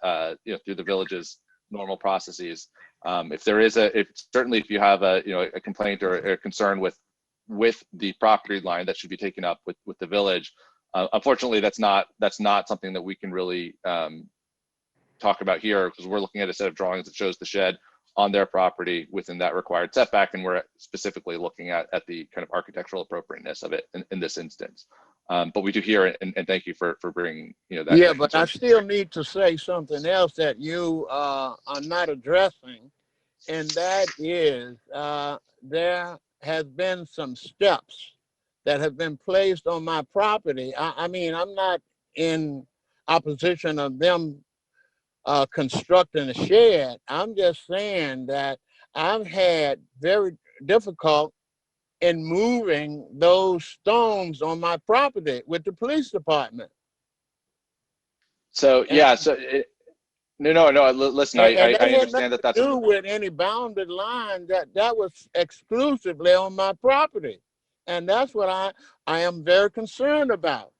through the village's normal processes. Certainly if you have a complaint or a concern with the property line, that should be taken up with the village. Unfortunately, that's not something that we can really talk about here, because we're looking at a set of drawings that shows the shed on their property within that required setback, and we're specifically looking at the kind of architectural appropriateness of it in this instance. But we do hear it, and thank you for bringing that. Yeah, but I still need to say something else that you are not addressing, and that is there has been some steps that have been placed on my property. I mean, I'm not in opposition of them constructing a shed. I'm just saying that I've had very difficult in moving those stones on my property with the police department. So yeah, no. Listen, I understand that that's to do with any bounded line. That was exclusively on my property, and that's what I am very concerned about.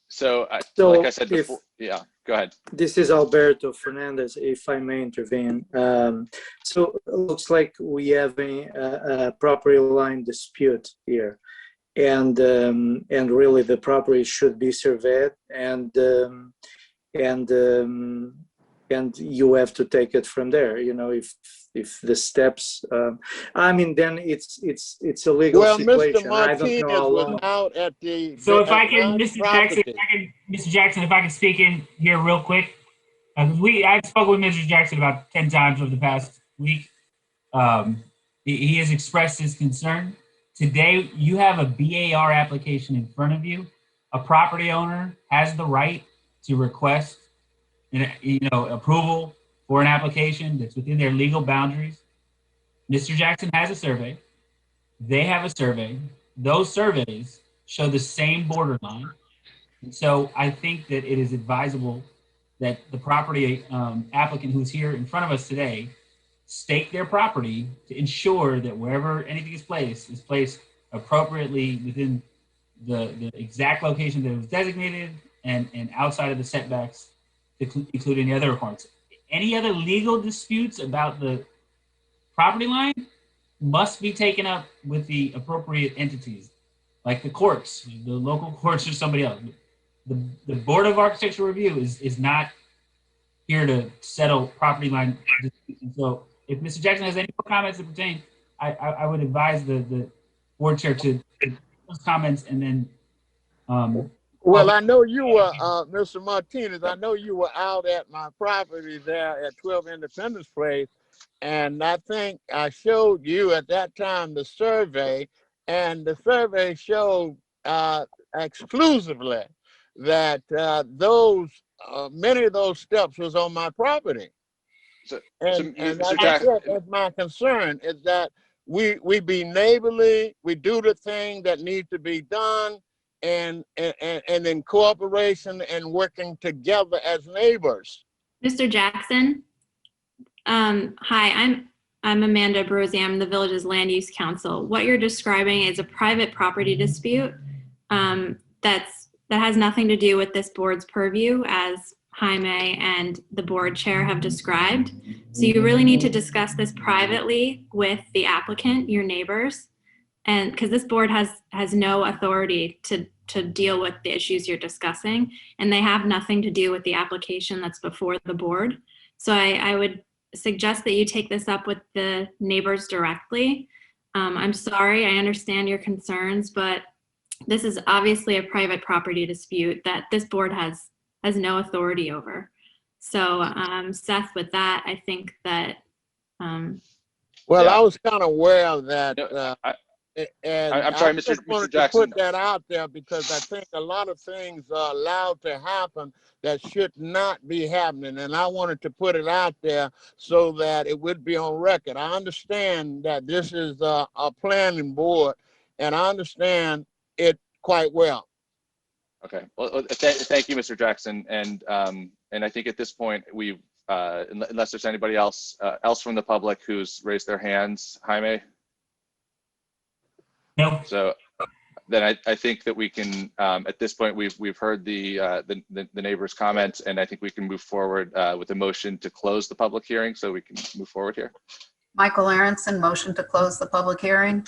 So like I said before, yeah, go ahead. This is Alberto Fernandez, if I may intervene. So it looks like we have a property line dispute here, and really the property should be surveyed, and you have to take it from there. If the steps, I mean, then it's a legal situation. Mr. Martinez was out at the. So if I can, Mr. Jackson, if I can speak in here real quick, I've spoken with Mr. Jackson about 10 times over the past week. He has expressed his concern. Today, you have a BAR application in front of you. A property owner has the right to request, approval for an application that's within their legal boundaries. Mr. Jackson has a survey. They have a survey. Those surveys show the same borderline. And so I think that it is advisable that the property applicant who's here in front of us today stake their property to ensure that wherever anything is placed appropriately within the exact location that it was designated and outside of the setbacks, including the other requirements. Any other legal disputes about the property line must be taken up with the appropriate entities, like the courts, the local courts, or somebody else. The Board of Architectural Review is not here to settle property line disputes. And so if Mr. Jackson has any more comments that pertain, I would advise the board chair to make those comments and then. Well, I know you were, Mr. Martinez, I know you were out at my property there at 12 Independence Place, and I think I showed you at that time the survey, and the survey showed exclusively that many of those steps was on my property. And like I said, that's my concern, is that we be neighborly, we do the thing that needs to be done, and in cooperation and working together as neighbors. Mr. Jackson, hi, I'm Amanda Brosi. I'm the village's land use council. What you're describing is a private property dispute that has nothing to do with this board's purview, as Jaime and the board chair have described. So you really need to discuss this privately with the applicant, your neighbors, and because this board has no authority to deal with the issues you're discussing, and they have nothing to do with the application that's before the board. So I would suggest that you take this up with the neighbors directly. I'm sorry, I understand your concerns, but this is obviously a private property dispute that this board has no authority over. So Seth, with that, I think that Well, Yeah. I was kind of aware of that. No, And I'm sorry, I Mr. just wanted Jackson. to put that out there because I think a lot of things are allowed to happen that should not be happening. And I wanted to put it out there so that it would be on record. I understand that this is a planning board, and I understand it quite well. Okay. Well, thank you, Mr. Jackson. And I think at this point, we've, unless there's anybody else from the public who's raised their hands, Jaime? No. So then I think that we can, at this point, we've heard the neighbors' comments, and I think we can move forward with a motion to close the public hearing, so we can move forward here. Michael Aronson, motion to close the public hearing.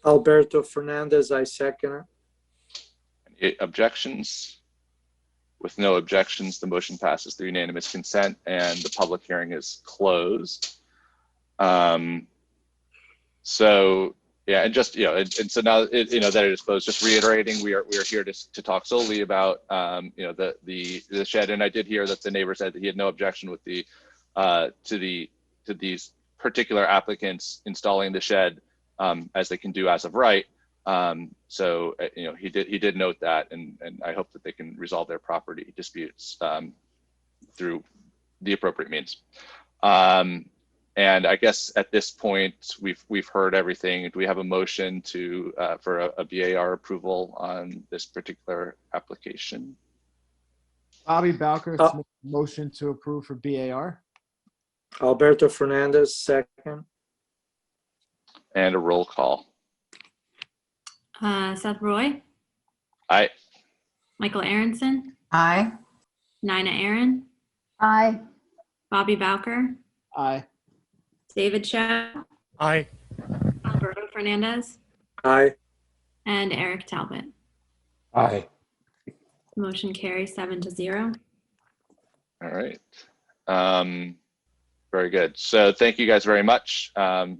Alberto Fernandez, I second it. Any objections? With no objections, the motion passes through unanimous consent, and the public hearing is closed. So. Yeah, and just, and so now, that it is closed, just reiterating, we are here to talk solely about, the shed. And I did hear that the neighbor said that he had no objection with to these particular applicants installing the shed as they can do as of right. So, he did note that, and I hope that they can resolve their property disputes through the appropriate means. And I guess at this point, we've heard everything. Do we have a motion for a BAR approval on this particular application? Bobby Bowker, motion to approve for BAR. Alberto Fernandez, second. And a roll call. Seth Roy, Aye. Michael Aronson, Aye. Nina Aaron, Aye. Bobby Bowker, Aye. David Chow, Aye. Alberto Fernandez, Aye. and Eric Talbot. Aye. Motion carries 7-0. All right. Very good. So thank you guys very much. So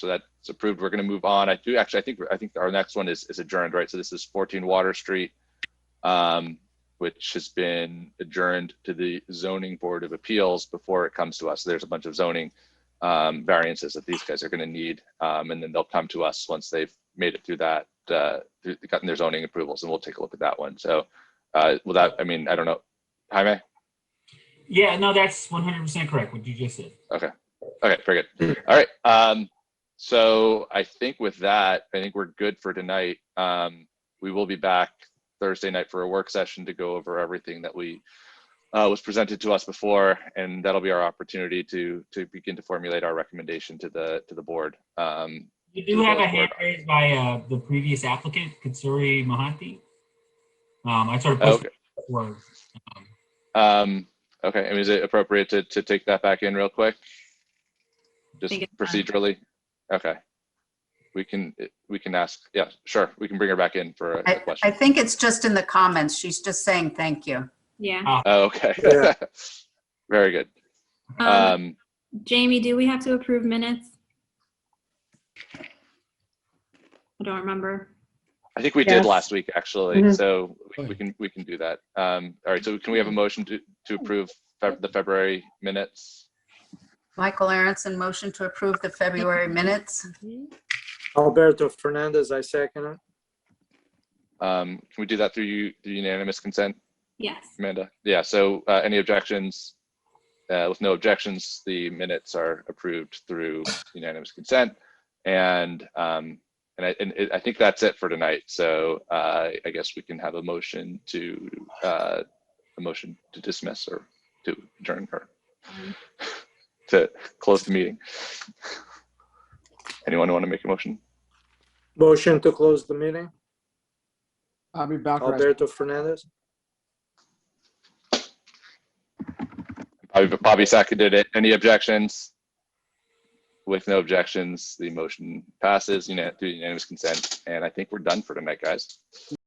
that's approved. We're going to move on. I think our next one is adjourned, right? So this is 14 Water Street, which has been adjourned to the Zoning Board of Appeals before it comes to us. So there's a bunch of zoning variances that these guys are going to need, and then they'll come to us once they've made it through that, gotten their zoning approvals, and we'll take a look at that one. So, I don't know, Jaime? Yeah, no, that's 100% correct, what you just said. Okay, very good. All right, so I think with that, I think we're good for tonight. We will be back Thursday night for a work session to go over everything that was presented to us before, and that'll be our opportunity to begin to formulate our recommendation to the board. You do have a hand raised by the previous applicant, Katsuri Mohanty. I sort of posted it before. Okay, and is it appropriate to take that back in real quick? Just procedurally? Okay. We can ask, yeah, sure. We can bring her back in for a question. I think it's just in the comments. She's just saying thank you. Yeah. Oh, okay. Yeah. Very good. Jamie, do we have to approve minutes? I don't remember. I think we did last week, actually. So we can do that. All right. So can we have a motion to approve the February minutes? Michael Aronson, motion to approve the February minutes. Alberto Fernandez, I second it. Can we do that through unanimous consent? Yes. Amanda? Yeah. So any objections? With no objections, the minutes are approved through unanimous consent. And I think that's it for tonight. So I guess we can have a motion to dismiss or to adjourn or to close the meeting. Anyone want to make a motion? Motion to close the meeting. Bobby Bowker. Alberto Fernandez. Bobby seconded it. Any objections? With no objections, the motion passes through unanimous consent. And I think we're done for tonight, guys.